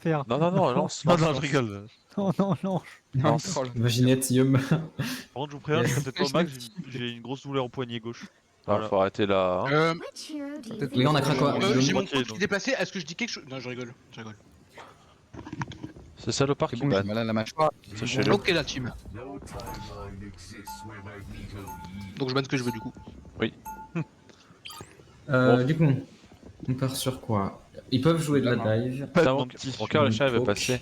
faire. Non, non, non, lance, Non, lance, non, je lance. rigole. Non, non, non. Non, Lance. troll. Vaginette, Yum. Par contre, je vous préviens, je serai peut-être pas au max, Je- j'ai une grosse douleur au poignet gauche. Non, Voilà. faut arrêter là. Hein. Les gars, on a craqué quoi J'ai mon Ok, pote qui donc. est déplacé, est-ce que je dis quelque chose? Non, je rigole, je rigole. C'est salopard C'est qui bon, j'ai banne. mal à la mâchoire. Sachez-le. Ok la team. Donc je banne ce que je veux du coup. Du coup, on part sur quoi? Ils peuvent jouer de la dive. Pas de Putain, menti. mon cœur, le chat, il veut Poke. passer.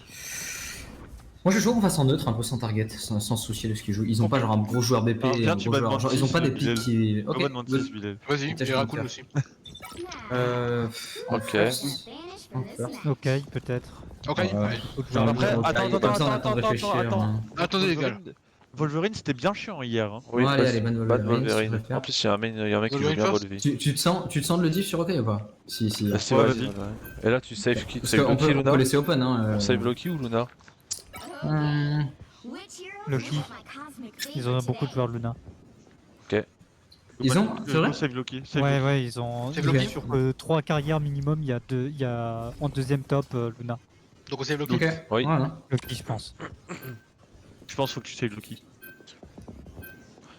Moi je joue qu'on fasse en neutre, un peu sans target, sans se soucier de ce qu'ils jouent. Ils ont pas genre un gros joueur BP, Alors, viens, un tu gros vas joueur. demander Genre, ils ont pas des Bilal. pics qui. Pas de Mantis, Bilal. Vas-y, Peut-être et je Raccoon vais aussi. En Ok. first. En first. Ok, peut-être. Ok, Ouais. allez. Genre, Après, ok, attends, comme ça, on a le temps de attends, réfléchir, attends. hein. Attendez les gars. Wolverine, c'était bien chiant hier. Hein. Oui, Ouais, allez, vas-y. allez, ban Ban Wolverine, si tu Wolverine. préfères. En plus, il y a un mec qui joue Wolverine bien first Wolverine. Tu te sens le div sur OK ou pas? Si, si. Vas-y, Ouais, vas-y. vas-y. Wolverine. Et là, tu save qui? Parce Save qu'on Loki, peut, on Luna? peut laisser open, hein. On save Loki ou Luna? Loki. Ils ont beaucoup de joueurs Luna. Ils ont, c'est vrai? Save Loki. Save Ouais, Loki. ouais, ils ont. C'est il y a Loki sur 3 carrières minimum, il y a en deuxième top Luna. Donc on save Loki. Ok. Oui. Voilà. Loki, je pense. Je pense qu'il faut que tu save Loki.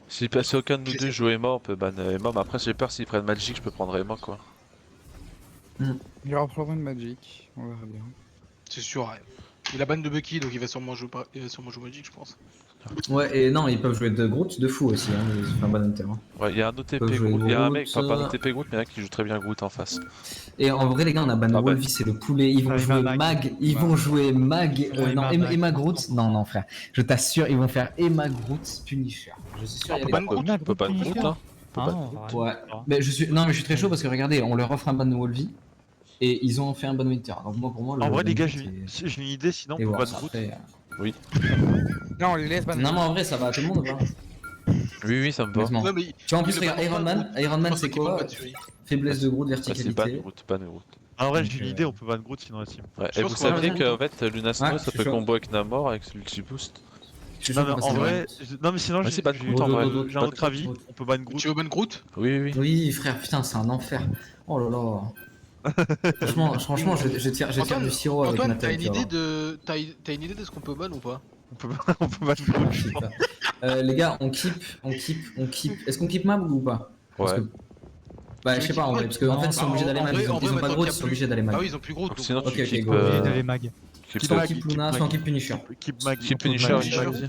Si passé aucun de nous deux joue Emma, on peut ban Emma. Mais après, j'ai peur s'ils prennent Magic, je peux prendre Emma quoi. Hmm. Il y aura probablement une Magic, on verra bien. C'est sûr, ouais. Il a ban de Bucky donc il va sûrement jouer Magic je pense. Ouais, et non, ils peuvent jouer de Groot, de fou aussi, hein. Ils font un bon hunter. Hein. Ouais, il y a un OTP Peut jouer Groot. Il y a un Groot, mec, enfin pas un OTP Groot, mais un qui joue très bien Groot en face. Et en vrai, les gars, on a ban Ah bah. Wolvie, c'est le poulet. Ils vont Ah, jouer Emma Mag. Ils vont jouer Mag. Ouais, Non, Emma Mag. Emma Groot. Non, non, frère. Je t'assure, ils vont faire Emma Groot Punisher. Je suis sûr. On il y a peut des- ban Groot. On peut ban Groot, hein. On peut ban Groot. Ouais. Mais je suis, non, mais je suis très chaud parce que regardez, on leur offre un ban de Wolvie et ils ont fait un ban Winter. Donc moi, pour moi, le En vrai, ban les gars, Groot, j'ai une idée, sinon et on peut voir ban ça Groot. après. Non, on les laisse ban. Non, mais en vrai, ça va à tout le monde ou pas? Oui, oui, ça me va. Honnêtement. Non, mais Tu vois, en plus, il regarde, le ban Iron pas, Man. Groot. Iron Je Man, pense c'est qu'ils vont quoi? pas tuer. Faiblesse de Groot, Ah, c'est ban verticalité. Groot, ban Groot. En vrai, Donc, j'ai une idée, on peut ban Groot sinon la team. Ouais. Je Et pense vous qu'on va saviez ban qu'en fait, Luna Snow, Ouais, ça je suis peut chaud. combo avec Namor avec l'ulti boost. Je suis Non, chaud mais qu'on en fasse vrai, non, mais sinon, Ouais, c'est ban j'ai Groot en vrai. j'ai un autre avis, on peut ban Groot. Tu veux ban Groot? Oui, oui, oui. Oui, frère, putain, c'est un enfer. Oh là là. Franchement, je tire du sirop avec Antoine, Nathalie. t'as une idée de ce qu'on peut ban ou pas? On peut ban Groot. Je sais pas. Les gars, on keep. Est-ce qu'on keep Mab ou pas? Parce Ouais. que- Bah, je sais pas en vrai, parce qu'en fait, ils sont obligés d'aller Mab. Ils ont pas maintenant Groot, qu'il y ils a sont plus- obligés d'aller Ah Mab. oui, ils ont plus Groot. Donc donc sinon, on- tu Ok, keep. go. Obligé d'aller mag. Keep Soit on Mag, keep keep Luna, Mag. soit on keep Punisher. Keep Mag. Keep Punisher, Mag. il m'a dit.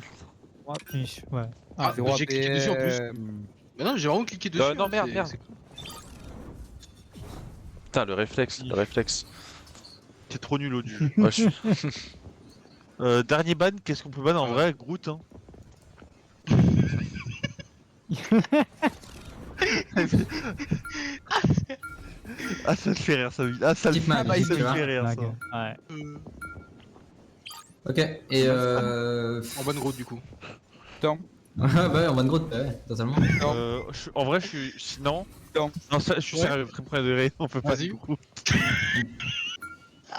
Ouais, finish, ouais. Ah, droit j'ai cliqué dessus en plus. Mais non, j'ai vraiment cliqué dessus. Non, hein, merde, c'est- merde. Putain, le réflexe, le réflexe. T'es trop nul au du. Ouais, je suis- Dernier ban, qu'est-ce qu'on peut ban en vrai? Groot, hein. Ah, ça me fait rire, ça. Ah, ça me Keep Mag, ça me tu vois. fait rire, Mag. ça. Ouais. Ok, et En ban Groot du coup. bah ouais, on va de Groot, ouais, totalement. En vrai, je suis. Sinon. Non. Non, ça, je suis sérieux, premier degré, on peut pas Vas-y. du coup.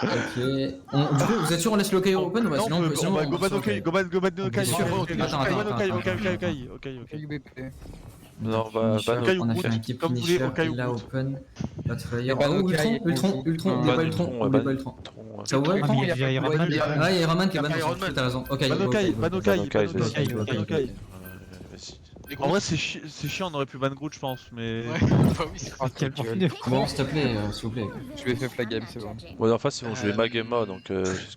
Ok. Du coup, vous êtes sûr on laisse le KO open ou pas? Non, Sinon, on peut. sinon, Go ban Okai, go ban Okai. sûr. Attends, Ok. Non, on va ban Okai ou On a Groot, fait un keep comme vous voulez, Punisher, Okai ou il a Groot. open. Batfire. ban Oh, Okai, Ultron, Ultron. n'oublie pas Ultron, Ban n'oublie pas Ultron. Ultron, Ça ouvre Ah, Ultron? mais il y a Iron Man. Ouais, il y a Iron Man qui est ban, Iron Man. t'as raison. Ok, Ban go, Okai, go, ban go. Okai, Ban ban Okai, Okai, vas-y, ban vas-y. Okai. vas-y. En vrai, c'est chiant, on aurait pu ban Groot, je pense, mais. Ouais, bah oui. c'est- Quel profil de Bon, s'il te plaît, s'il vous plaît. Je vais faire la game, c'est bon. Ouais, en face, ils vont jouer Mag et Emma, donc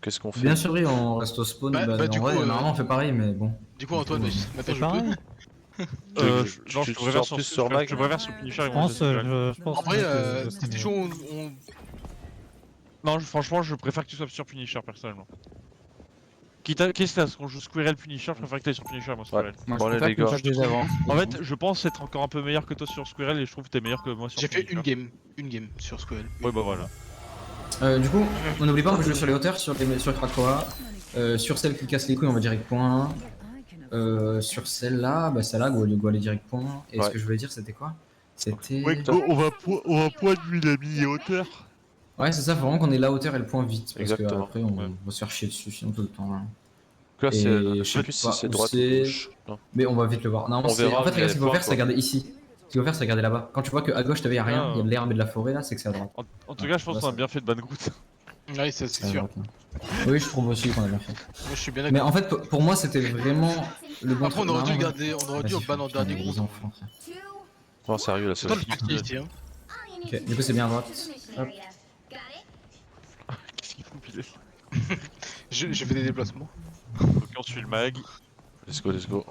qu'est-ce qu'on fait? Bien sûr, oui, on reste au spawn. Bah, Bah, du en coup, vrai, normalement, on fait pareil, mais bon. Du coup, Antoine, maintenant C'est je pareil. peux. Non, tu je préfère sors plus sur sur Mag. je préfère sur Punisher. Je pense, je pense. En vrai, que c'était c'est chaud, mieux. Non, franchement, je préfère que tu sois sur Punisher personnellement. Quitte à ce qu'on joue Squirrel Punisher, je préfère que tu ailles sur Punisher, moi Squirrel. Moi, Bon, je allez, préfère les que gars. je fasse des avances. En fait, je pense être encore un peu meilleur que toi sur Squirrel et je trouve que t'es meilleur que moi sur J'ai fait Punisher. une game sur Squirrel. Ouais, bah voilà. Du coup, on n'oublie pas, on peut jouer sur les hauteurs, sur Krakoa. Sur celle qui casse les couilles, on va direct point. Sur celle-là, bah celle-là, go aller direct point. Et ce Ouais. que je voulais dire, c'était quoi? C'était. Ouais, go, on va point de lui, l'ami, et hauteur. Ouais, c'est ça, faut vraiment qu'on ait la hauteur et le point vite. Parce que Exactement. après, on Ouais. va se faire chier dessus, sinon tout le temps. Là. Là, Et c'est. je Je sais sais plus si pas c'est où droite ou c'est. gauche. Non. Mais on va vite le voir. Non, On verra, en fait, mais regarde, ce qu'il faut voir, faire, c'est quoi. regarder ici. Ce qu'il faut faire, c'est regarder là-bas. Quand tu vois qu'à gauche, t'avais rien, il y a de l'herbe et de la forêt là, c'est que c'est à droite. En tout cas, je pense qu'on a bien fait de ban Groot. Ouais, ça c'est sûr. Oui, je trouve aussi qu'on a bien fait. Moi je suis bien Mais d'accord. en fait, pour moi, c'était vraiment le bon Après on aurait dû truc. garder, on aurait dû Vas-y, ban en putain, dernier les groupe. enfants, frère. Non, sérieux, là, C'est c'est toi le parti ici hein. Ok, du coup, c'est bien à droite. Hop. Qu'est-ce qu'il fout, Bilal? J'ai fait des déplacements. Ok, on suit le mag. Let's go, let's go.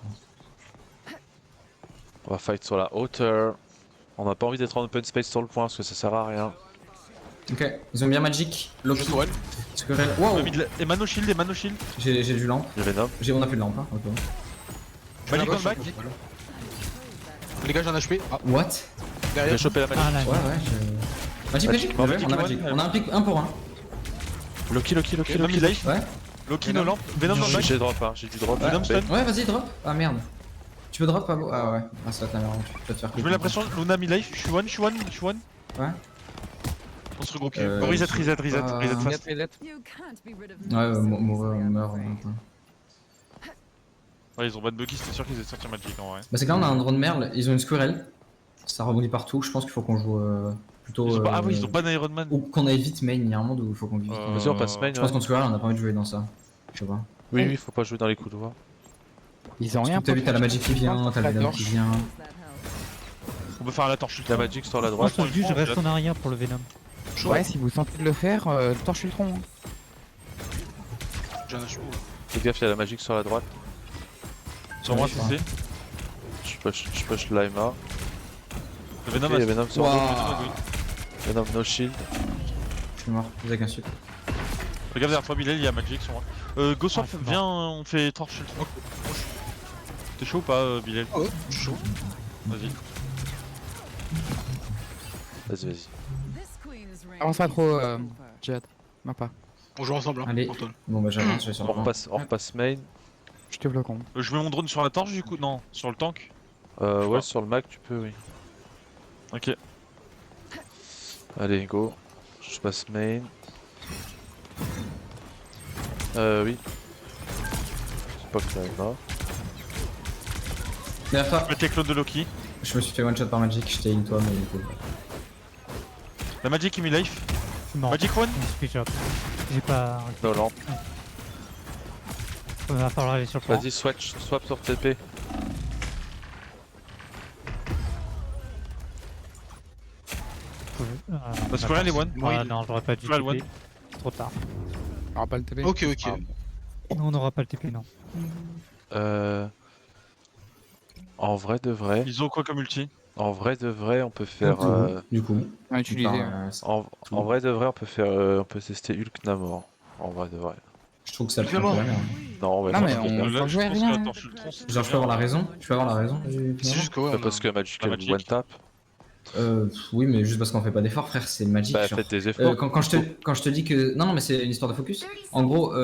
On va fight sur la hauteur. On n'a pas envie d'être en open space sur le point parce que ça sert à rien. Ok, ils ont bien Magic, Loki, Je tourelle. Squirrel. Wow, Et Mano Shield, et Mano Shield. j'ai du lampe. Il y a Venom. On a plus de lampe, hein. Ok. Magic Là-bas, on back. voilà. Les gars j'ai un HP. Ah, What? J'ai derrière. chopé la magie. Ah là, Ouais, ouais, Magic, Magic, on a Magic, Magic. On a un pic 1 pour 1. Loki, Loki, Loki, Venom Loki. life. Ouais. Loki no lamp. Venom dans le back. J'ai drop, hein, j'ai du drop. Venom stun. Ouais, vas-y, drop. Ah merde. Tu peux drop, Pablo? Ah ouais. Ah, ça va te la merde. Tu vas te faire Je mets la pression, Luna mi-life, je suis one. Ouais. On se regroupe. Euh, Reset je sais pas. fast. Ouais, mourir, meurt en même temps. Ouais, ils ont ban Bucky, c'était sûr qu'ils allaient sortir Magic en vrai. Bah, c'est que là, on a un drone merle. Ils ont une Squirrel. Ça rebondit partout. Je pense qu'il faut qu'on joue plutôt. Ils ont pas... Ah oui, ils ont ban Iron Man. Ou qu'on aille vite main. Il y a un monde où il faut qu'on vive. Vas-y, on passe main. Je pense qu'en Squirrel, on a pas envie de jouer dans ça. Je sais pas. Oui, oui, faut pas jouer dans les couloirs. Ils ont rien. T'as vu, t'as la Magic qui vient, t'as le Venom qui vient. On peut faire la torche. La Magic sur la Moi, droite. je t'ai dit, je reste en arrière pour le Venom. Ouais, si vous sentez de le faire, torche le tronc. J'ai un HP. Fais gaffe, il y a la Magic sur la droite. Sur moi, Ouais, je CC. Je push Lima. Le Venom Ok, il y a Venom sur Wow. Venom no shield. Je suis mort, avec un sup. Regarde derrière toi, Bilal, il y a Magic sur moi. Go Swap, Ah, c'est viens, on fait torche le tronc. T'es chaud ou pas, Bilal? Ah ouais, je suis chaud. Vas-y. Vas-y. Avance pas trop, Jihad. Non pas. On joue ensemble hein, Allez. Antoine. Bon, bah, j'avance, je vais sur le point. On repasse main. Je te bloque en. Je mets mon drone sur la torche du coup? Non, sur le tank. Ouais, pas. sur le Mac, tu peux, oui. Ok. Allez, go. Je passe main. Oui. C'est pas que Lima. Derrière toi, Je vais mettre les clones de Loki. je me suis fait one shot par Magic, je t'ai in toi, mais du coup. La Magic est mi-life. Je suis mort. Magic one. Je suis shot. J'ai pas. No lamp. Il va falloir aller sur le point. Vas-y, swap sur TP. Parce que là, les one. Ah non, j'aurais pas dû Squirrel one. TP. C'est trop tard. On aura pas le TP. Ok, ok. Ah. Non, on n'aura pas le TP, non. En vrai de vrai, Ils ont quoi comme ulti? on peut faire. Du coup. On a utilisé. En vrai de vrai, on peut faire. On peut tester Hulk Namor. En vrai de vrai. Je trouve que ça le fait Vraiment. un peu la merde. Non, ouais, Non, mais non, on- Là, faut je jouer pense rien. que la torche le tronc, c'est Genre, je peux avoir la raison. Je peux avoir la raison. C'est juste que ouais, on parce a... que Magic La elle Magic. one tap. Oui, mais juste parce qu'on fait pas d'efforts, frère, c'est Magic. Bah, genre. faites des efforts. Quand je te dis que. Non, non, mais c'est une histoire de focus. En gros,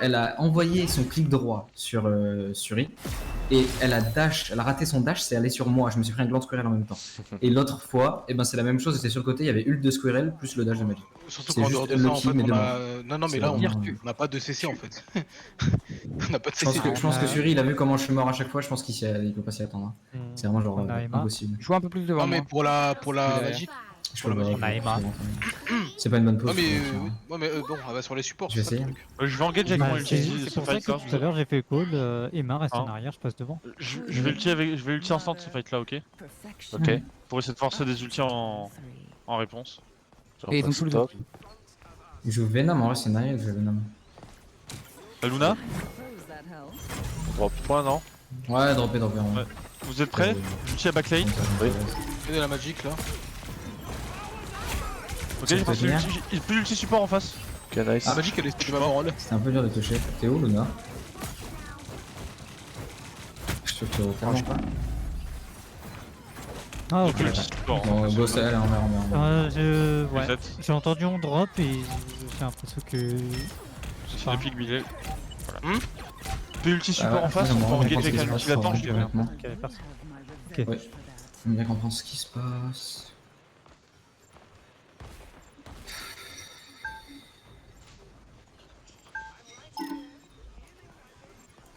elle a envoyé son clic droit sur I. Et elle a raté son dash, c'est aller sur moi. Je me suis pris un gland Squirrel en même temps. Et l'autre fois, ben, c'est la même chose, c'était sur le côté, il y avait Ult de Squirrel plus le dash de Magic. Surtout c'est qu'en juste dehors de ça, en Loki, fait, mais on de a... Non, non, mais C'est là, on vraiment- n'a pas de CC, en fait. On n'a pas de Je pense CC. que Suri, il a vu comment je suis mort à chaque fois, je pense il peut pas s'y attendre. hein. C'est vraiment genre On a Emma. impossible. Joue un peu plus devant Non, mais moi. pour la derrière. Magic. Je Pour la peux pas, Magic. On a Emma. C'est pas une bonne Ouais, pause. mais, je pense, hein. ouais, mais bon, elle va sur les supports. Je vais c'est ça, le essayer. truc. Je vais engage avec Bah, mon ulti. c'est pour ça que tout à l'heure j'ai fait call. Emma reste en Hein. arrière, je passe devant. Je vais ulti instant ce fight là, ok? Ok. Pour essayer de forcer des ultis en réponse. Et ils ont tout le top. Il joue Venom, en vrai, c'est Naya que je joue Venom. La Luna, Drop point, non? Ouais, dropper. Ouais. vous êtes prêts? Ulti à backlane. Oui. Et la Magic, là. Ok, Ça j'ai peut passé tenir. l'ulti. J'ai plus l'ulti support en face. Ok, nice. La Magic, elle est ma parole. C'était un peu dur de toucher. T'es où, Luna? Je te tire tellement pas. Ah, J'ai ok. plus l'ulti support. Bon, go, c'est elle, en mer. Ouais. Reset. J'ai entendu on drop et j'ai l'impression que. J'ai le pic billet. Voilà. Hmm Plus l'ulti support en face, on on peut engage avec la la ulti latente, je dirais. Ok, personne. Ok. Ouais. J'aime bien comprendre ce qui se passe.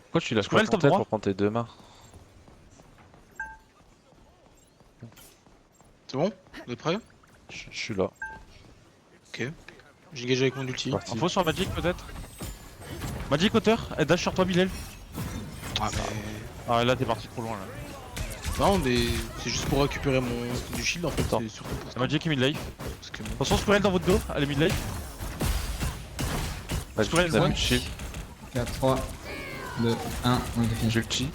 Pourquoi tu lâches Squirrel, pas ton top tête droit. pour prendre tes deux mains? C'est bon? Vous êtes prêts? Je suis là. J'ai engagé avec mon ulti. Parti. Info sur Magic peut-être. Magic hauteur, elle dash sur toi Bilal. Ah mais... Ah là t'es parti trop loin là. Non mais c'est juste pour récupérer mon du shield en fait, Attends. c'est surtout pour ça. Magic est mid life. Parce que bon. Attention Squirrel dans votre dos, elle est mid life. Magic, Squirrel, ça ouais. me shield. 4, 3, 2, 1, on est fini. J'ulti.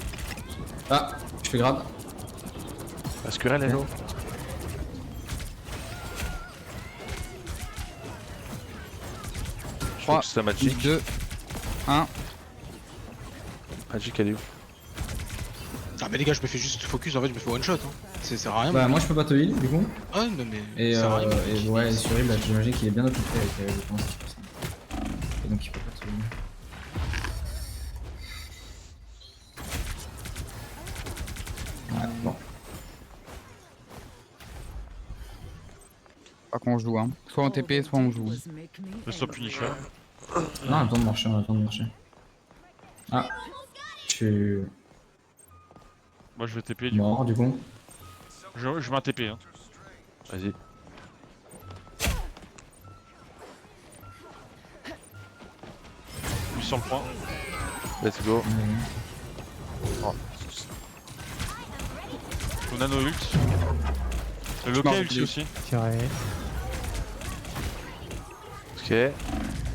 Ah, je fais grab. La Squirrel est low. Je 3, focus la Magic. 2, 1. Magic elle est où? Ah mais les gars, je me fais juste focus, en fait je me fais one shot. Hein. Ça sert à rien. Bah, moi je peux pas te heal du coup. Ah non mais Et, ça sert à rien. et ouais, et sur il, bah, j'imagine qu'il est bien occupé avec les défenses. Et donc il peut pas te heal. Ouais, bon. Pas qu'on joue, hein. Soit en TP, soit on joue. Je stop Punisher. Non, attends de marcher, on attend de marcher. Ah, je suis Moi je vais TP du coup. mort du coup. Je mets un TP hein. Vas-y. Je suis sur le point. Let's go. Le nano ult. Le meurs, Loki ulti Bilal. aussi. Tiré. Ok.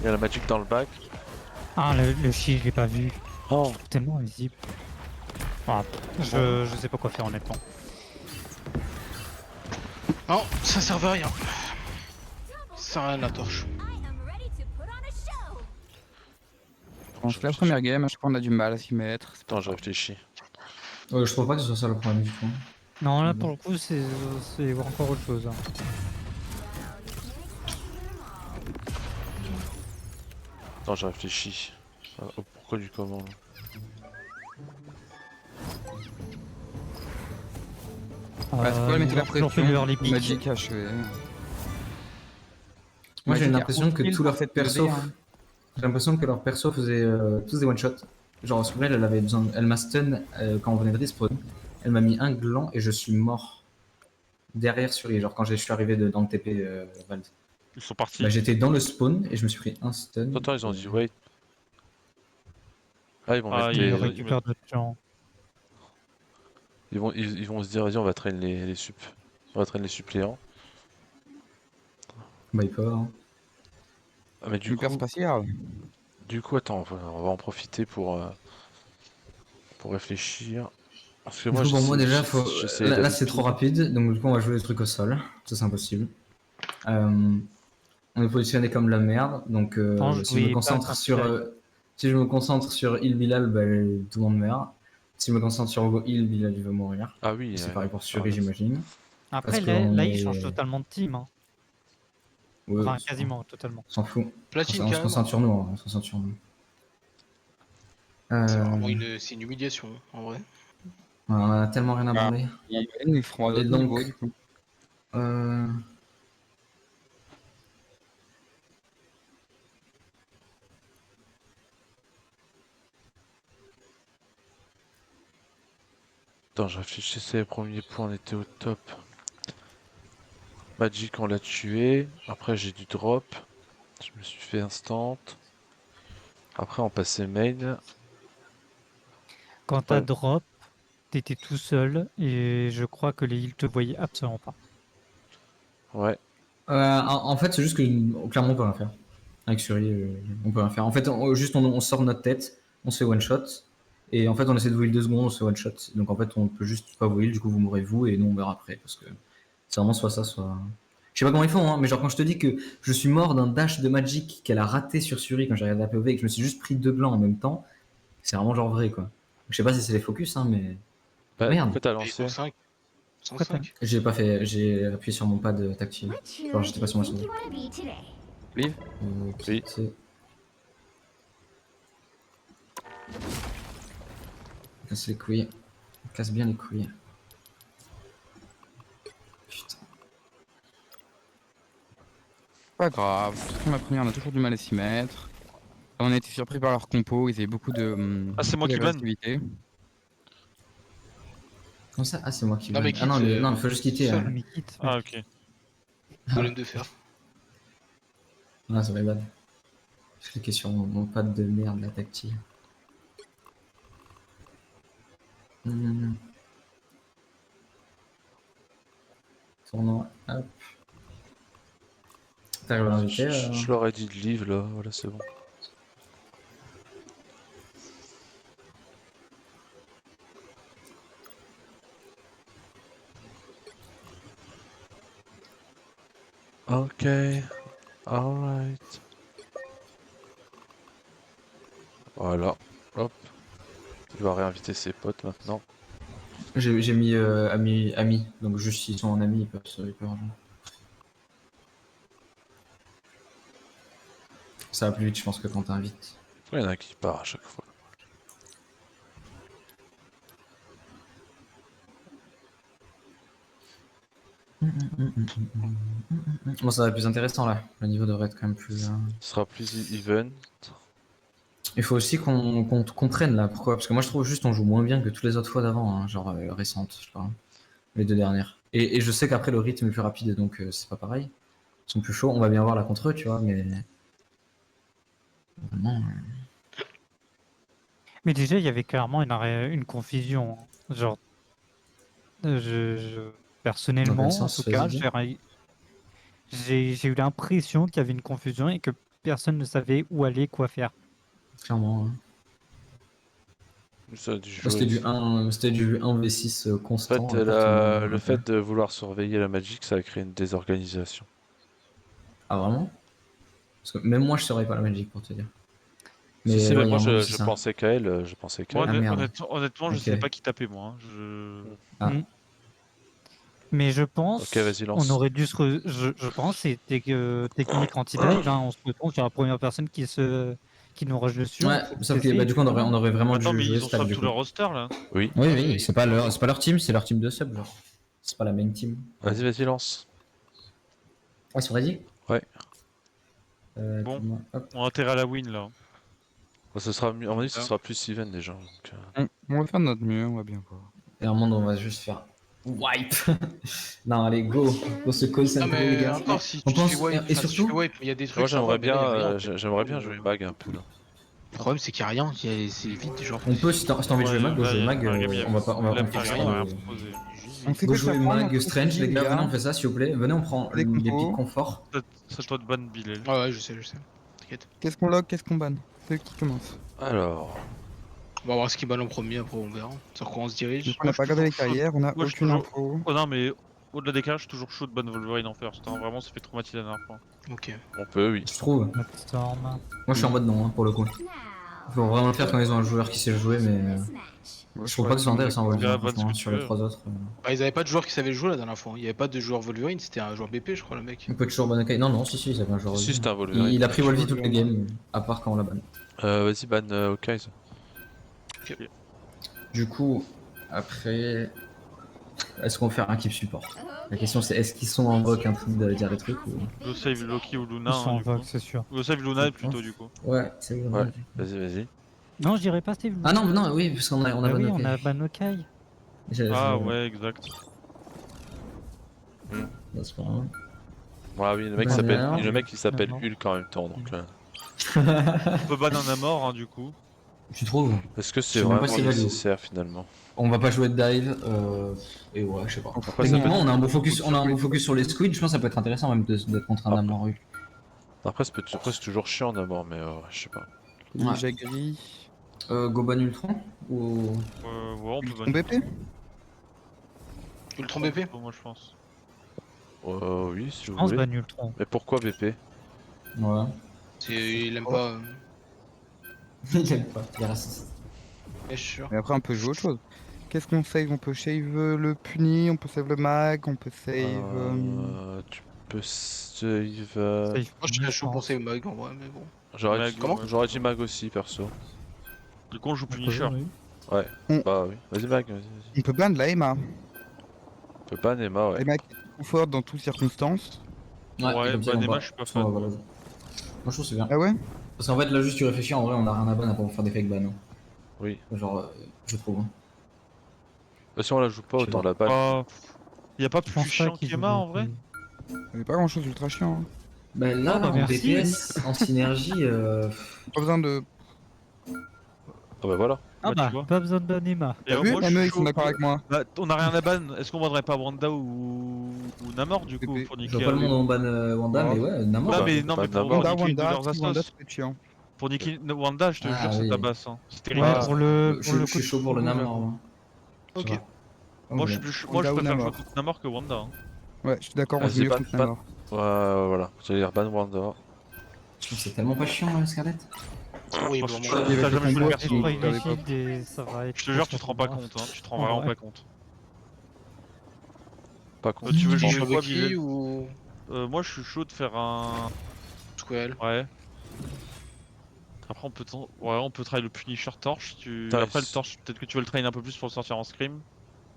Il y a la Magic dans le bac. Ah, le shield, je l'ai pas vu. Oh. Tellement invisible. Ah, je sais pas quoi faire honnêtement. Non, ça servait à rien. Ça sert à rien la torche. Quand je fais la première game, à chaque fois on a du mal à s'y mettre. Attends, je réfléchis. Je trouve pas que ce soit ça le problème du tout. Non, là Bon. pour le coup, c'est encore autre chose. Hein. Attends, je réfléchis. Au pourquoi du comment. Là. Bah, c'est quoi, mettez la ils ont toujours fait le pression. early pick. Magic achevé. Moi j'ai Magic a l'impression que aucune tous leurs cette persos, levée, hein. j'ai l'impression que leurs persos faisaient tous des one shots. Genre sur elle, elle avait besoin, elle m'a stun quand on venait de respawn. Elle m'a mis un gland et je suis mort derrière Suri. Genre quand je suis arrivé dans le TP Vald. Ils sont partis. Bah, j'étais dans le spawn et je me suis pris un stun. Attends, ils ont dit wait. Ah, ils vont Ah, mettre ils Ils des... récupèrent d'autres gens. Ils vont se dire, vas-y, on va traîner les sup. On va traîner les suppléants. Bah il peut avoir. Hein. Ah, mais du Super, coup, c'est pas si grave. attends, on va en profiter pour réfléchir. Parce que Du moi, coup, pour moi déjà, j'essaie là d'aller c'est trop rapide, donc du coup on va jouer le truc au sol. Ça c'est impossible. On est positionné comme la merde, donc Attends, si je me concentre sur si je me concentre sur Il Bilal, bah, tout le monde meurt. Si je me concentre sur Hugo Il Bilal, il va mourir. Ah oui, C'est ouais. pareil pour Suri, Ah, j'imagine. Après, Parce là, qu'on là, est- ils changent totalement de team. Hein. Ouais, Enfin, on quasiment, totalement. s'en fout. Platine On se carrément. concentre sur nous. Hein, on se concentre sur nous. C'est Euh, vraiment c'est une humiliation en vrai. on a tellement rien à Ah. parler. Ils feront un Et autre donc- niveau, du coup. Attends, je réfléchissais, premier point, on était au top. Magic, on l'a tué. Après, j'ai du drop. Je me suis fait instant. Après, on passait main. Quand t'as Ouais. drop, t'étais tout seul et je crois que les heals te voyaient absolument pas. Ouais. En fait, c'est juste que clairement on peut rien faire. Avec Suri, on peut rien faire. En fait, on sort notre tête, on se fait one shot. Et en fait, on essaie de vous heal 2 secondes, on se fait one shot. Donc en fait, on peut juste pas vous heal, du coup vous mourrez vous et nous on meurt après. Parce que c'est vraiment soit ça, soit. Je sais pas comment ils font, hein, mais genre quand je te dis que je suis mort d'un dash de Magic qu'elle a raté sur Suri quand j'ai regardé la POV et que je me suis juste pris 2 glands en même temps, c'est vraiment genre vrai quoi. Je sais pas si c'est les focus, hein, mais. Bah, Merde. en fait, t'as Et lancé. 105. Pourquoi 105. J'ai pas fait, j'ai appuyé sur mon pad tactile. Genre, j'étais pas sur ma souris. Oui. Quitter. Casse les couilles. Casse bien les couilles. Putain. Pas grave. De toute façon, la première, on a toujours du mal à s'y mettre. On a été surpris par leur compo, ils avaient beaucoup de. Ah, c'est moi beaucoup qui banne. d'agressivité. Comment ça? Ah, c'est moi qui Non, mais banne. Ah non, quitte, non, il faut juste quitter. seul. hein. Mais quitte. Ah ok. Golem de fer. Ah, ça va bad. Je cliquais sur mon pad de merde, la tactile. Tournoi, hop. T'arrives à l'inviter Je leur ai dit de livre là, voilà c'est bon. Ok, alright. Voilà, hop. Il va réinviter ses potes maintenant. J'ai mis ami, donc juste s'ils sont en ami, ils peuvent rejoindre. Ça va plus vite, je pense, que quand t'invites. Il y en a qui part à chaque fois. Bon, ça va être plus intéressant là. Le niveau devrait être quand même plus. Ce sera plus even. Il faut aussi qu'on comprenne là pourquoi. Parce que moi je trouve juste on joue moins bien que toutes les autres fois d'avant, hein, genre récentes, je parle. Les deux dernières. Et je sais qu'après le rythme est plus rapide donc c'est pas pareil. Ils sont plus chauds, on va bien voir là contre eux, tu vois, mais. Vraiment. Mais déjà, il y avait clairement une confusion. Genre, personnellement, Dans quel en sens, tout cas, vas-y, j'ai eu l'impression qu'il y avait une confusion et que personne ne savait où aller, quoi faire. clairement. Hein. Ça a dû C'était jouer. du 1v6 En constant. fait, à partir du moment où- le fait de vouloir surveiller la Magic, ça a créé une désorganisation. Ah vraiment? Parce que même moi je saurais pas la Magic pour te dire. Si, si, mais ouais, il y a moi un moment, c'est je ça. pensais qu'à elle, je pensais qu'à Moi, elle. Ah, merde. honnêtement, je Ok. sais pas qui tapait moi. Hein. Je... Ah. Mais je pense, Ok, vas-y, lance. on aurait dû je pense, c'était technique anti-dive, hein, on se retrouve sur la première personne qui nous rush dessus. Ouais, on sauf que essaye, bah, du coup on aurait vraiment Attends, dû mais jouer ils ont stack swap du tout coup. leur roster là. Oui, Oui, oui, c'est pas leur team, c'est leur team de sub genre. C'est pas la main team. vas-y, lance. Ah, c'est ready? Ouais. Bon. Tournoi, hop. On a intérêt à la win là. Bon, ce sera mieux, à mon avis, ce Ah. sera plus even déjà. Donc, On va faire de notre mieux, on va bien voir. Et un monde on va juste faire wipe. Non, allez, go se call Non centré, les mais gars. encore si On tu te pense- fais wipe, et enfin, si tu surtout- fais wipe, il y a des trucs. Moi, ça va, j'aimerais mais là, il y a rien, bien, en fait. j'aimerais bien jouer mag un peu là. Le problème c'est qu'il y a rien, c'est vite genre. On peut, si t'as envie de jouer mag, go jouer mag. On va pas, on va Là, on fait rien, on a rien ça. proposé. On fait Go que jouer ça prend, mag, on strange, fait les gars, des venez on fait ça s'il vous plaît. Venez on prend Des les compos. pics confort. C'est toi de ban Bilal. Ouais, ouais, je sais. T'inquiète. Qu'est-ce qu'on log, qu'est-ce qu'on banne? C'est qui commence? Alors, On va voir ce qui balle en premier, après on verra. Sur quoi on se dirige. On n'a pas regardé les carrières, on a Moi, je aucune toujours- info. Oh non, mais au-delà des cas, je suis toujours chaud de ban Wolverine en first. Hein. Vraiment, ça fait traumatiser la dernière fois. Ok. on peut, oui. Je trouve. Storm. Moi je suis en mode non hein, pour le coup. Faut vraiment le faire quand ils ont un joueur qui sait le jouer, mais je trouve pas que ce soit intéressant Ouais, Wolverine, bonne franchement, ce que sur tu les veux. trois autres. Bah, ils avaient pas de joueur qui savait jouer la dernière fois. Il y avait pas de joueur Wolverine, c'était un joueur BP, je crois, le mec. On peut toujours Bonakai. Non, si, ils avaient un joueur. Si, Wolverine. c'était un Wolverine. Il a pris Wolverine toutes les games, à part quand on l'a ban. Vas-y, ban Hawkeyes. Du coup, après. Est-ce qu'on va faire un keep support? La question c'est est-ce qu'ils sont en vogue un peu de dire des trucs ou. Go save Loki ou Luna. Ils sont hein, en du vogue, coup. c'est sûr. Go save Luna plutôt, du coup. Ouais, c'est Ouais. Vas-y. Non, je dirais pas Steve. Ah non, oui, parce qu'on a Ah oui, ban on a OK. Banokai. Ah ouais, exact. Non, c'est pas grave. Voilà, oui, Bah, alors. le mec il s'appelle Non. Hulk en même temps, donc On peut ban un mort, hein, du coup. Tu trouves? est-ce que Je c'est sais même pas vraiment si value. nécessaire finalement? On va pas jouer de dive, et ouais, je sais pas. Après, ça Techniquement, peut- on a un beau focus, sur les squids, je pense que ça peut être intéressant même d'être contre un Ah. Namor Hulk. Après, c'est toujours chiant d'abord, mais je sais pas. Ouais. Déjà gris. Goban Ultron ou. Ouais, on peut Ton ban. BP? Ultron BP. Moi, je pense. Oui, si Je vous pense voulez. ban Ultron. Mais pourquoi BP? Ouais. Il aime pas. Il aime pas, il est raciste. Je suis sûr. Mais après, on peut jouer autre chose. Qu'est-ce qu'on save? On peut shave le puni, on peut save le mag, on peut save. Tu peux save. Save Moi je serais chaud pense. pour save Mag en vrai, mais bon. J'aurais Comment j'aurais dit mag aussi, perso. Du coup, on joue On peut Punisher. jouer, oui. Bah oui. Vas-y, mag, vas-y. On peut ban la Emma. On peut pas Nema, ouais. Emma qui est trop forte dans toutes circonstances. Ouais, comme ça, ban on Emma, va- je suis pas on fan. va voir. Moi je trouve que c'est bien. Ah ouais? Parce qu'en fait là juste tu réfléchis, en vrai on a rien à ban à part faire des fake bans. Hein. Oui. Genre, je trouve. Hein. Bah, si on la joue pas, Je sais autant pas. la balle. Y a pas Je plus pense pas chiant qu'ils qu'Emma jouent en vrai? des- Il n'y a pas grand chose d'ultra chiant. Hein. Bah là, Ah, bah, en merci. DPS, en synergie, Pas besoin de. Ah bah voilà. Ah Bah, tu bah, vois. pas besoin d'anima. Et T'as vu, moi, les je mecs, suis ils sont chaud. d'accord avec moi. Bah, on a rien à ban. Est-ce qu'on bannerait pas Wanda ou Namor du coup Pépé. pour je niquer vois pas le monde en ban Wanda, Ouais. mais ouais, Namor. Non Bah, mais pas pour Namor. Wanda, niquer Wanda, leurs si Wanda, astos. ça peut être chiant. Pour niquer Wanda, je te Ah jure, ça oui. tabasse. Hein. C'est terrible. Ouais, Ah, pour le Je suis chaud pour le côté Namor, rouge, moi. Je Ok. sais pas. Comme Moi, vous je, voulez. moi, je Wanda ou préfère jouer Namor. contre Namor que Wanda. Hein. Ouais, je suis d'accord, on Vas-y, joue mieux ban, contre ban. Namor. Voilà. J'allais dire ban Wanda. Je trouve que c'est tellement pas chiant, Scarlett. Horrible, Moi, vraiment. je- Et avec T'as le jamais joué combo, le Ouais, perso. tu destroy perds les les pop. shields et ça va être. Je te jure, tu te trop rends pas pour moi. compte. Hein. Tu te rends En vraiment vrai. pas compte. Pas con. Tu veux Tu jouer veux quoi, qui Bilal ou Moi, je suis chaud de faire un. Squall? Ouais. Après, on peut try le Punisher Torch. Nice. Après, le Torch, peut-être que tu veux le train un peu plus pour le sortir en scrim.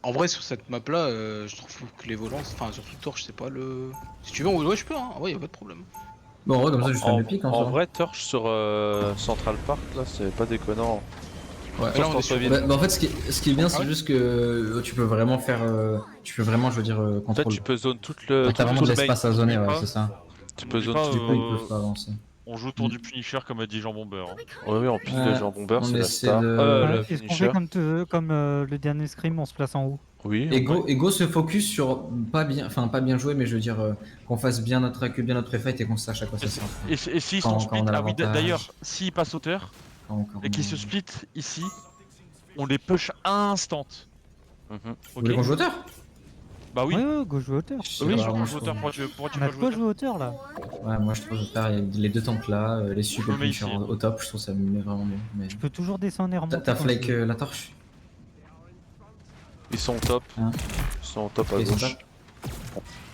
En vrai, sur cette map là, je trouve que les volants, enfin surtout Torch, c'est pas le. Si tu veux, ouais, je peux, hein. Ouais, y a pas de problème. Bon, en vrai, comme ça, je fais En, le pic en en soi. vrai, Torch sur Central Park, là, c'est pas déconnant. Ouais. Là, on est sur- Bah, en fait, ce qui est bien, c'est juste que tu peux vraiment faire. Tu peux vraiment, je veux dire, En fait, contrôle. tu peux zone tout le, T'as vraiment tout de le main. l'espace à zoner, ouais, pas. c'est ça. Tu peux N'oublie zone pas, tout Du coup, ils peuvent pas avancer. on joue autour du Punisher comme a dit Jean Bomber. Hein. Oui, en plus, le Ouais, Jean Bomber, on c'est la essaie star. de- Ouais, Le Est-ce qu'on finisher. fait comme le dernier scrim, on se place en haut? Oui, Ego se focus sur pas bien jouer, mais je veux dire qu'on fasse bien notre accueil, bien notre pré-fight et qu'on sache à quoi ça sert. Et s'ils Quand- sont quand split, on a ah oui, l'avantage. d'ailleurs, s'ils passent hauteur Quand et qu'ils se on- split ici, on les push instant. Mhm. Vous Ok. voulez qu'on joue auteur? Bah oui. Ouais, ouais, go jouer hauteur. Je sais Oui, pas, je moi, joue je hauteur. trouve- Pourquoi tu On a pas de jouer quoi hauteur jouer hauteur là. Ouais, moi je trouve auteur, il y a les deux tanks là, les sup et Je me le mets finisher ici. au top, je trouve ça me met vraiment bien. Mais... Je peux toujours descendre et remonter. T'as quand flake je veux. la torche? Ils sont au top. Hein. Ils sont au top à Ok, ils sont gauche.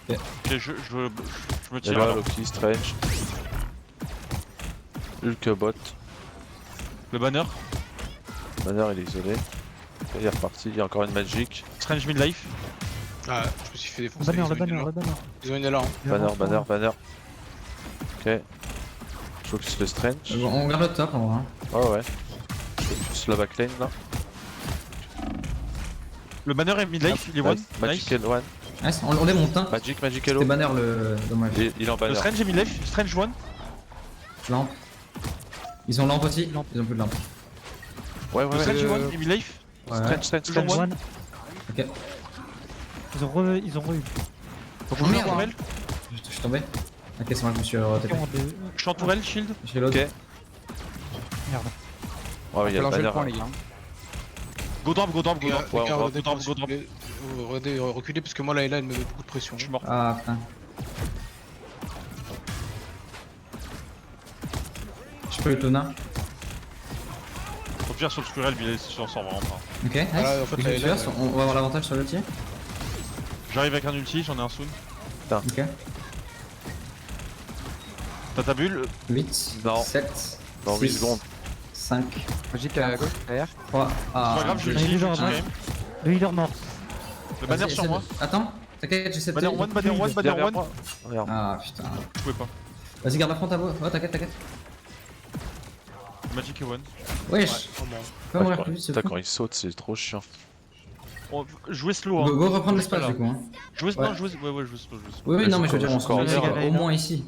top. Ok, je me Et tire là, alors. Loki, Strange. Hulk bot. Le banner. Banner, il est isolé. Il est reparti. Il y a encore une Magic. Strange midlife. Ah, je me suis fait Le défoncer. banner, ils le ont une banner, là. le banner. Ils ont une là. Hein. Banner. Ok. Je focus le Strange. On garde le top en vrai. Oh ouais. Je focus la backline là. Le banner est midlife, il est one. Nice. Magic Nice. One. Nice, on les monte, hein. Magic C'était Hello. banner le dommage. Il est en Le banner. Strange est midlife, Strange one. Lampe. Ils ont lampe aussi? Ils ont plus de lampe. Ouais, Le ouais, Strange ouais. one est midlife. Strange. Toujours Strange one. one. Ok. Ils ont re eu. Donc Oh, on joue merde. en tourelle. Je suis tombé. Ok, c'est moi, je me suis retapé. Je suis en tourelle, shield. J'ai l'autre. Ok. Merde. Ouais, il y a le Alors j'ai le banner. point, les gars. Go drop. Ouais, on va- Regardez, reculez parce que moi là et là elle me met beaucoup de pression. Je suis mort. Ah putain. Je peux le Tona. Au pire sur le Squirrel, mais il s'en sort vraiment pas. Ok, nice. Ah, en fait, Je là, suis là, là, on va avoir l'avantage sur le tir. J'arrive avec un ulti, j'en ai un soon. Ok. T'as ta bulle. 8, Non. 7, Dans 8 6, secondes. 5, Magic à gauche, derrière. 3. C'est Ah, pas grave, je j'ai- l'utilise, j'ai je le l'utilise quand healer même. Le healer mort. Le banner Vas-y, sur essaie moi. de- Attends, t'inquiète, j'essaie de. Banner one, banner one, banner Derrière one. moi. Regarde. Ah putain. Je pouvais pas. Vas-y, garde la front à vous. Oh, t'inquiète. Magic et one. Wesh. Oh, non. Faut mourir plus vite, c'est Putain, fou. quand il saute, c'est trop chiant. Jouer slow. Go, Hein. go reprendre l'espace du coup. Hein. Jouer Ouais. non, jouer. Ouais, jouer slow. Oui, non, mais je veux dire, on se Encore met en l'air. au moins ici.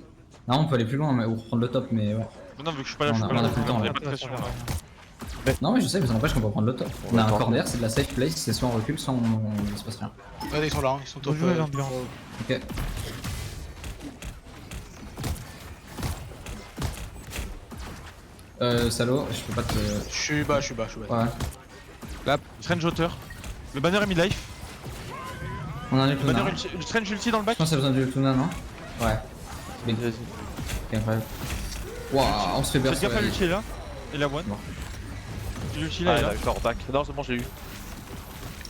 Non, on peut aller plus loin, mais ou reprendre le top, mais ouais. Non, vu que je suis pas là, On je a- suis pas on là. a plus le temps, Il y a là. pas de pression là. Non, mais je sais, mais ça n'empêche qu'on peut prendre le top. On On a va un tenter. corner, c'est de la safe place, c'est soit on recule, soit il se passe rien. Ouais, ils sont là, hein, ils sont top. Faut jouer l'ambiance. Ok. Salo, je peux pas te. Je suis bas. Ouais. Strange hauteur. Le banner est midlife. On a un Le Tuna. banner ulti. Le Strange ulti dans le back. Je pense qu'il y a besoin du Tuna, non? Ouais. Big. Vas-y. Ok, incroyable. Waouh, on se fait Faites burst. gaffe à ouais. l'ulti là. Et la one. Bon. L'ulti Ah, là est il a là. eu leur back. Non, c'est bon, j'ai eu.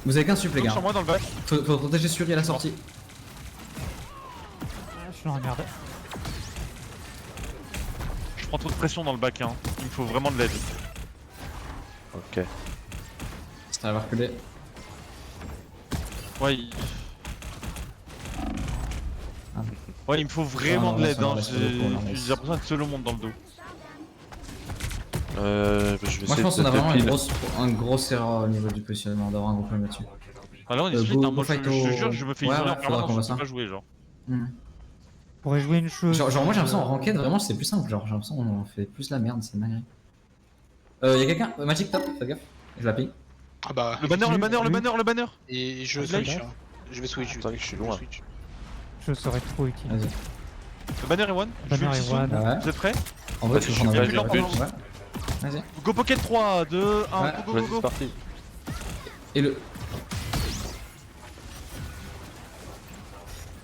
Vous avez qu'un sup, les Donc gars. sur moi dans le back. Faut protéger Suri à la sortie. Je suis dans la merde. Je prends trop de pression dans le back. Hein. Il me faut vraiment de l'aide. Ok. Ça va reculer. Ouais, Ah. ouais, il me faut vraiment Ah, de non, l'aide. ça va, Hein. laisse J'ai le coup, j'ai l'impression d'être seul au monde dans le dos. Je vais Moi, essayer je pense de qu'on a vraiment pile. un gros erreur au niveau du positionnement, d'avoir un gros problème là-dessus. Ah là on est split. go Hein. Moi je fight te au- jure, je me fais Ouais, isoler ouais, en faudra qu'on permanence. voit Je ça. peux pas jouer genre. Hmm. pourrait jouer une chose. Genre moi j'ai l'impression en ranked vraiment c'est plus simple, genre j'ai l'impression qu'on fait plus la merde, c'est dingue. Y'a quelqu'un Magic top, fais gaffe, je la pille. Ah bah. Le banner, le banner, le banner, le banner. Et je Là, switch. là. Hein. Je vais switch. Attends, je suis loin. switch. Je serais trop utile. Vas-y. Le banner est one. Je Banner vais est ulti one. soon. Ouais. Vous êtes prêts? En vrai Vas-y, tu je peux prendre suis un plus lent ouais. pendant- Ouais. Vas-y. Go pocket 3, 2, 1, Ouais. go go Vas-y, go c'est go. parti. Et le.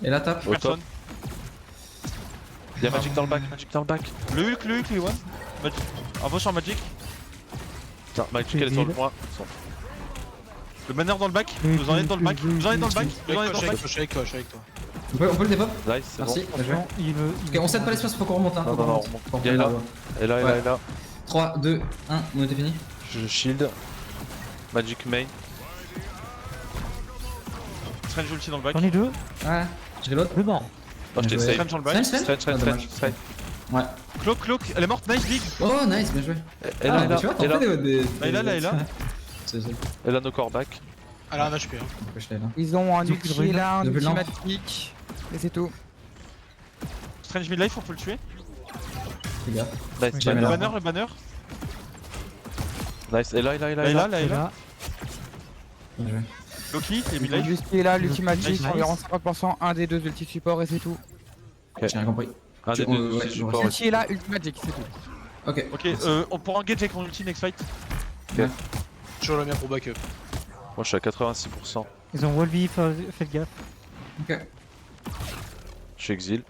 Et la tape. Au top. Personne. Y'a Magic dans le back, Magic dans le back. Le Hulk, il est one. Magic. Envoie sur Magic. Putain, Magic elle est sur le point. Le banner dans le back. Vous en êtes dans le back. Vous en êtes dans le back. Vous en êtes dans le back. Je suis avec toi, je suis avec toi. On peut le dépop. Nice, c'est bon. Merci, bien joué. Attention, il veut. Ok, on cède pas l'espace, faut qu'on remonte. Hein, Non, faut qu'on non, remonte. non, Faut qu'on il est là. remonte. Et là, et là, et là. 3, 2, 1, on était fini. Je shield. Magic main. Strange ulti dans le back. J'en ai deux. Ouais, je reload. Deux morts. Oh, je t'ai Bien joué. save. Strange dans le back. Strange, Strange, strange, dommage. strange. Ouais. Cloak, cloak. Elle est morte. Nice big. Oh, nice, bien joué. Et là, et là, tu vois, et t'en là. fais des. Là, et là, là, et là. C'est ça. Et là, nos corps back. Elle a un HP. Hein. Pourquoi je l'ai là. Ils ont un Ils ont ulti plus de là, un de ulti blanc. magic. Et c'est tout. Strange mid life, on peut le tuer. Fais gaffe. Nice, Ok. Jamais Le là. banner, le banner. nice. Et là, et là, et là, Là, et et là. là, là, Et et là. là, Bien joué. Loki, il est mid Ils ont life. juste qui est là, l'ulti magic, Nice. environ 50%, un des deux ulti support et c'est tout. J'ai rien compris. Un des Tu- deux, ouais, c'est ouais. support. Ulti est là, ulti magic, c'est tout. Ok. Ok, on pourra engage avec mon ulti next fight. Toujours la mienne pour backup. Moi, je suis à 86%. ils ont Wolvie, faites gaffe. Ok. Je suis exil.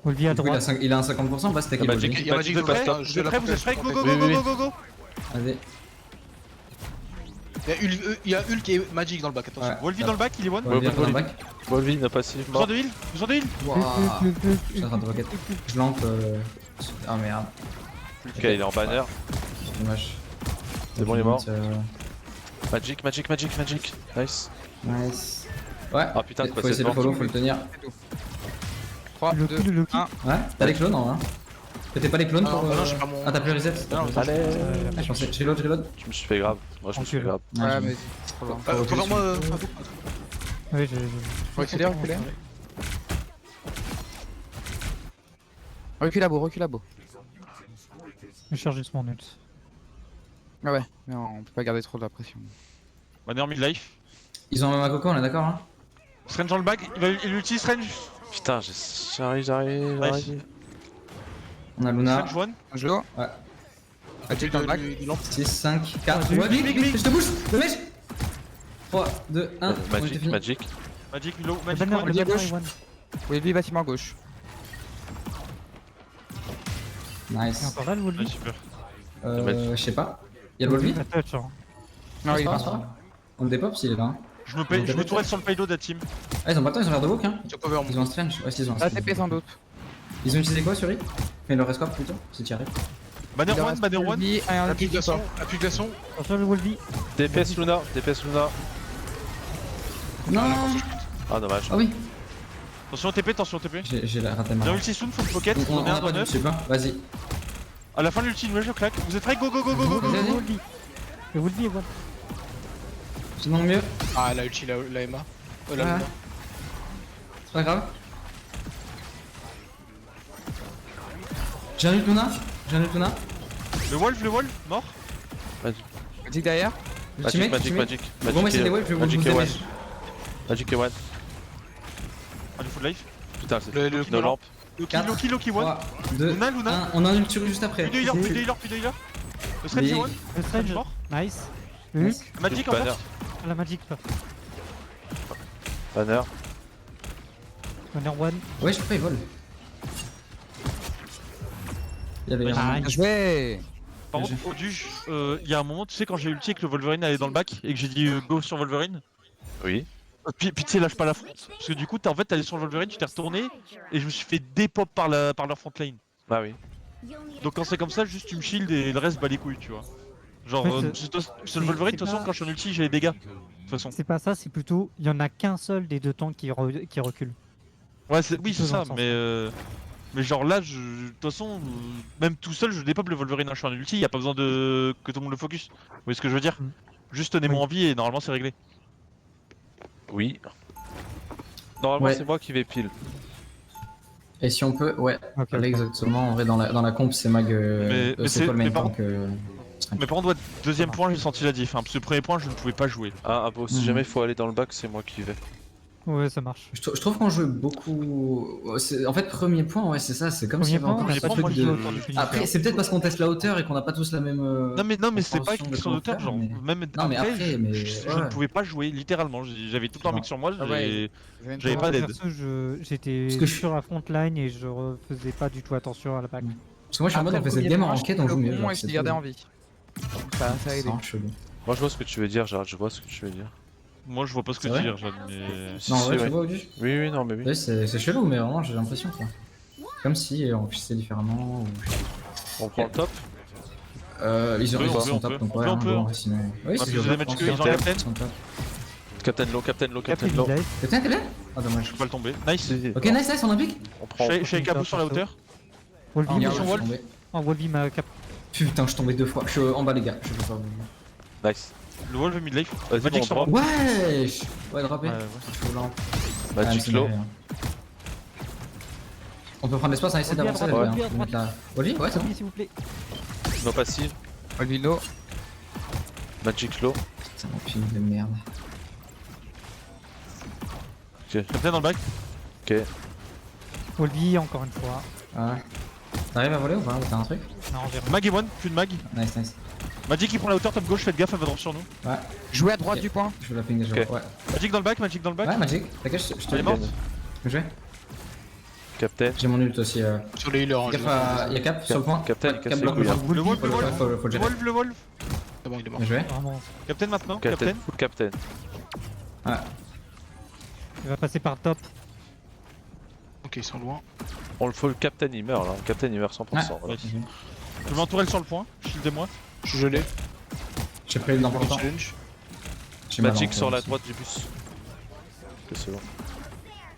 Wolvie à Du coup, il a droite. il a un 50%, bah c'était Ah, Magic. Magic. Il y a Magic Vous êtes dans le prêts? back. Vous êtes prêts? Vous êtes prêts? Go, go, Oui, go, oui, go, oui. go, go. Vas-y. Il y a Hulk et Magic dans le back, attention. Ouais. Wolvie dans le back, il est one. Ouais, viens Ouais, dans le ouais. back. Volvi n'a pas si Besoin mort. de heal? Besoin de heal? Wouah. Je suis en train de rocket. Je lampe. Ah merde. Ok, il est en banner. Dommage. C'est bon, il est mort. Euh, Magic, magic, magic, magic. Nice. Nice. Ouais. Ah putain, de Faut passer essayer de devant. follow, faut le tenir. 3, Le 2, Loki, le Loki. 1. Ouais. T'as les clones, hein. T'es pas les clones Non, pour. bah non, j'ai pas mon. Ah, t'as plus reset. Non, Allez. Ah, je pensais. Je reload. Je me suis fait grave. Moi, je me suis fait grave. Ouais, mais. trop loin. Couvre-moi. Oui, j'ai. Reculez, reculez. Recule à bout, recule à bout. Je cherche juste mon ult. Ah ouais, mais on peut pas garder trop de la pression. Banner mid life. Ils ont un Coco, on est d'accord, hein. Strange dans le back, il ulti Strange. Putain, j'arrive. On a Luna. Strange one. Joe. Ouais. Magic dans le back. 6, 5, 4. Ouais, Ouais, vite, je te bouge. Dommage. 3, 2, 1. On était Magic, fini. magic. Magic, low, Le magic banner, one. le banner gauche. est one. Oui, lui, bâtiment gauche. Il est Nice. encore là, le Ouais, Wolvie. super. Je sais pas. Y'a le Wolvie. La touch, hein. Non, il est pas pas. là. On le dépop s'il est là. Hein. Je me tourelle sur le payload de la team. Ah, ils ont pas le temps, ils ont l'air de walk, hein. Tu as cover Ils ont un strange. Ouais, si, ils ont un La strange. TP sans doute. Ils ont utilisé quoi sur I? Mais le rescope plutôt, si tu y arrives. Banner Il one, reste banner one. Wolvie et un Appui ulti glaçon, support. appui glaçon. Attention, le Wolvie. DPS Luna, DPS Luna. Non. Ah, dommage. Ah oui. Attention au TP, attention au TP. J'ai raté ma. Bien ulti soon, faut le pocket. On On est a un pas dans de 9. dessus, hein. Vas-y. À la fin de l'ulti, je claque. Vous êtes prêts? Go, go, go, go, go, go. Vas-y. Le Wolvie. Le Wolvie est one. Sinon mieux. Ah, elle a ulti la Emma. La Ouais. Luna. C'est pas grave. J'ai un ult Luna. Le wolf, mort. Magic derrière. Magic, magic, magic. Bon, moi c'est les waves, je vais vous Magic et one. damage. Magic et one. Ah, du full life. Putain, c'est Le nos lampes. Loki, one. 3, 2, Luna, Luna. 1. On a un ult sur lui juste après. Plus de healer. Le Strange Mais- est one. Le Strange. Mort. Nice. Le Hulk. Magic en Banner. force. La Magic. Banner. Banner one. Ouais, je sais pas, il vole. Il y avait Ouais, un. Nice. Joué. Par contre, Oduge, il y a un moment, tu sais, quand j'ai ulti et que le Wolverine allait dans le back et que j'ai dit go sur Wolverine. Oui. Puis tu sais, lâche pas la front. Parce que du coup, en fait, t'allais sur le Wolverine, tu t'es retourné et je me suis fait dépop par leur front lane. Ah oui. Donc quand c'est comme ça, juste tu me shield et le reste bat les couilles, tu vois. Genre, En fait, sur le Wolverine, de toute c'est façon, pas- quand je suis en ulti, j'ai les dégâts. De toute façon. C'est pas ça, c'est plutôt. Il y en a qu'un seul des deux tanks qui recule. Ouais, oui, c'est Plutôt ça, dans ce mais genre là, de toute façon, même tout seul, je dépop le Wolverine, hein, je suis en ulti, y a pas besoin que tout le monde le focus. Vous voyez ce que je veux dire? Mm. Juste tenez-moi Oui. en vie et normalement c'est réglé. Oui. Normalement, Ouais. c'est moi qui vais pile. Et si on peut, ouais, Ok, là ok. exactement. En vrai, dans la comp, c'est mag. Mais c'est c'est- quoi le mais main par tank Mais par contre, ouais, deuxième point, j'ai senti la diff. Hein, parce que le premier point, je ne pouvais pas jouer. Ah bon, si Mhm. jamais il faut aller dans le bac, c'est moi qui y vais. Ouais, ça marche. Je trouve qu'on joue beaucoup. En fait, premier point, ouais, c'est ça. C'est comme s'il y Premier avait point, encore premier ce point, truc moi, je je- joue de. autour du finisher. Après, c'est peut-être parce qu'on teste la hauteur et qu'on n'a pas tous la même. Non mais c'est pas compréhension une de question comment d'auteur, faire, genre mais- même Non, mais après, je ouais. ne pouvais pas jouer littéralement, j'avais tout le temps un mec sur moi, Ah ouais. j'avais pas d'aide. Perso, j'étais Parce que je- sur la front line et je faisais pas du tout attention à la back. Parce que moi, je suis en mode, on fait cette game en enquête, on joue mieux. genre, et c'est je gardé tout. en vie. Ça a C'est aidé. vraiment chelou. Moi je vois ce que tu veux dire, Gérald, je vois ce que tu veux dire. Moi je vois pas ce que C'est tu vrai dis, Jade, mais... Si, Non, si, ouais, tu ouais. vois, Audu Oui, non, mais oui. Ouais, c'est chelou, mais vraiment, j'ai l'impression, quoi. Comme si on réfléchissait différemment. Ou... On prend le top. Ils On peut, ont on son peut, top, donc on ouais, peut, hein, on peut. bon, sinon. Oui, On a c'est plus de jouable, damage je pense que que dans Captain. son top. Captain low, Captain low, Cap et Captain low. mid-life. Captain, t'es là Ah, dommage. Je peux pas le tomber. Nice. Ok, nice, nice, on a un pic On prend. Je suis avec Abou sur la hauteur. Wolvie, Ah, il y a merde, un je suis Wolf. tombé. Wolvie m'a cap. Putain, je suis tombé 2 fois. Je suis en bas, les gars. Je peux pas. Nice. Le Wolf mid-life. Vas-y, Magic bon, sur drop. moi. Wesh Ouais, droppé. Ouais, ouais. Je suis lent. Magic c'est low. marré, hein. On peut prendre l'espace, on essaie Wolvie à d'avancer, droite, les gars. Wolvie à On va mettre la. Wolvie Ouais, c'est bon. Wolvie, s'il vous plaît. No passive. Olvilo. Magic low. C'est mon film de merde. Captain dans le back. Ok. Wolvie, encore une fois. Ouais. T'arrives à voler ou pas T'as un truc Non, j'ai rien. Mag et one, plus de mag. Nice, nice. Magic qui prend la hauteur, top gauche, faites gaffe, elle va drop sur nous. Ouais, Jouer à droite Ok. du point. je veux la ping déjà. Ok. Ouais. Magic dans le back, Magic dans le back. Ouais, Magic. T'inquiète, je te Elle est morte. Je vais. Captain. J'ai mon ult aussi. Sur les healers, hein, Gaffe à. Y'a Cap sur le point. Captain, Ouais, il casse Cap les bloque couilles, hein. Le Wolf, le Ouais, Wolf. faut le Le gérer. Wolf, le Wolf. c'est bon, il est mort. Bien joué. Vraiment. Captain maintenant, Captain. Captain. Full Captain. Ouais. Il va passer par top. Ok, ils sont loin. On le faut, le Captain il meurt là. Le Captain il meurt 100%. voilà. Je m'entoure sur le point, shieldez-moi. Je suis gelé. J'ai pris le dans longtemps. Challenge. J'ai mal Magic en sur la aussi. droite du bus. Ok, c'est bon.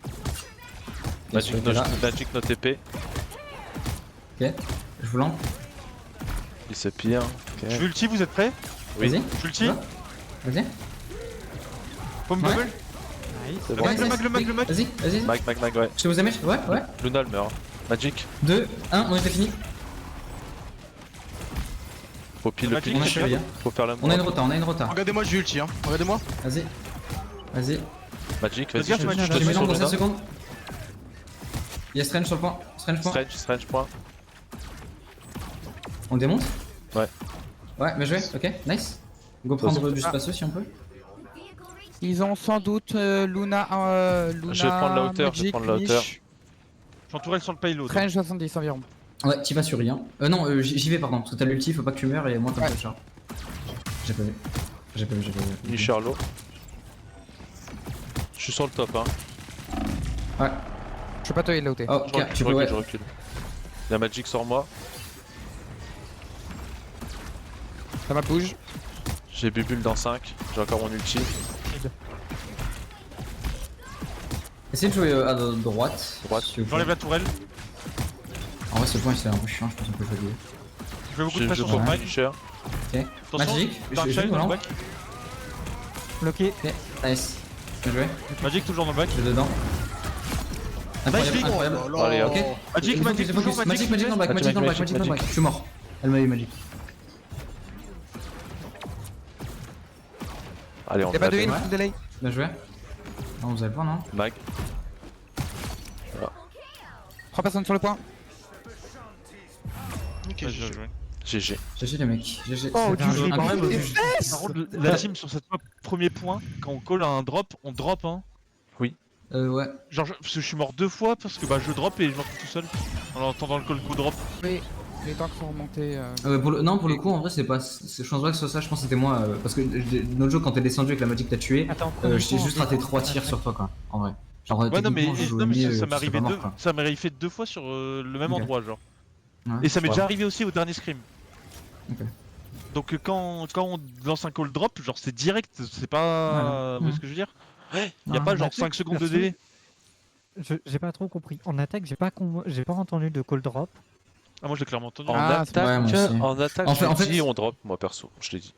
Ok, Magic celui-là. no, Magic no TP. Ok. Je vous lance. Il se pire. Ok. Je veux ulti, vous êtes prêts? Oui. Vas-y. Je ulti. Vas-y. Pomme Ouais. bubble. C'est Le bon. mag, le mag, le mag, le mag. Vas-y, vas-y. Mag, ouais. Je vous aimez Ouais, ouais. Luna le meurt. Magic. 2, 1, on était fini. Faut pile le Magic, pile. On a c'est chevillé. bien. Hein. Faut faire la On a une moindre. rota, on a une rota. Regardez-moi, j'ai ulti, hein. Regardez-moi. Vas-y. Vas-y. Magic, Faites vas-y, gaffe, je Magic, te Je suis mets sur dans 5 Luna. secondes. Il y a Strange sur le point. Strange point. Strange point. On démonte Ouais. Ouais, mais joué. Ok, nice. Go prendre du spatio si on peut. Ils ont sans doute Luna. Luna. Je vais prendre la hauteur, je vais Magic, prendre la hauteur. Niche, J'entourais sur le payload. Range 70 environ. Ouais, t'y vas sur rien. Non, j'y vais pardon, parce que t'as l'ulti, faut pas que tu meurs et moi t'as Ouais. pas de char. J'ai pas vu. J'ai pas vu. Ni Charlot. Je suis sur le top, hein. Ouais. Je peux pas te heal là où t'es. Oh, Je ok, tu peux, ouais. recule. La Magic sur moi. Ça m'a bouge. J'ai Bubule dans 5. J'ai encore mon ulti. Essayez de jouer à droite. Droite. s'il vous plaît. J'enlève la tourelle. En vrai, ce point c'est un peu chiant, je pense qu'on peut jouer. Je fais beaucoup de Je pression prends sur le mag. Pusher. Ok. Attention, Magic, Dark je Shine joue dans le volant. back. Bloqué. Ok, nice. Bien joué, Magic toujours dans le back. je suis dedans. Incroyable, Nice, incroyable. Oh là Allez, là. ok. Magic, Magic, toujours Magic. Magic dans le back, Magic dans le back, Magic dans le back. Je suis mort. Elle m'a eu Magic. Allez, on Y'a pas de heal, ouais. full delay. Bien joué. Non, vous avez pas, non Mag. 3 personnes sur le point. Ok, Ouais, j'ai bien joué. joué. GG. GG les mecs. GG. Oh, C'est du un jeu, jeu par incroyable. contre, des Par contre, la team sur cette premier point, quand on call un drop, on drop hein. Ouais. Genre, parce que je suis mort 2 fois parce que bah je drop et je me retrouve tout seul en entendant le call coup drop. Oui, les tanks sont remontés. Non, pour le coup, en vrai, c'est pas. Je pense pas que ce soit ça, je pense que c'était moi. Parce que notre jeu, quand t'es descendu avec la Magic t'as tué, Attends. j'ai juste raté 3 tirs sur toi, quoi. En vrai. Genre, Ouais, non, mais, techniquement, je jouais non, mais mieux, ça m'est tu serais arrivé pas mort, deux, quoi. ça m'est arrivé 2 fois sur le même Ok. endroit, genre. Ouais, Et ça m'est ouais. déjà arrivé aussi au dernier scrim. Ok. Donc quand on lance un call drop, genre c'est direct, c'est pas. Vous voyez ce que je veux dire? Ouais, y a Non, pas en genre attaque, 5 secondes de perso, délai. J'ai pas trop compris. En attaque, j'ai pas entendu de call drop. Ah, moi je l'ai clairement entendu. En Ah, attaque, ouais, moi aussi. en attaque, En fait- j'ai dit on drop, moi perso, je l'ai dit.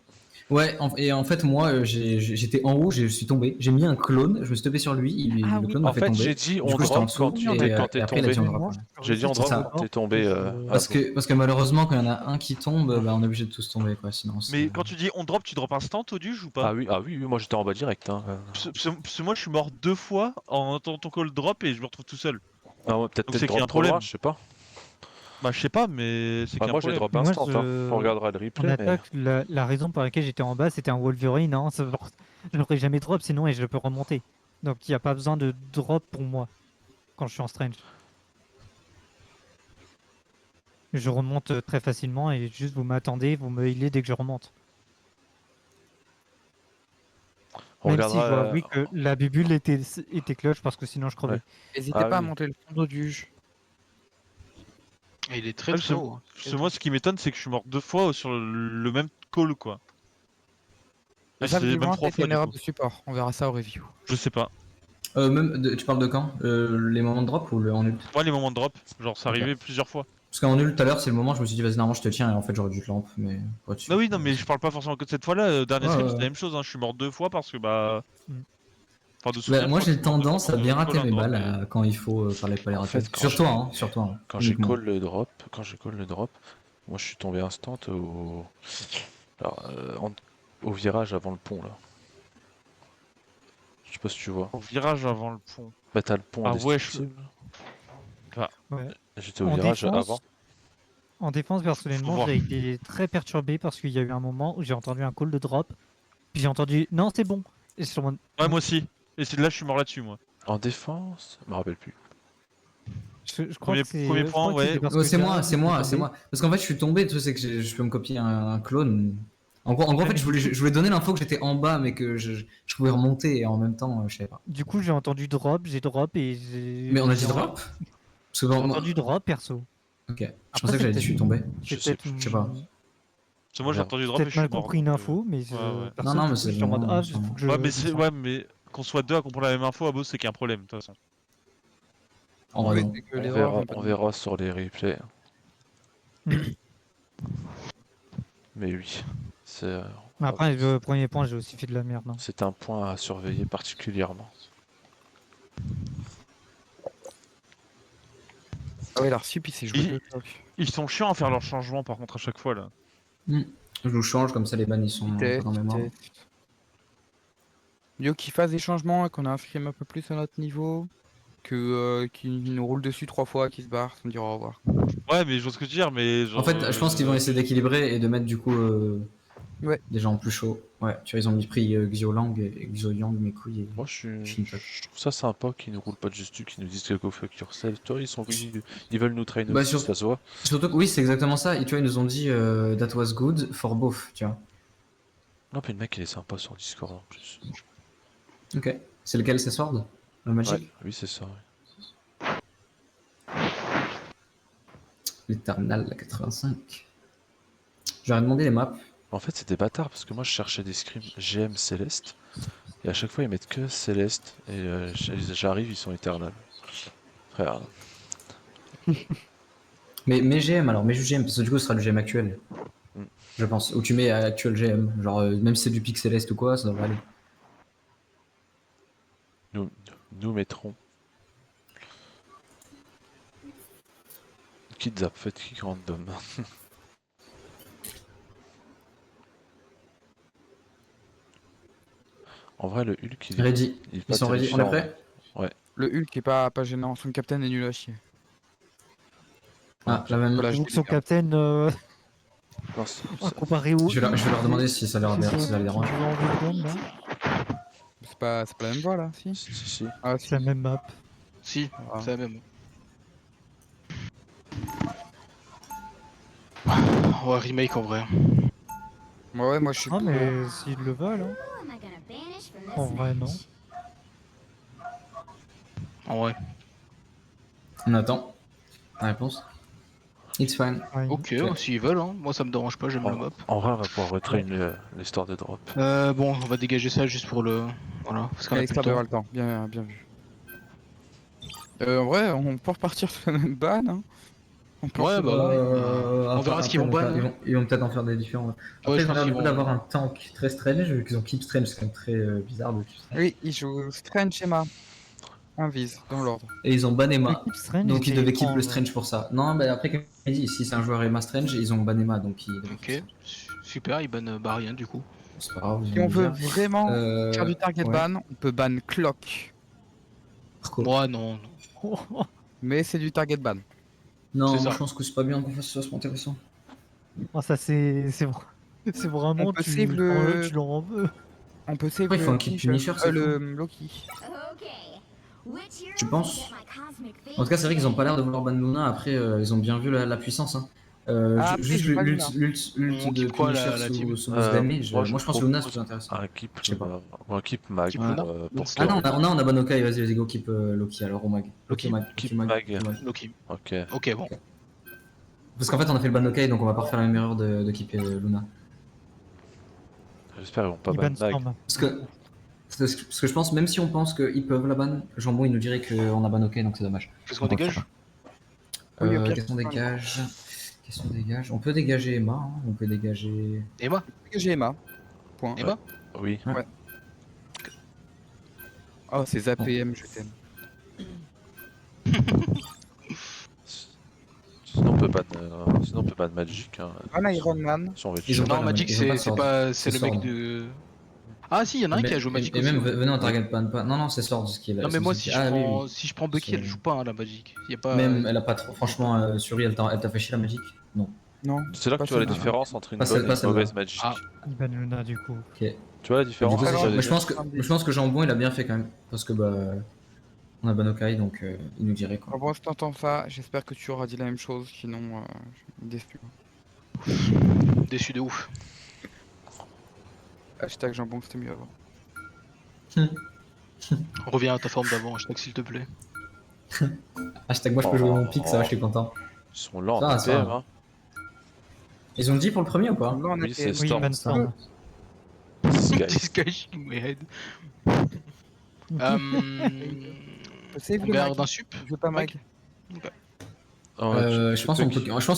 Ouais, et en fait, moi, j'étais en haut, je suis tombé. J'ai mis un clone, je me suis topé sur lui, Ah le oui. clone m'a En fait fait, tomber. j'ai dit Du on coup, j'étais en drop quand dessous, tu et, quand t'es et après, il a tombé. dit on drop. Moi, Ouais. je suis J'ai dit on resté sur drop le quand t'es bord, tombé. Parce Avo. que malheureusement, quand il y en a un qui tombe, bah, on est obligé de tous tomber, quoi. Sinon, Mais quand tu dis on drop, tu drop instant au duge ou pas? Ah oui, moi j'étais en bas direct. Hein. Parce que moi je suis mort 2 fois en entendant ton call drop et je me retrouve tout seul. Ah ouais, peut-être Donc t'es c'est qu'il y a drop un trop loin, problème. je sais pas. Bah je sais pas, mais c'est qu'il y a un Moi j'ai problème. drop Moi, instant, hein. On regardera le en replay, mais. attaque, la raison pour laquelle j'étais en bas, c'était un Wolverine, hein, je n'aurais jamais drop sinon et je peux remonter. Donc il n'y a pas besoin de drop pour moi quand je suis en strange. Je remonte très facilement et juste vous m'attendez, vous me healez dès que je remonte. On Même si je dois regardera. avouer que la bubule était clutch parce que sinon je Ouais. crevais. N'hésitez Ah pas à oui. monter le fond d'Oduge. Et il est très Ouais, très haut. Hein. parce que moi ce qui m'étonne c'est que je suis mort 2 fois sur le même call quoi. Et Ça, c'est même visiblement, 3 c'était fois une du erreur coup. de support. On verra ça au review. Je sais pas. Tu parles de quand les moments de drop ou en ult? Moi les moments de drop, genre ça Ok. arrivait plusieurs fois. Parce qu'en ult, tout à l'heure, c'est le moment où je me suis dit, vas-y, normalement, je te tiens, et en fait, j'aurais dû te lamp, mais pas dessus. Bah oui non mais je parle pas forcément que de cette fois-là, dernier Ouais, stream ouais, c'était la ouais. même chose, hein. Je suis mort 2 fois parce que bah. Mm. Enfin de Bah, souvenir, moi, je crois que j'ai je suis mort 2 fois tendance à parce que bien je rater colle un mes drop balles et- quand il faut parler pas les En rater. fait, Sur toi, hein, sur toi. Hein, quand j'ai uniquement. call le drop, moi je suis tombé instant alors, au virage avant le pont là. Je sais pas si tu vois. Au virage avant le pont. Bah t'as le pont Ah ouais, indestructible. Ouais. J'étais au En virage défense, avant. En défense, personnellement, voir. j'ai été très perturbé parce qu'il y a eu un moment où j'ai entendu un call de drop, puis j'ai entendu non, c'est bon. Et sur mon... Ouais moi aussi. Et c'est là je suis mort là-dessus moi. En défense, je me rappelle plus. Je crois que c'est. Premier Je point, crois que ouais. c'était parce Ouais, que c'est moi, Jared c'est était moi, c'est tombé. moi. Parce qu'en fait, je suis tombé, tu sais que je peux me copier un clone. En gros, en fait, je voulais donner l'info que j'étais en bas, mais que je pouvais remonter, et en même temps, je savais pas. Du coup, j'ai entendu drop, j'ai drop et j'ai. Mais on a dit j'ai drop? Parce que J'ai moi... entendu drop perso. Ok. Je Après, pensais que j'avais dit je suis tombé. Je J'ai sais peut-être Je sais pas. Parce que moi j'ai entendu drop et peut-être je suis mal mort. compris une donc, info, mais ouais, ouais. perso, Non, du mais coup, c'est j'étais en mode bon, ah, c'est faut bon. que je. Ouais mais me c'est sente. ouais mais qu'on soit deux à comprendre la même info à boss c'est qu'il y a un problème de toute façon. En vrai, Oui, non. c'est que l'erreur vient pas de On nous. verra sur les replays. Mm. Mais oui, c'est Mais après, le premier point, j'ai aussi fait de la merde. Hein. c'est un point à surveiller particulièrement. Ah ouais, l'Arsup, il s'est joué Il- deux cloques. Ils sont chiants à faire leurs changements par contre à chaque fois là. Je vous change, comme ça les bannes ils sont pas dans mes mains. Mieux qu'ils fassent des changements et qu'on a un frame un peu plus à notre niveau. Que qu'ils nous roulent dessus 3 fois, qu'ils se barrent sans dire au revoir. Ouais mais je vois ce que tu veux dire mais genre. En fait, je pense qu'ils vont essayer d'équilibrer et de mettre du coup Ouais. des gens plus chauds. Ouais, tu vois, ils ont pris Xiaolang et Xiaoyang, mes couilles. Et... Moi je Shintok. trouve ça sympa qu'ils nous roulent pas de juste qu'ils nous disent que go fuck yourself. Toi ils veulent nous train Bah, aussi, ça se voit. Surtout que oui, c'est exactement ça. Et tu vois, ils nous ont dit that was good for both, tu vois. Non mais le mec il est sympa sur Discord en plus. Ok. C'est lequel, c'est Sword? Le Magic? Ouais, oui c'est ça. Ouais. L'Eternal, la 85. J'aurais demandé les maps. En fait c'est des bâtards parce que moi je cherchais des scrims GM Céleste et à chaque fois ils mettent que Céleste et j'arrive ils sont Eternal. Frère. Mais GM alors, mais GM, parce que du coup, ce sera le GM actuel. Mm. Je pense. Ou tu mets actuel GM. Genre, même si c'est du pic céleste ou quoi, ça devrait aller. Nous mettrons Kids Up, faites kick random. En vrai, le Hulk, il est Ready. il est Ils pas sont ready. On est terrifiant. prêts? Le Hulk est pas gênant, son captain est nul à chier. Ah, la même. Voilà, J'avoue je que son décale. captain, Non, comparé au. Je vais leur demander si ça leur qui dérange. joue en Wildland, là, C'est pas la même voix là, si? si. Ah, c'est la même map. Si, Ah. c'est la même. Ouais, remake en vrai. Ouais, moi je suis Ah, pour. mais s'ils le veulent, hein. En vrai, non. En vrai. On attend. La réponse. It's fine. Ouais, Ok, Ok. s'ils veulent, hein. Moi ça me dérange pas, j'aime le map. En vrai, on va pouvoir retrain l'histoire de drop. Bon, on va dégager ça juste pour le. Voilà, parce qu'on a Allez, plus ça le temps. aura le temps, bien vu. En vrai, on peut repartir sur la même ban. Hein. On peut Ouais, bah on verra ce qu'ils vont ban. Ils vont peut-être en faire des différents. Après, Ouais, je ils ont pense l'air qu'ils du coup vont- d'avoir un tank très strange, vu qu'ils ont Keep Strange, c'est quand même très bizarre. Donc, Oui, ils jouent Strange Emma. Invise, dans l'ordre. et ils ont ban Emma. L'équipe Strange, Donc ils c'est devaient keep le étrange. Strange pour ça. Non, bah après, comme il dit, si c'est un joueur Emma Strange, ils ont ban Emma, donc ils devaient Ok, keep super, ils bannent bah rien du coup. Strange. C'est pas grave. ils Si ont on dû veut dire. vraiment faire du target ouais. ban, on peut ban Clock. Marco. Moi non. Mais c'est du target ban. Non, c'est moi ça. je pense que c'est pas bien qu'on fasse ça, c'est pas intéressant. Oh, ça, c'est vraiment. On peut Tu save le- tu leur en veux. On peut save Après, il faut le un kit Punisher, c'est le Loki. Tu penses? En tout cas, c'est vrai qu'ils ont pas l'air de vouloir ban Luna. Après, ils ont bien vu la puissance. Hein. Ah, après, Juste j'ai pas l'ult On de keep quoi, Punisher la team sous boost damage. Moi, je pense que Luna c'est propose plus intéressant. Un keep, Je sais pas. ou un keep mag Keep pour, Luna pour Ah non, Storm. on a Banokai, vas-y, go keep Loki alors au mag. Loki, keep mag. Loki. Ok. Ok, bon. Parce qu'en fait, on a fait le Banokai, donc on va pas refaire la même erreur de keep Luna. J'espère qu'ils vont pas Ils ban bannent mag. Storm. Parce que je pense, même si on pense qu'ils peuvent la ban, Jambon il nous dirait qu'on a Banokai, donc c'est dommage. Qu'est-ce qu'on Donc, on dégage fera pas. Oui, au pire, Qu'est-ce qu'on dégage? Qu'est-ce qu'on dégage? On peut dégager Emma, hein, on peut dégager. Emma J'ai Emma. Point. Emma Oui. Oh, c'est ZAPM, je t'aime. Sinon on peut ban Magic. Hein, Un Iron Man. si on veut Ils ont tuer. pas Non, de- Magic ils ont pas de c'est sword. pas. C'est C'est le mec sword. de. Ah si, il y en a un qui a joué Magic Et aussi. même, ouais. venez, on target ban pas. Non, non, c'est Sword ce qui est là. Non mais moi si je Ah, oui, prends oui. si je prends Bucky, elle C'est- joue pas hein, la Magic. Y a pas. Même, elle a pas trop. Franchement, Suri, elle t'a fait chier la Magic? Non. Non. C'est là que pas tu vois la celle-là. différence entre une Pas bonne celle- et pas une mauvaise celle-là. Magic. Ah. Ils bannent Luna du coup. Ok. Tu vois la Du différence coup, c'est déjà, ça. mais déjà je pense que Jambon il a bien fait quand même. Parce que bah. On a Banokai, donc il nous dirait quoi. Bon, si t'entends ça, j'espère que tu auras dit la même chose, sinon je suis déçu. Déçu de ouf. Hashtag jambon, c'était mieux avant. Reviens à ta forme d'avant, hashtag s'il te plaît. Hashtag moi je peux jouer mon pic, ça va, je suis content. Ils sont lents Ça en va, ça APM. va. Hein. Ils ont dit pour le premier ou pas? Là, on a Oui, c'est fait- Oui, ils Storm. bannent Storm. Sky. Disguising my head. on peut save On le garde mag. un sup. Je veux pas mag. Ah ouais, Je pense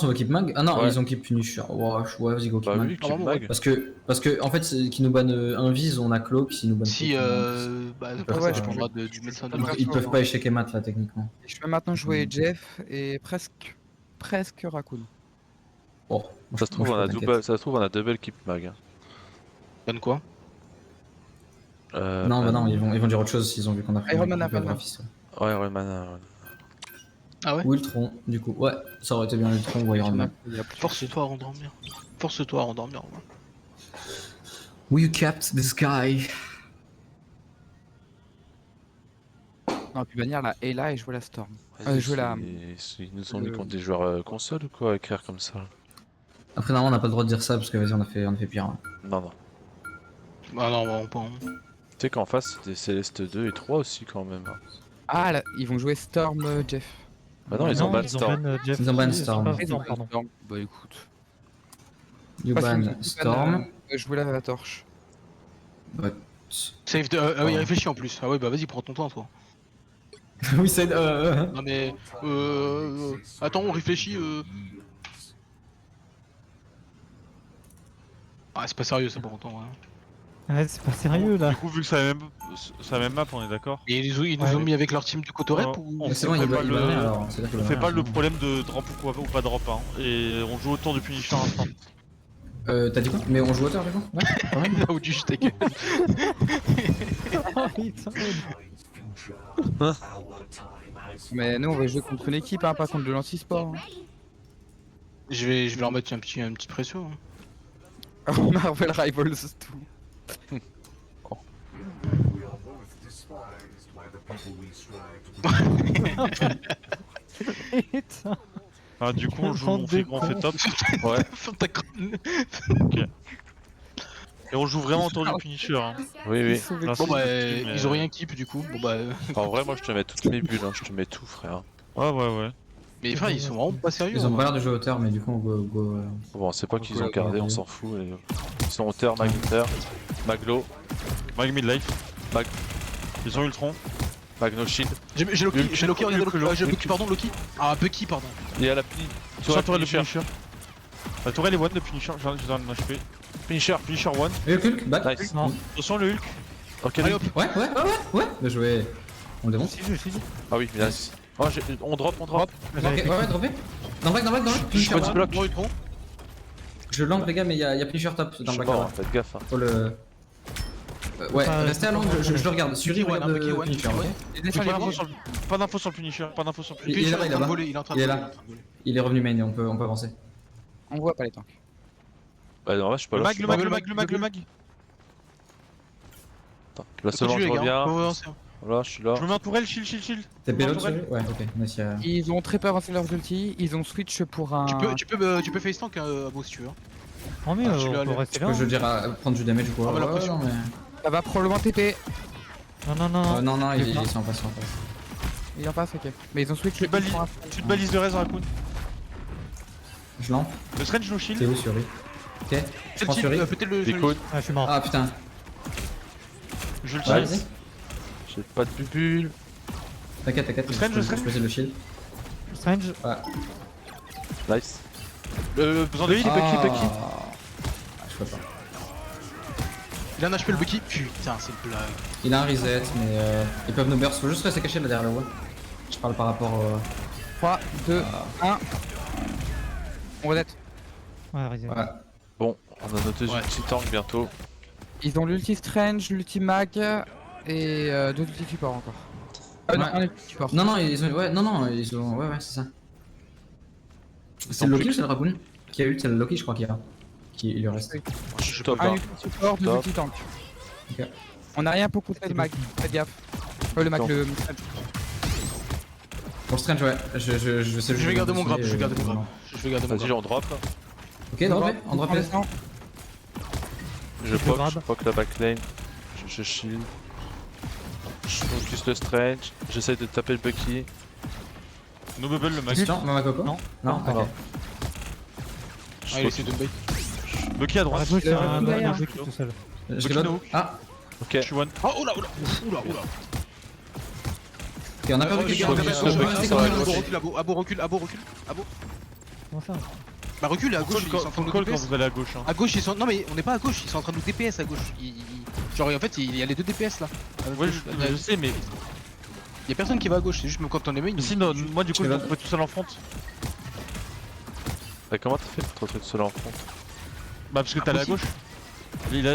qu'on va keep mag. Ah non, Ouais. ils ont keep Punisher. Ouais, vas-y, go keep Bah mag. oui, keep Normalement, mag. Parce que en fait, qui nous banne un vise, on a Cloak, s'ils nous bannent Si Cloak, bah Ils après peuvent ça pas- dépendra du médecin de peuvent ils pas- peuvent pas échequer Matt là, techniquement. Je vais maintenant jouer Jeff et presque Raccoon. Bon, Ça se trouve, on a double keep mag. Hein. Donne quoi Non, bah non, ils vont dire autre chose s'ils ont vu qu'on a pris Iron mag, Man a ils peuvent pas de graphiste, Ouais, ouais, mana. Ah ouais Ou Ultron, du coup. Ouais, ça aurait été bien Ultron ou Iron Man. Il y a plus- Force-toi à rendormir. Force-toi à rendormir. Ouais. We you kept this guy. On a pu bannir la Ella et jouer la Storm. Vas-y, jouer la- Ils nous ont mis le- contre des joueurs console ou quoi à écrire comme ça? Après, normalement, on n'a pas le droit de dire ça parce que vas-y, on a fait pire. Hein. Non, non. Ah non, vraiment pas. Tu sais qu'en face, c'était Céleste 2 et 3 aussi quand même. Hein. Ah, là, ils vont jouer Storm Jeff. Bah non, ils ont ban ils Storm. ban Jeff. Ils ont ban aussi, Storm. pas- Ah, ils ont non, pardon. Storm. Bah écoute. You Parce ban qu'ils Storm. Jouer la torche. But... Save de. Ah oui, réfléchis en plus. Ah ouais, bah vas-y, prends ton temps toi. oui, c'est. Non mais. Attends, on réfléchit. Ah, c'est pas sérieux ça pour autant. Hein. Ouais, c'est pas sérieux là. Du coup, vu que c'est la même map, on est d'accord. Et ils nous Ouais. ont mis avec leur team du Cotorep Ouais. ou. On C'est bon, fait il pas ban rien alors. C'est-à-dire qu'il On ban fait rien, pas le hein. problème de drop ou pas drop, hein. Et on joue autour du Punisher à l'instant. T'as dit quoi? Mais on joue auteur du coup? Ouais, quand même. Là où tu ta gueule. Oh, putain. Mais nous, on va jouer contre une équipe, hein, pas contre de l'anti-sport. Je vais leur mettre une petite pression. Hein. Hein. Marvel Rivals 2. Putain. Ah, du coup, on joue, on fait grand, on fait top. Ouais. Ferme ta conne. Et on joue vraiment autour du Punisher. Hein. Oui, oui. Là, Bon c'est bah, petit, mais- ils ont rien keep du coup. Bon bah. En vrai, moi je te mets toutes mes bulles, hein. Je te mets tout, frère. Ouais, ouais, ouais. Mais frère, ils sont vraiment pas sérieux. Ils ont hein. pas l'air de jouer auteur, mais du coup, on go. Bon, c'est pas qu'ils ont Ouais, gardé, ouais. on s'en fout. Ils sont hauteur, mag hauteur, maglo, Mag midlife. Mag. Ils ont Ultron. magno shield. J'ai Loki, Hulk, regardez Hulk, Loki. Hulk. Pardon, Loki. Ah, Bucky, pardon. Et à la pli. Sur la tourelle de Finisher. Punisher. La tourelle est one de Punisher, j'ai un HP. Finisher one. Et le Hulk, back. Nice. Non, Attention le Hulk. Ok, Allez hop. Ouais, bien joué. On le démonte. si je suis. Ah oui, nice. Oh, on drop. Ok, ouais, dropé. Dans le back. Je Punisher, peux te ouais. bloc. Je l'angle, les gars, mais y'a Punisher top Je dans le suis back. mort, là-bas. faites gaffe. Hein. Faut le. Ouais, Pas- restez à l'angle, je le regarde. Suri, Bucky one, regarde Bucky le one, Punisher, Bucky ok. one. Il Pas descend les d'infos pieds. sur le... Pas d'infos sur le Punisher, pas d'infos sur le Punisher. Il est là-bas, il est là-bas. Il est en train Il de est voler. là. Il est revenu main, on peut avancer. On voit pas les tanks. Bah, non, je suis pas Le là. mag, je le suis mag, pas- le mag. Attends, là seulement je Continuez, les gars. reviens. On va avancer. Voilà, je suis là. Je me mets en tourelle, shield. T'es pélo tourelle. dessus? Ouais, ok. Nice, y'a. Ils ont très peu avancé leurs ultis, ils ont switch pour un... Tu peux face tank à beau si tu veux. Oh mais Ah, je suis là, on peut allez. rester Je là. veux dire, prendre du damage ou quoi. Ah, bah, la Ouais, pression. non, mais. Ça va probablement TP. Non. Non, Je ils sais pas. sont en face. Il en passe, ok. Mais ils ont switch Tu te balises. Tu te balises de raise, Raccoon. Je lampe. Le Strange no T'es shield. où, Suri? Ok. Je C'est prends le Suri. type, peut-être le. Des côtes. Ah, je suis mort. Ah putain. Je le Ouais, tire. vas-y. J'ai pas de bubule. T'inquiète. Le Strange, le Je Strange. faisais le shield. Strange. Nice. Besoin de heal. Bucky. Ah, je peux pas. Il a un HP le Bucky. Putain, c'est une blague. Il a un reset, mais ils peuvent nous burst. Faut juste rester caché là derrière le wall. Je parle par rapport au. 3, 2, 1. On reset. Ouais, reset. Ouais. Bon, on a nos deux Ouais. ulti tanks bientôt. Ils ont l'ulti Strange, l'ulti Mag et 2 ulti support encore. Non, Ouais. un ulti support. Non, ils ont. Ouais, ils ont. Ouais, c'est ça. C'est le ont Loki plus ou c'est le Raccoon qui a eu? C'est le Loki, je crois qu'il y a. Il lui reste. Je suis top Un 1. ulti support, 2 Top. ulti tank. Ok. On a rien pour contrer le Mag, faites gaffe. Le Mag, Non. le... Pour Strange, ouais. Je sais Je vais garder mon grab. Je vais garder mon grab. grab. Je vais garder mon Vas-y, grab. on drop. Ok, dropé. On dropé. descend. Je grab. poke la backline. Je shield. Je focus le Strange. J'essaye de taper le Bucky. No bubble, le mag. Question, Mama Coco? Non. Non, Non. ok. Je Ah, il essaie de me bait. Bucky à droite. Raccoon, c'est un derrière. Bucky tout seul. Je Bucky reload. no hook. Ah, Ok. Je suis one. Oh, oula. ok, on a perdu Les quelqu'un. gars, Focus On le va Bucky, rester ça comme va ça. gauche. recule, Abo recule. Comment ça? Bah recule à gauche, ils sont en train de nous Call quand DPS. vous allez à gauche. Hein. À gauche, ils sont. Non, mais on n'est pas à gauche, ils sont en train de nous DPS à gauche. Genre, en fait, il y a les deux DPS là. Ouais, je sais, mais Y'a personne qui va à gauche, c'est juste même quand on est main. si, non, moi du coup, je vas- me retrouve tout seul en front. Bah, comment t'as fait pour te retrouver seul en front? Bah, parce que t'es allé à gauche.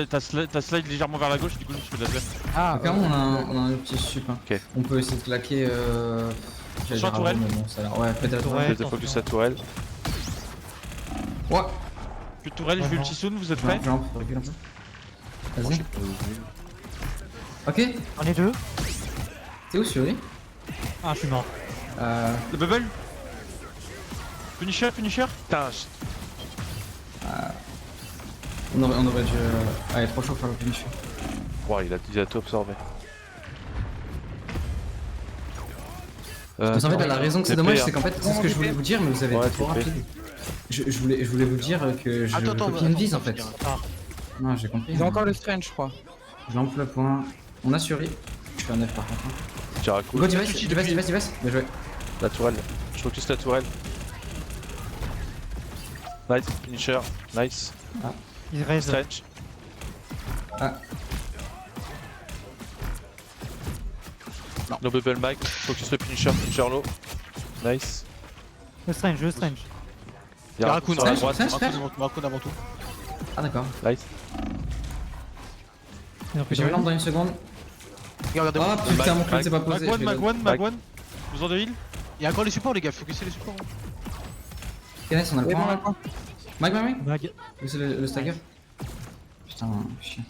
T'as slide légèrement vers la gauche, du coup, je me suis fait de la flemme. Ah, Quand on a un petit sup. Hein. Ok. On peut essayer de claquer. J'allais Sur la dire tourelle. avant, mais bon, ça a l'air. Ouais, peut-être la Tourelle. tourelle. Je vais focus la tourelle. Ouais, Plus de tourelle, je vais ulti soon, vous êtes je prêts? rampe, recule un peu. Bon, Vas-y. j'ai pas de bubule. Ok, On est deux. t'es où, Suri? Ah, je suis mort. Le bubble? Punisher? Putain, On aurait dû. Ah, il est trop chaud pour faire le finish. ouais, il a tout absorbé. Parce qu'en fait, la raison que c'est TP, dommage, hein. c'est qu'en fait, c'est ce que je voulais vous dire, mais vous avez Ouais, été trop TP. rapide. Je voulais vous dire que je Attends, copie une vise en attends, fait. Non, j'ai compris. ils ont encore le Strange, je crois. Je lampe le point. On a Suri. Je suis un 9 par contre. Tire à coup. Go, device. Bien joué. La tourelle. Je focus la tourelle. Nice, finisher. Nice. Il reste. Stretch. Ah. No bubble mag. Focus le finisher low. Nice. Le Strange. Y'a un Raccoon, sur la Strange, droite. Strange. Raccoon avant tout. Ah, d'accord. Nice. Ils ont pris J'ai de une lampe dans une seconde. Regardez, Ah putain, mon clone s'est pas posé. Mag je vais one. Besoin de heal? il y a encore les supports, les gars, focussez les supports. Kenneth, on a le Oui, point bon, là. d'accord. Mag. Mag. C'est le stagger. Putain, chien.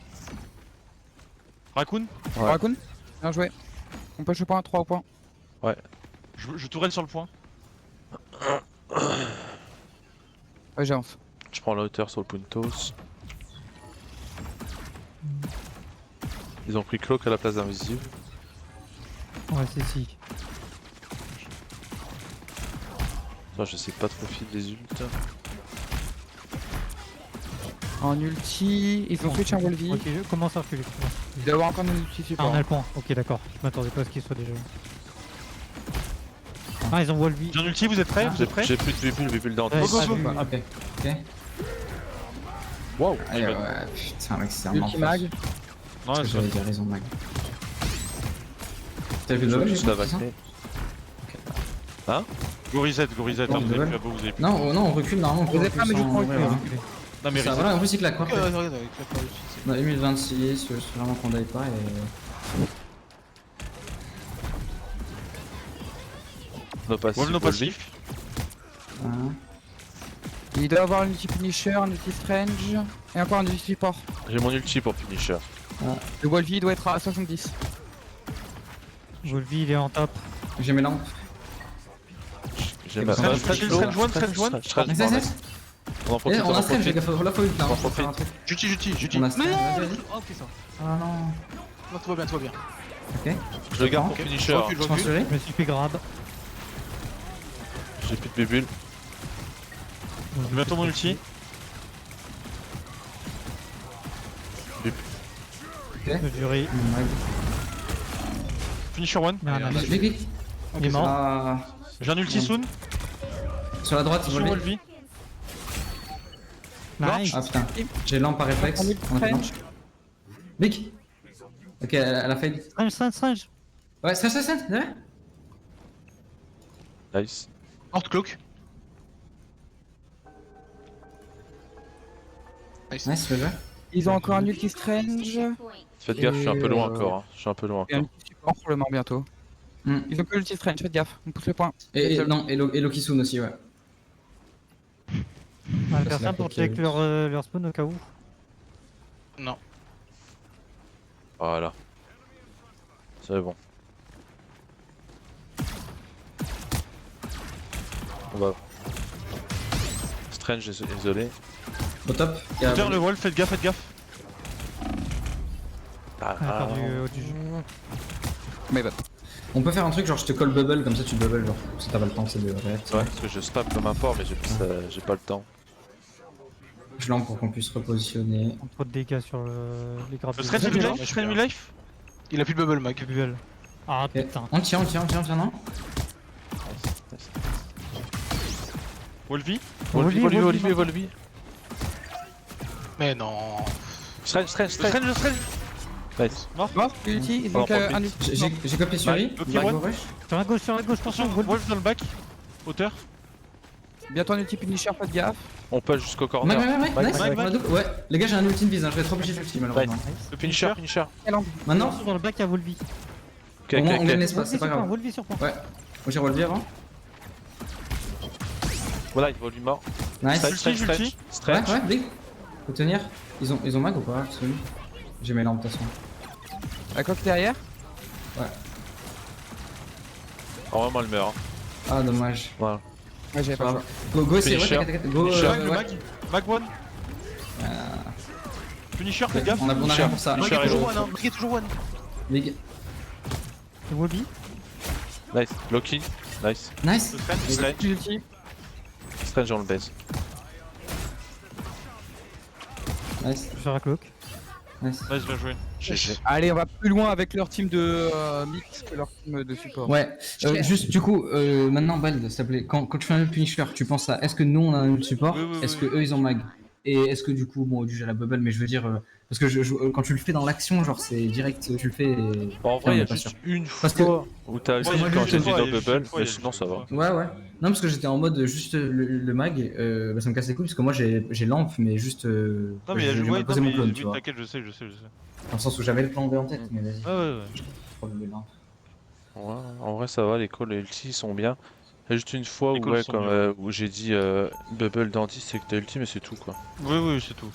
Raccoon? Ouais. Raccoon, bien joué. On push le point, 3 au point. Je tourelle sur le point. Ouais, j'avance. Je prends la hauteur sur le Puntos. Ils ont pris Cloak à la place d'invisible. Ouais, c'est si. Attends, je sais pas trop filer les ults. En ulti, ils ont switch un Wolvie. Ok, je commence à reculer. Il doit y avoir encore un ulti Ah, support. on a le point. Ok, d'accord. Je m'attendais pas à ce qu'il soit déjà. Ah, ils ont Wolvie. J'ai un ulti, vous êtes prêts? Vous êtes prêts? J'ai plus de bubule dans Ouais, le go, ah, go. oui, oui. Ok. Ok. Waouh. Allez, ouais, putain, mec, c'est un Ulti enfer. mag. Non, C'est ce que c'est j'allais dire, ils ont mag. T'as vu Je le vais level, juste la c'est ça? vaquer. go reset, Oh, hein, vous double. avez plus à beau, vous avez plus. Non, non, on recule normalement. Vous êtes pas, mais je crois que- Non mais Ça, reset. voilà, en plus, il claque quoi. Ok, regarde, avec la période, On a 1026, je suis vraiment qu'on d'aille pas et. Nos passifs. Wolf, nos Wolvie. passifs. Hein. Il doit avoir un ulti Punisher, un ulti Strange et encore un ulti support. J'ai mon ulti pour Punisher. Le Wolvie doit être à 70. Wolvie, il est en top. J'ai mes lampes. J'ai Ok, ma Strange, Strange Strange one, Strange one. Strange Nice, one. nice, nice. On en Eh, profite, on a Strange, les gars, profite. faut la faut vite là. On en Faut faire un profite. truc. J'utilise. On a Strange, Mais non. vas-y, vas-y. Oh, ok, ça. Ah non. Non, tout va bien, tout va bien. Ok. Je le garde pour Ok, Punisher. je recule, Je pense sur lui. Je me suis fait grab. J'ai plus de bubule. Bientôt mon ulti. Le jury. Mag. Finisher one. Il y a un Vite, ami. vite, vite. Il est mort. Ah. J'ai un ulti soon. Sur la droite, Sur Wolvie. Wolvie. Nice. Ah putain. J'ai lampe par réflexe. Un ulti On a fait Strange. Vic. Ok, elle a fade. Strange, strange, strange. Ouais, Strange, derrière. Nice. Porte cloak. Nice. Nice, le jeu. Ils ont encore un ulti Strange Faites gaffe, je suis un peu loin Et, encore. Hein. Je suis un peu loin et un encore. ulti support pour le mort bientôt. Hmm. Ils ont que l'ulti Strange, faites gaffe, on pousse le point. Non, et Loki Soon aussi, ouais. Ah, c'est personne la pour coquille. check leur spawn au cas où. Non. Voilà. C'est bon. On va. Strange, désolé. Au top. Il y a- Counter le wall, faites gaffe, faites gaffe. Ah, On a perdu du jeu. Mais bon. On peut faire un truc genre je te colle bubble comme ça tu bubble genre si t'as pas le temps c'est de react. ouais, parce que je spam comme un porc, mais j'ai pas le temps. Je lampe pour qu'on puisse repositionner. Trop de dégâts sur les grappes. Strange Très mi bien, life, je suis Strange mi bien. life. Il a plus de bubble, Mag. Duel. Ah Ok. putain. On tient, non. Wolvie. Volvi. Mais non. Strange. Strange. Nice. Mort, ulti, ils ont Alors, qu'un profite. ulti. J'ai copié sur lui. Ok, Mag ouais. au rush. Sur la gauche, attention. Wolvie. Wolf dans le back. Hauteur. Bientôt un ulti Punisher, faites gaffe. On peut jusqu'au Mag, corner. nice. Mag. On a double- Ouais, les gars j'ai un ulti de vise, hein. Je vais être obligé de l'ulti malheureusement. Le Finisher. Maintenant, Attention, dans le back, il y a Wolvie. Ok, au moins on gagne ok. l'espace, c'est pas grave. Wolvie sur point. Ouais. Moi j'ai relevé avant. Voilà, il va lui mort. Nice. Strange. Ulti. Strange. Ouais, big. Faut tenir. Ils ont mag ou pas absolument. J'ai mes lampes de toute façon. La coque derrière. Normalement, elle meurt. Hein. Ah dommage. Voilà. Ouais, j'avais pas le choix. Go essayer, ouais, Finisher. t'inquiète. Go, Finisher. Mag, le ouais. mag. Mag one. Finisher, faites gaffe. On a rien pour ça. Mag Finisher est est toujours low. one, hein. Mag est toujours one. Big. C'est Wolvie. Nice. Loki. Nice. Nice. Strange. Ulti. Strange, on le baisse. Nice. Je vais faire la cloque. Nice. Nice, bien joué. GG. Allez, on va plus loin avec leur team de mix que leur team de support. Ouais, juste du coup, maintenant Bald, s'il te plaît, quand tu fais un Punisher, tu penses à est-ce que nous on a un support, Oui, est-ce que eux ils ont mag, et est-ce que du coup, bon, du jeu à la bubble, mais je veux dire, parce que quand tu le fais dans l'action, genre c'est direct, tu le fais. Et... Bon, en vrai, il y a pas juste sûr. une Parce que- fois où t'as Ouais, il y a quand juste j'ai une dit fois, no il y a juste bubble, une fois, mais il y a sinon juste ça une va. fois. Ouais. Non, parce que j'étais en mode juste le mag, ça me casse les couilles, parce que moi j'ai lampe, mais juste. Non, mais j'ai ouais, mal posé mon clone, tu oui, vois. t'inquiète, je sais. Dans le sens où j'avais le plan B en tête, mais vas-y, Ouais. problème de lampe. Ouais, en vrai, ça va, les calls et ulti ils sont bien. Il y a juste une fois Les où, calls ouais, sont comme, bien. où j'ai dit bubble dandy, c'est que t'as ulti, mais c'est tout quoi. Oui, c'est tout.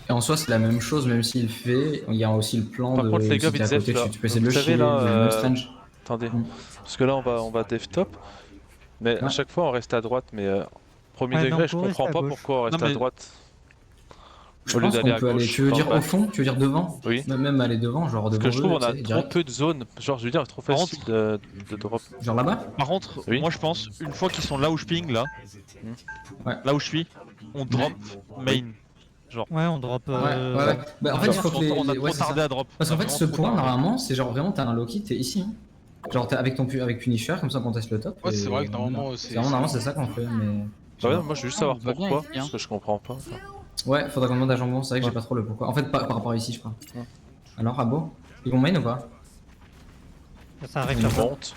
Et en soi, c'est la même chose, même s'il fait, il y a aussi le plan Par de. contre, les gars, si t'es à vite côté, là, tu peux essayer de vous le savez, chier, là, le Strange. Attendez, Mm. parce que là on va dev top, mais à Ouais. chaque fois on reste à droite, mais premier Ouais, degré, non, je faut comprends rester pas à gauche. pourquoi on reste Non, mais- à droite. Je Au lieu pense d'aller qu'on à peut aller. gauche, Tu veux dans dire le au bac. fond? Tu veux dire devant? Oui. Même aller devant, genre Parce devant que je trouve eux, on a tu sais, trop direct. peu de zones, genre je veux dire, trop Par facile de drop. Genre là-bas? Par contre, Oui. moi je pense, une fois qu'ils sont là où je ping, là, Ouais. là où je suis, on drop main. Ouais, on drop. Ouais. Bah, en fait, il faut que les. On a ouais, trop c'est ça. tardé à drop. Parce qu'en On a fait, ce vraiment trop point, tardé. normalement, c'est genre vraiment, t'as un Loki, t'es ici. Hein. Genre avec avec Punisher, comme ça on conteste le top. Ouais, et c'est vrai que on est normalement, là. c'est- Normalement c'est ça qu'on fait, mais. Ah ouais, moi je veux juste savoir on va bien pourquoi, ici, hein. parce que je comprends pas. Ouais, faudra qu'on demande à Jambon, c'est vrai que Ouais. j'ai pas trop le pourquoi. En fait, par rapport à ici, je crois. Ouais. Alors, Abo, ils vont main ou pas? Ça arrive Ils là. Ils montent,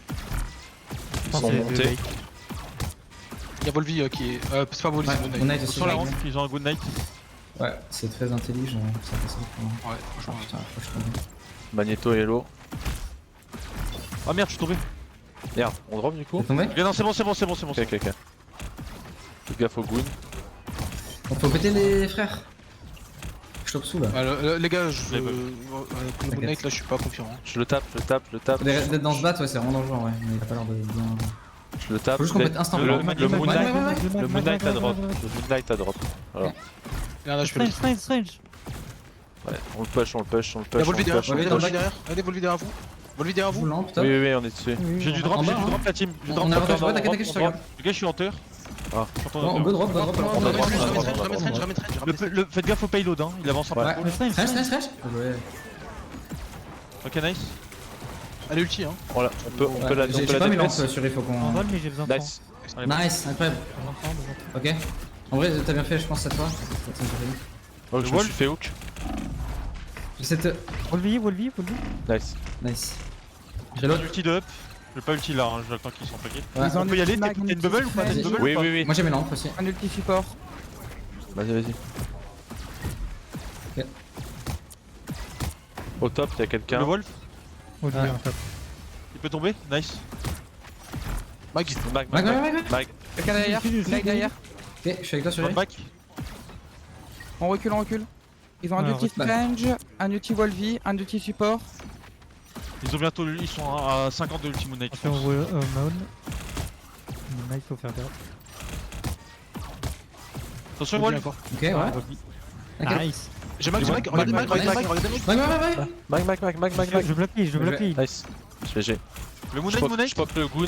Je ils pense sont que c'est montés. Blake. Il y a Volvi qui est. C'est pas Volvi, Ouais, c'est Moon Moon Knight. Knight aussi. Sur la ouais. rampe, ils ont un good night. Ouais, c'est très intelligent, ça fait ça. Ouais, Oh franchement. putain, faut que je tombe. Magneto et Hello. Ah merde, je suis tombé. Merde, on drop du coup? T'es tombé? Ok, non, c'est bon, c'est bon, c'est bon, c'est bon. Ok, ok, ok. Fais gaffe au Goon. On peut péter les frères. Je chope sous là. Les gars, Les le Moon Knight là, je suis pas confiant. hein. Je le tape, je le tape, je le tape. D'être dans ce bat, ouais, c'est vraiment dangereux, ouais. Mais il a pas l'air de bien. Je le tape. Faut juste qu'on pète instant Le blanc. Moon Knight, le Moon Knight a drop. Le Moon Knight a drop. Voilà. Il y en a, je peux Strange, le. strange, strange. Ouais, on le push, on le push, on le Il y a push. Volvi on le derrière, push, on le Volvi Volvi push. derrière. Allez, Volvi derrière vous. Volvi derrière vous. Voulant, putain. Oui, oui, oui, on est dessus. J'ai du En drop, bas, j'ai du hein. drop la team. Du On drop, a drop, avantage, drop, ouais, t'inquiète, drop, t'inquiète, je te drop. regarde. Les gars, je suis hunter. Ah. J'entends Bon, hunter. on go drop, go drop. On a droit, on a droit, on a droit. Faites gaffe au payload, hein. Il avance un peu Ouais. trop. Strange, Strange, strange. strange, strange. Ouais. Ok, nice. Allez, ulti, hein. On peut la J'ai pas la mes lampes DPS. sur il faut En qu'on. vol, mais j'ai besoin de temps. Nice. Nice, incroyable. Ok. En vrai, t'as bien fait, je pense, cette fois. Oh, je me suis fait hook. J'essaie de. Wolvie, Wolvie, Wolvie. Nice. Nice. J'ai J'ai l'autre. l'ulti de up. Je vais pas ulti là, hein. J'ai le temps qu'ils sont plaqués. Ouais. Ils ont On peut y aller, ulti t'as mag, une un bubble ou pas? T'as une ulti bubble Oui, ou pas? oui, oui. Moi j'ai mes lampes aussi. Un ulti support. Vas-y, vas-y. Ok. Au top, il y a Le quelqu'un. Wolf, Wolvie, Ouais. en top. il peut tomber. Nice. Mag, Ouais, ouais, ouais, ouais. Mag. Quelqu'un derrière. Knight derrière. Ok, je suis avec toi sur Dans le back. On recule, on recule. Ils ont un Alors, ulti Strange, un ulti Volvi, un ulti support. Ils ont bientôt. Ils sont à 50 de ulti Moon Knight. je Attention, pense. Moon. Là, il faut faire gaffe. Attention, Volvi Wolf. encore. Ok, ouais. Wolvie. Ok. Nice. J'ai Mag, Mag, j'ai Mag. Regardez Mag, Mag, regardez Mag, Mag, regardez Mag. Ouais, ouais, ouais. Mag. Je bloque lui, je bloque lui. Nice. GG. Le Moon Je Knight, Moon pop, Knight. je pop le Goon.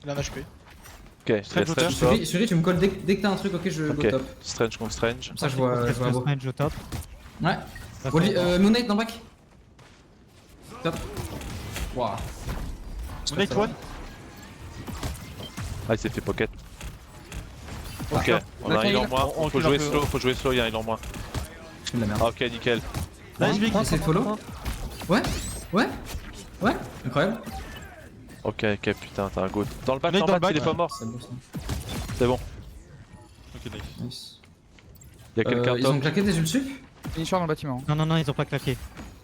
Il a un HP. Ok, je laisse Strange Strange Water. top. Chérie, tu me colles dès que t'as un truc, ok, je go Ok. top. Strange contre Strange. Comme ça, je vois beau. Strange au top. Ouais. Wolvie, Moon Knight dans le back. Top. Waouh. Moon Knight one. Ah, il s'est fait pocket. Ok, D'accord. on a un heal en Laquelle moins. on Faut recule jouer un peu. slow, faut jouer slow, il y a un heal en moins. Je fais de la merde. Ah, ok, nickel. Nice, big. J'essaie de follow. Ouais. Ouais. Ouais. Incroyable. Ok, ok, putain, t'as un go. Dans le back, Nate dans dans le le back, il est back. pas mort. C'est bon ça. C'est bon. Ok, nice. Nice. Il y a quelqu'un Ils ont top. claqué des ulsup. Finisher dans le bâtiment. Non, non, non, ils ont pas claqué.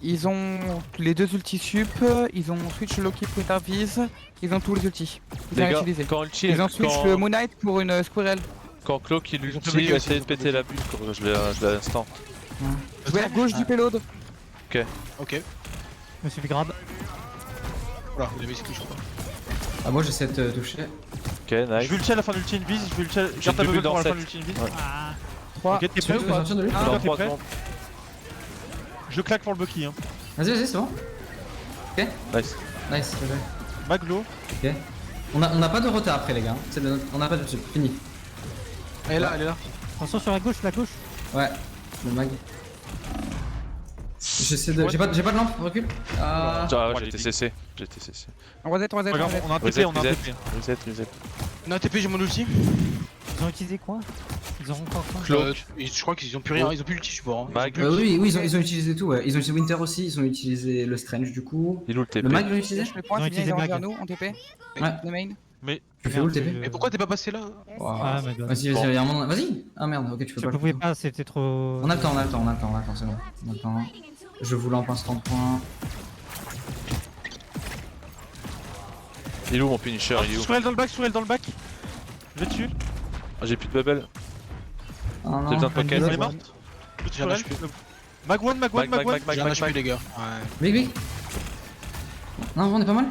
Ils ont les deux ultis sup, ils ont switch Loki pour Intervise, ils ont tous les ultis. Ils Les ont gars, utilisé. quand ulti, Ils ont switch le Moon Knight pour une Squirrel. quand Cloak il Ils ont ulti, fait il va aussi, essayer ils de ont péter fait la butte, je l'ai à l'instant. Je vais à gauche du payload. Ok. Je me suis fait grab. Voilà, il avait ce que je crois. Ah, moi j'essaie de te toucher. Ok, Je nice. vais ulti à la fin de l'ulti Invis. Je vais ulti. J'ai Garde ta une bubble bulle pour la dans fin de sept. l'ulti Invis. Ouais. 3. Ok, t'es Tu prêt veux ou que je pas? sortir de lui Ah, Dans t'es 3 prêt? secondes. Je claque pour le Bucky. Hein. Vas-y, vas-y, c'est bon. Nice. Nice, GG. Maglo. Ok. On a pas de retard après, les gars. On a pas de ulsup. Fini. Elle est là, elle est là. Attention sur la gauche, la gauche. Ouais. Le mag. J'essaie de. J'ai pas de lampe, recule. Ah. Ah, Oh, j'ai les été CC. J'ai été CC. Reset, reset, Regarde, reset. on a un TP, Reset, on a un reset. TP. Reset, reset. Non, TP, j'ai mon ulti. Ils ont utilisé quoi? Ils ont encore quoi? Cloak. Je crois qu'ils ont plus rien, ils ont plus l'ulti support. Hein. Mag. Oui, ils ont utilisé tout, ouais. Ils ont utilisé Winter aussi, ils ont utilisé le Strange du coup. Il est où le TP? Le mag, ils l'ont utilisé. Je fais point, Ils ont c'est bien, ils utilisé ont mag. vers nous, on TP. Ouais. Le main. Mais Tu fais où le TP Mais pourquoi t'es pas passé là? Wow. Ah, my god. Vas-y, vas-y, y'a un moment. Vas-y. Ah merde, ok, tu peux Je pas. pouvais pas, c'était trop. On a le temps, c'est bon. On a le temps. Je vous lampe instant point. Il est où mon finisher? Il est où? Squirrel dans le back, Squirrel dans le back. Je vais dessus. Ah, j'ai plus de bubble. Ah non. J'ai besoin de pocket. Elle Ouais. est morte. Le J'ai un Squirrel. HP. Mag one, Mag one, Mag one. J'ai un Mag, HP, les gars. Ouais. Big, big. Non, on est pas mal.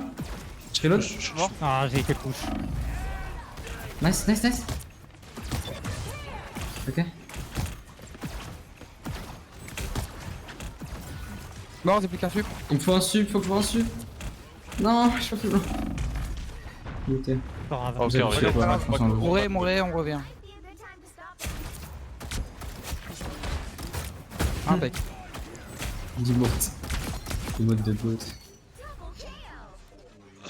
Je reload. Je suis mort. Ah, j'ai été push. Nice, nice, nice. Ok. Mort, c'est plus qu'un sup. Il me faut un sup, faut que je vois un sup. Non, je suis pas plus loin. Goûter. Pas grave. Ok, Vous avez on le va sup, y ouais, aller. franchement, je- Mourir, mourir, on revient. Impec. Du bot. Du bot de bot.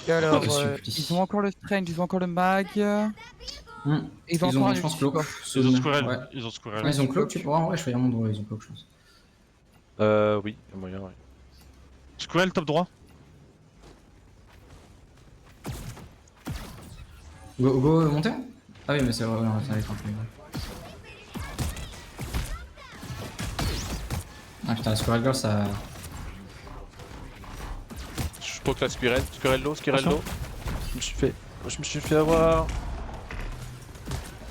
Et alors, Je supplie. ils ont encore le Strange, ils ont encore le Mag. Ils ont encore un je pense, ulti, Cloak. quoi. Ils ont Squirrel. Ouais. Ils ont Squirrel. Ouais, ils ont Cloak, tu vois, en vrai, je fais vraiment drôle, ils ont Cloak, je pense. Oui, il y a moyen, ouais. Squirrel top droit. Go, monter. Ah oui, mais c'est vrai, non, ça va être un peu. Ah putain, la Squirrel Girl, ça. Je poke la Squirrel low. Je me suis fait avoir.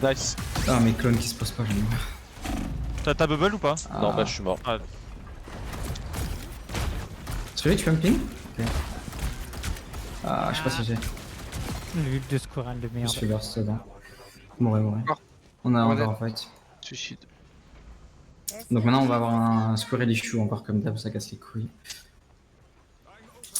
Nice. Ah, mes clones qui se posent pas, j'aime bien. T'as bubble ou pas? Non, bah je suis mort. Celui-là, tu peux me ping? Ok. Ah, je sais pas si j'ai. L'ult de Squirrel de Je merde. suis c'est bon. Mourir. On a Ouais. encore un fight. Suicide. Donc maintenant, on va avoir un Squirrel issue encore comme d'hab, ça casse les couilles.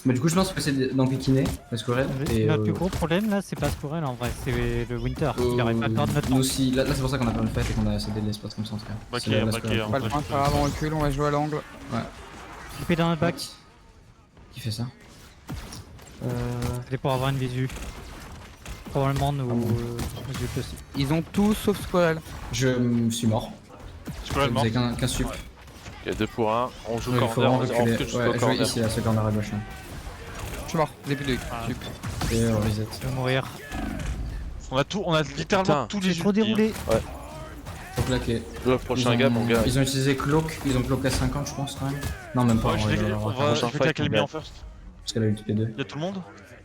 Mais du coup, je pense que c'est d'empiquiner le Squirrel. Et Notre plus gros problème là, c'est pas Squirrel en vrai, c'est le Winter. Il aurait pas peur de notre nous temps. aussi, là c'est pour ça qu'on a pas le fight et qu'on a cédé de l'espace comme ça en tout cas. Ok, C'est la ok, Squirrel. on Pas le point, pas grave, on recule, on va jouer à l'angle. Épée dans le back, Qui fait ça? c'était pour avoir une visu. Probablement nous bon. yeux aussi. Ils ont tout sauf Squirrel. Je suis mort. Squirrel Vous mort. avez qu'un sup. Ok, 2 pour 1. On joue Il faut corner, vraiment on reculer. recule jusqu'au Ouais, jouer corner. ici à ce corner à gauche. Hein. Je suis mort, début de sup. Et reset. Je vais mourir. On a littéralement Putain. tous les J'ai trop ultis, hein. déroulé. Faut claquer. Le prochain gars, mon gars. Ils ont utilisé Cloak, ils ont Cloak à 50 je pense quand même. Non même pas, Ouais, je on vais va on avoir- va- prochain je vais fight, calmer mon gars. en first. parce qu'elle a eu toutes les deux. Y'a tout le monde?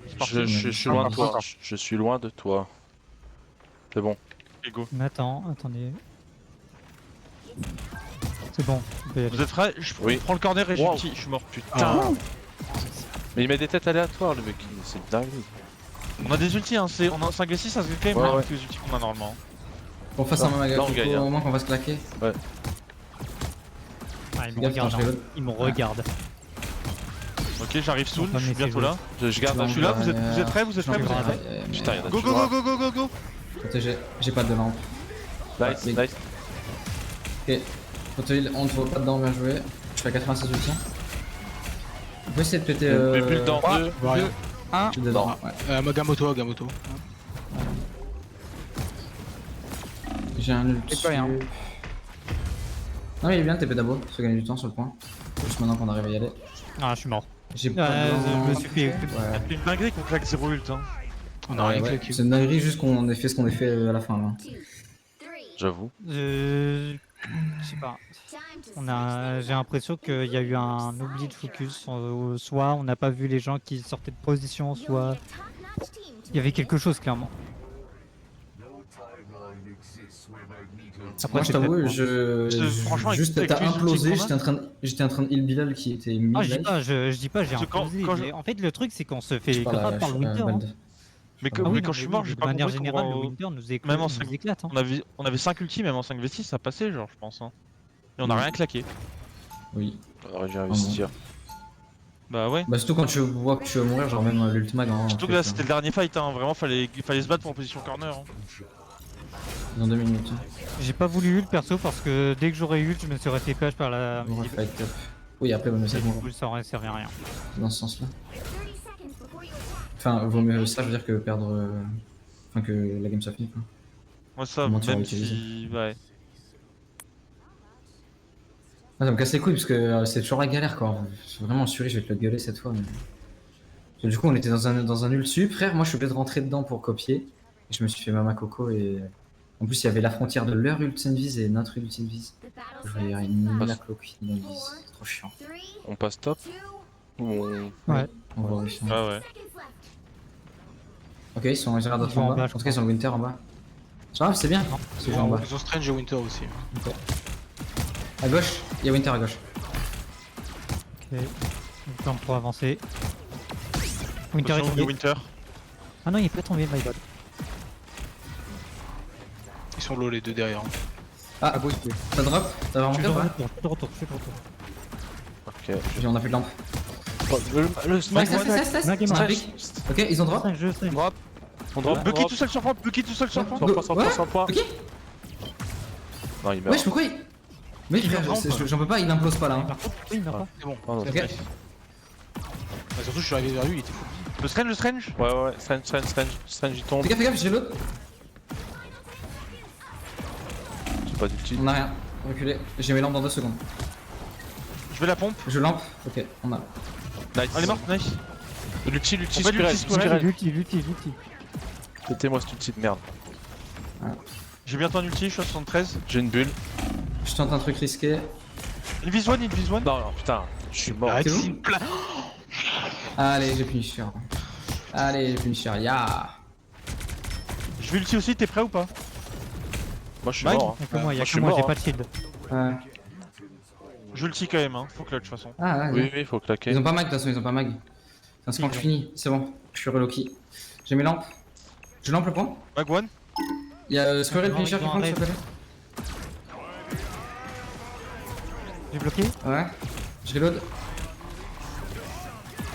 C'est parti. Je suis loin de toi. Je suis loin de toi. C'est bon. Et go. Mais attendez. C'est bon, on peut y aller. Vous êtes prêts? Je Oui. prends le corner et Wow. je suis mort. Putain. Mais il met des têtes aléatoires, le mec. C'est dingue. On a des ultis, hein. On a 5 et 6, ça se fait quand même Ouais, bien ouais. avec les ultis qu'on a normalement. Qu'on fasse un maga Là, on gagne, hein. au moment qu'on va se claquer. Ah, il me Gaffe, regarde. attends, hein. je reload. Il me regarde. Ok, j'arrive soon, On va je suis laisser bientôt jouer. là. Je garde Ouais, un Je suis là, vous êtes prêts? J'en ai grave. Putain, il y en a Go go toujours go go go go go! Protégé, j'ai pas de lampe. Nice, Ouais, nice. Ok, Protégé, on ne voit pas dedans, bien joué. Je suis à 86 ulti. On peut essayer de péter. Mais plus dans 2. Voilà. 1, Je suis dedans. Ouais. Gamoto. J'ai un ulti. Et pas rien. Non, il est bien le TP d'abo, ça gagne du temps sur le point. Juste maintenant qu'on arrive à y aller. Ah, je suis mort. J'ai pas de Je me lampe. suis fait. Ouais. C'est une dinguerie qu'on claque 0 ult, hein. On a Ouais, rien ouais. claqué. C'est une dinguerie juste qu'on ait fait ce qu'on a fait à la fin là. J'avoue. Je sais pas. J'ai l'impression qu'il y a eu un oubli de focus. Soit on n'a pas vu les gens qui sortaient de position, soit il y avait quelque chose clairement. Moi je c'est t'avoue, peut-être Franchement, juste avec t'as les implosé, outils j'étais en train de heal Bilal qui était mid Ah, je dis life. pas, je dis pas, j'ai Parce que quand- imposé. quand je- Mais en fait, le truc, c'est qu'on se fait Je parle grave à- par le Winter. hein. Bald. Mais Ah oui, quand non, je suis mais mort, oui, j'ai de pas manière compris générale, le comment... Winter Même en nous éclate. Hein. On avait 5 ultis, même en 5v6, ça passait, genre, je pense. Hein. Et on a Mm. rien claqué. Oui. On aurait dû investir. Bah ouais. Bah surtout quand tu vois que tu vas mourir, genre même l'ultimag en Surtout que là, c'était le dernier fight, hein. Vraiment, fallait se battre pour position corner. Hein. dans 2 minutes. J'ai pas voulu ult perso parce que dès que j'aurais ult, je me serais fait page par la On va musique. fight top. Oui après vaut mieux ça Et que du mourir coup, ça aurait servi à rien. dans ce sens là. Enfin vaut mieux ça, je veux dire que perdre. Enfin que la game soit finie quoi. Moi, ça, Comment tu vas même l'utiliser si. Ouais. Ah, ça me casse les couilles parce que c'est toujours la galère quoi. Vraiment Suri, je vais te le gueuler cette fois. Mais... Parce que du coup on était dans un ult sup, frère, moi je suis obligé de rentrer dedans pour copier. Et je me suis fait mama coco et... En plus il y avait la frontière de leur ult invis et notre ult invis. Je voyais une la cloque une invis, c'est trop chiant. On passe top ou on... Ouais. On va réussir. Ah ouais. Ok, ils ont l'air d'être Ils vont en en bas. bas, En je tout cas ils ont le Winter en bas. C'est grave, c'est bien. C'est en bas. Ils ont Strange et Winter aussi. À gauche, il y a Winter à gauche. Ok. Donc temps pour avancer. Winter est Attention, tombé. Winter. Ah non, il est pas tombé, my bad. Ils sont low les deux derrière. Ah, ça drop. Ça va Je suis remonter de ou pas retour, je suis de retour, je suis de retour. Ok. On a plus de lampe. Oh, le Nice, nice, nice, nice. Mag est C'est un mort. pic. Ok, ils ont drop. 5 jeux, 5. drop. On drop, Bucky tout seul sur point, Bucky tout seul sur point. 100 points, 100 points, 100 points. Ok. Non, il meurt. Wesh, pourquoi il. Mais Il frère, meurt j'en peux pas, il implose pas là. Il Hein. meurt pas. Oui, il meurt pas. C'est bon. Oh, non, Ok. Bah, surtout, je suis arrivé vers lui, il était fou. Le strange. Ouais, Strange il tombe. Fais gaffe, j'ai l'autre. J'ai pas d'ulti. On a rien. Reculez. J'ai mes lampes dans 2 secondes. Je vais la pompe. Je lampe. Ok, on a. Nice. Elle est morte, nice. L'ulti, On fait l'ulti Squirrel. L'ulti. Mettez-moi cet ulti de merde. J'ai bientôt un ulti, je suis à 73. J'ai une bulle. Je tente un truc risqué. Une vis one. Non, putain, je suis mort. Arrête, C'est c'est bon une plaque. Allez, j'ai Punisher. Allez, j'ai Punisher. Ya. Je vais ulti aussi, t'es prêt ou pas? Moi je suis Mike mort. Y'a que moi, je suis mort, j'ai hein. pas de shield. Ouais. Je ulti quand même, hein. Faut clutch de toute façon. Ah, ouais. Oui, faut claquer. Ils ont pas mag de toute façon, ils ont pas mag. C'est quand je finis, c'est bon. Je suis reloki. J'ai mes lampes. Je lampe le point. Mag one. Il y a Squirrel Non, Punisher ils qui ont prend un sur le côté. J'ai bloqué. Ouais. Je reload.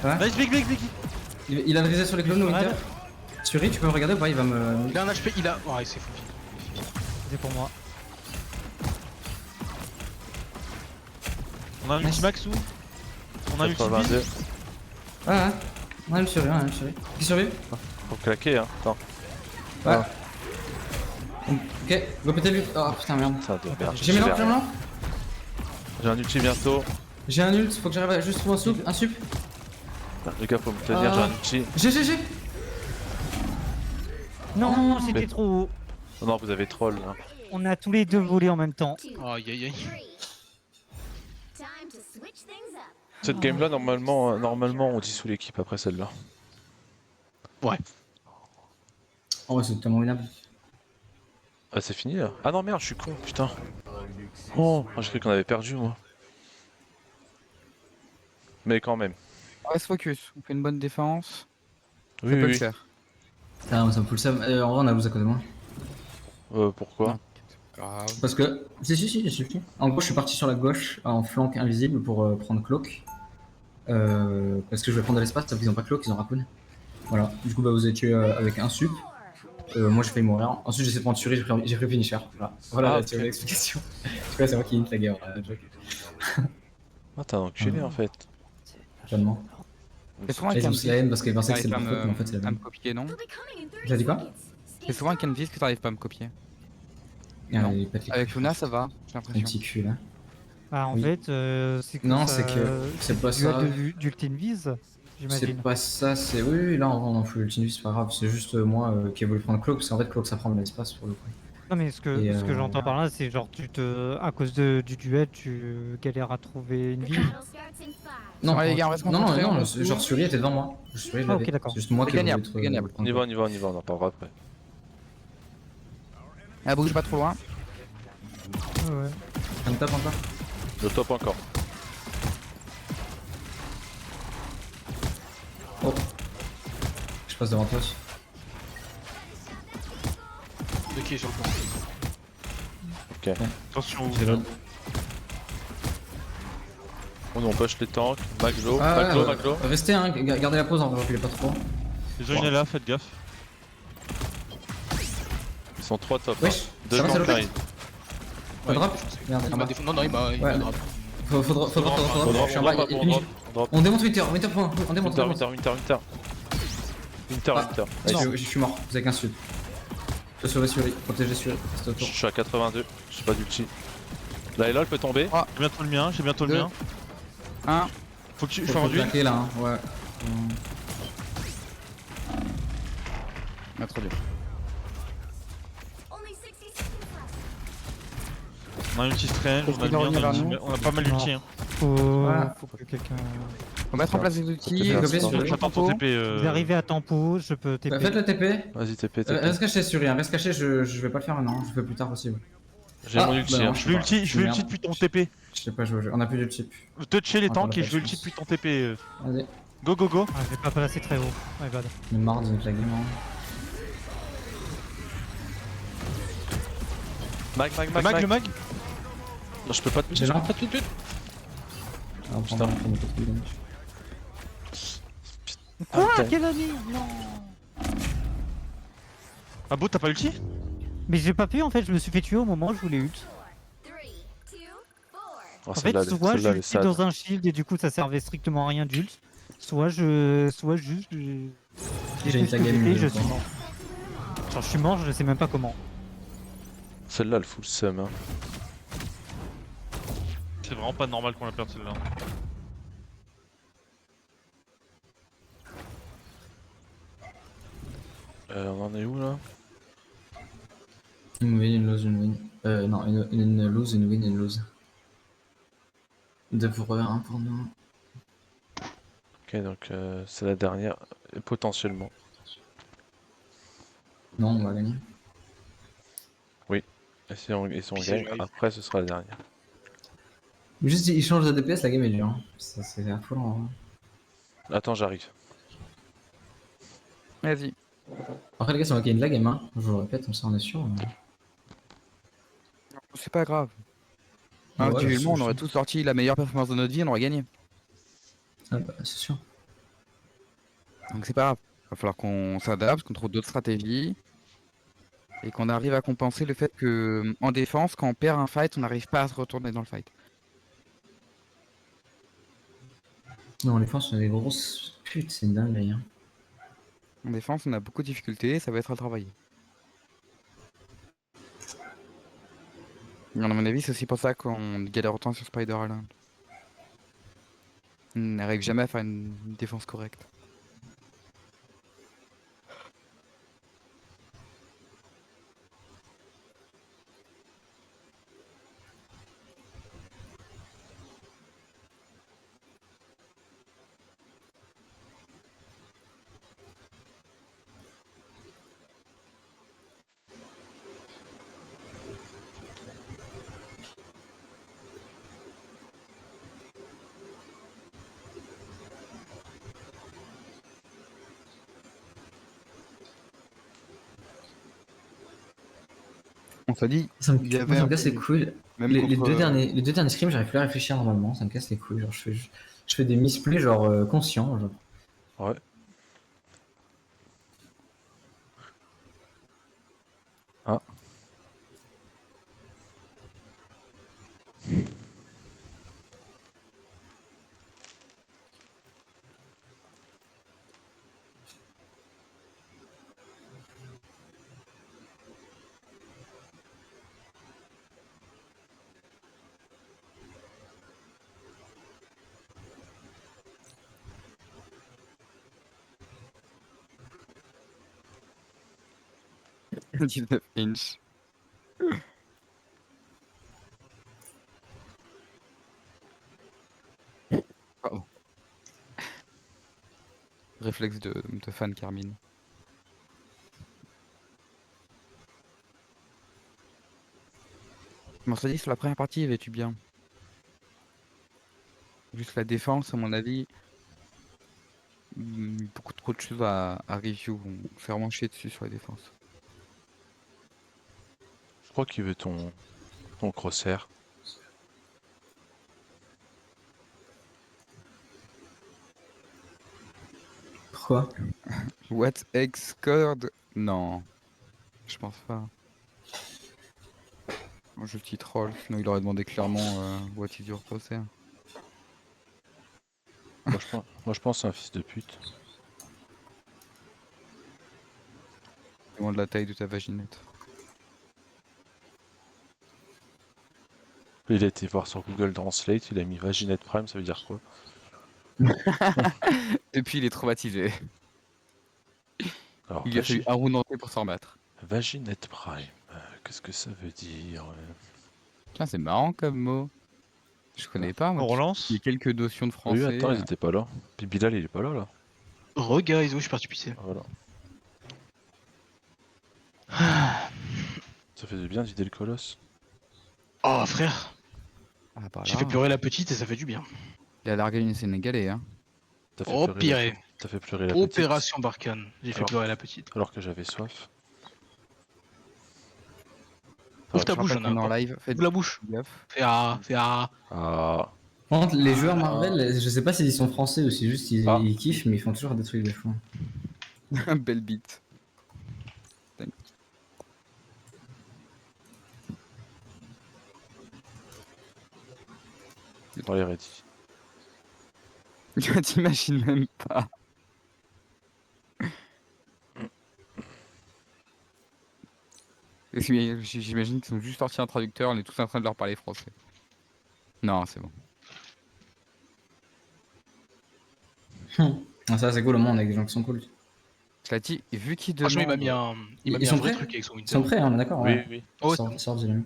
Ouais. Nice, big. Il a le reset sur les clones au Squirrel. Winter. Suri, tu peux me regarder ou pas? Il va me. Il a un HP, il a. Ouais, c'est fou. C'est pour moi. On a un Nice. ulti max ou? On a un ulti 82. bise. Ouais, ouais. On a le Suri, on a le Suri. Qui survit? Faut claquer, hein. Attends, Ouais. Ah. Ok, go péter lui. Oh putain, merde. ça de merde. J'ai mes lampes, j'ai mes lampes. J'ai un ulti bientôt. J'ai un ult, faut que j'arrive à juste trouver un sup. Les gars, faut me tenir, j'ai un ulti. J'ai. Non, c'était Mais- trop haut. Oh non, vous avez troll là. On a tous les deux volé en même temps. Aïe aïe aïe. Cette game là, normalement, on dissout l'équipe après celle-là. Ouais. Oh, ouais, c'est totalement winnable. Ah, c'est fini là. Ah non, merde, je suis con, putain. Oh, j'ai cru qu'on avait perdu moi. Mais quand même. On reste focus, on fait une bonne défense. Oui, Ça peut oui, le oui. faire. Putain, ça me fout le seum. En vrai, on a vous à côté de moi. Pourquoi? Grave. Parce que. Si. En gros, je suis parti sur la gauche en flanc invisible pour prendre Cloak. Parce que je vais prendre de l'espace, sauf qu'ils ont pas Cloak, ils ont Raccoon. Voilà. Du coup, bah, vous êtes tué avec un sup. Moi, j'ai failli mourir. Ensuite, j'ai essayé de prendre Suri, j'ai pris Finisher. Voilà, Ah, tu ok. vois l'explication. Tu vois, c'est moi qui hit la guerre. Ah, t'as un enculé en fait. Totalement. C'est souvent un Ils ont canvas. la haine parce qu'ils pensaient que T'arrives c'était pas le Cloak, mais en fait, c'est la à me haine. copier, non? T'as dit quoi? C'est souvent un canvas que t'arrives pas à me copier. Ah, Non. il pète les Avec couilles. Luna, ça va, j'ai Un l'impression. petit cul là. Ah, en Oui. fait, c'est que. Non, ça- c'est que c'est pas duel ça. d'Ultime Vise, C'est j'imagine. pas ça, c'est. Oui, là on en fout l'ultime, c'est pas grave. C'est juste moi qui ai voulu prendre Cloak, parce qu'en fait, Cloak ça prend de l'espace pour le coup. Non, mais ce que, Et, ce que j'entends par là, c'est genre, à cause du duel, tu galères à trouver une vie. Non, Ouais, les gars, on va se non, non, concentrer, on non, va genre Suri était devant moi. Suri, je Ah, ok, l'avais. d'accord. C'est juste moi C'est qui ai voulu gagnable, être, c'est gagnable. On y va, on en parlera après. Ah, bouge pas trop loin. Ouais. Ça me tape encore. Le top encore. Oh. Je passe devant toi. De qui est sur le pont? Attention. J'ai l'autre. On push les tanks. Maglo, Ah, Maglo, Maglo. Restez, hein, gardez la pause, on va reculer pas trop. Les ont une là, faites gaffe. Ils sont 3 top. Wesh, Deux ça va, c'est tanks le qui arrivent. Pas de drop. Merde, Il en m'a bas. Non, il m'a Ouais. drop. Faut drop. Je suis en bas, il finit. On démonte Winter point. On démonte. Winter. Ah, je suis mort, vous avez qu'un sud. Je sauver Suri, protéger Suri, reste Je autour. suis à 82. J'ai pas d'ulti. Là et là, elle peut tomber. J'ai bientôt le mien, Deux. 1. Faut que tu. Faut Faut rendu. claquer là, hein, ouais. Ah, trop dur. On a un ulti strange, Faut on a le qu'il revienne mien, vers nous. on a pas mal d'ulti. Hein. Faut que quelqu'un. On va mettre en place les outils. que on faire se ça. met sur J'attends le ton tempo. TP. Vous arrivez à tempo, je peux TP. Faites le TP. Vas-y, TP. Reste caché Suri, reste caché, je vais pas le faire maintenant, je le fais plus tard aussi. Ouais. J'ai mon Ah, ulti. bah non. hein. Je vais ulti Merde. depuis ton TP. Je sais pas jouer au jeu, on a plus de chip. Toucher les Ah, tanks on et l'a je vais pas, ulti je depuis ton TP. Vas-y, Go. Ah, je vais pas placer très haut. My bad. on est marre de mettre la game. Hein. Mag. Le mag. Non, je peux pas te J'ai lancé. Ah, On putain. prend beaucoup de damage. Quoi? putain. Quelle année? Non. Ah bon, t'as pas ulti? Mais j'ai pas pu en fait, je me suis fait tuer au moment où je voulais ult. Oh, En fait, celle-là, soit elle est j'ulti sad. dans un shield et du coup ça servait strictement à rien d'ult, soit juste, J'ai une saga et je je suis crois. mort. Genre, je suis mort, je sais même pas comment. Celle-là, elle fout le seum, hein. C'est vraiment pas normal qu'on la perde celle-là. On en est où là? Une win, une lose, une win. Non, une lose, une win, une lose. 2 pour eux, 1 pour nous. Ok, donc c'est la dernière, potentiellement. Non, on va gagner. Et si on Puis ça, gagne, j'arrive. après ce sera la dernière. Juste, il change de DPS, la game est dure. Hein. C'est affolant. Hein. Attends, j'arrive. Vas-y. Après, les gars, c'est moi qui ai de la game. Hein. Je vous le répète, comme ça on est sûr. C'est pas grave. Ah ouais, Individuellement, on je aurait sais. tous sorti la meilleure performance de notre vie, on aurait gagné. Ah bah, c'est sûr. Donc c'est pas grave. Va falloir qu'on s'adapte, qu'on trouve d'autres stratégies. Et qu'on arrive à compenser le fait que en défense, quand on perd un fight, on n'arrive pas à se retourner dans le fight. Non, les forces sont des grosses putes, c'est dingue. Hein. En défense, on a beaucoup de difficultés, ça va être à travailler. À mon avis, c'est aussi pour ça qu'on galère autant sur Spider Island. On n'arrive jamais à faire une défense correcte. On s'est dit, il y Moi, avait ça un me casse peu les couilles. même Les contre. deux derniers scrims, j'arrive plus à réfléchir normalement. Ça me casse les couilles. Genre, je fais des misplays, genre conscients. Genre. Ouais. Ah, Le 19 inch. Pardon. Réflexe de fan Carmine. On s'est dit sur la première partie, il tu bien. Juste la défense, à mon avis, beaucoup trop de choses à review. On s'est vraiment chier dessus sur la défense. je crois qu'il veut ton crosshair. Pourquoi? What X code? Non, je pense pas. Je petit troll, sinon il aurait demandé clairement what is your crosshair. Moi, je pense que c'est un fils de pute. Demande la taille de ta vaginette. Il a été voir sur Google Translate, il a mis Vaginette Prime, ça veut dire quoi? Et puis il est traumatisé. Alors, Il lui a fallu un round entier pour s'en remettre. Vaginette Prime, qu'est-ce que ça veut dire? Tiens, c'est marrant comme mot. Je connais pas, moi. On relance? Il y a quelques notions de Oui, français. attends, ils étaient pas là. Puis Bilal, il est pas là, là. Regarde, je suis parti pisser. Voilà. Ça fait du bien d'idée le colosse. Oh frère, Ah bah j'ai là, fait pleurer la petite et ça fait du bien. il a largué une Sénégalais, hein. T'as fait Oh pleurer pire. T'as fait pleurer la petite. Opération Barkhane. J'ai fait Alors- pleurer la petite. Alors que j'avais soif. Ouvre ta Je bouche, rappelle j'en ai qu'on est en un. live. Faites Ouvre la bouche. gaffe. Fais A, fais A. Ah, Par contre, les joueurs Marvel, je sais pas s'ils sont français ou si juste Ah. ils kiffent, mais ils font toujours des trucs de fou. Belle bite. on est ready. T'imagines même pas. J'imagine qu'ils ont juste sorti un traducteur, on est tous en train de leur parler français. Non, c'est bon. Ah, ça c'est cool, au moins on a des gens qui sont cool. Je l'ai dit, vu qu'ils Franchement, il m'a demandent... mis un, Ils un sont vrai prêts truc avec son Ils Winter. sont prêts, hein, on est d'accord Oui, ouais. oui. Oh, Sors, dis-le.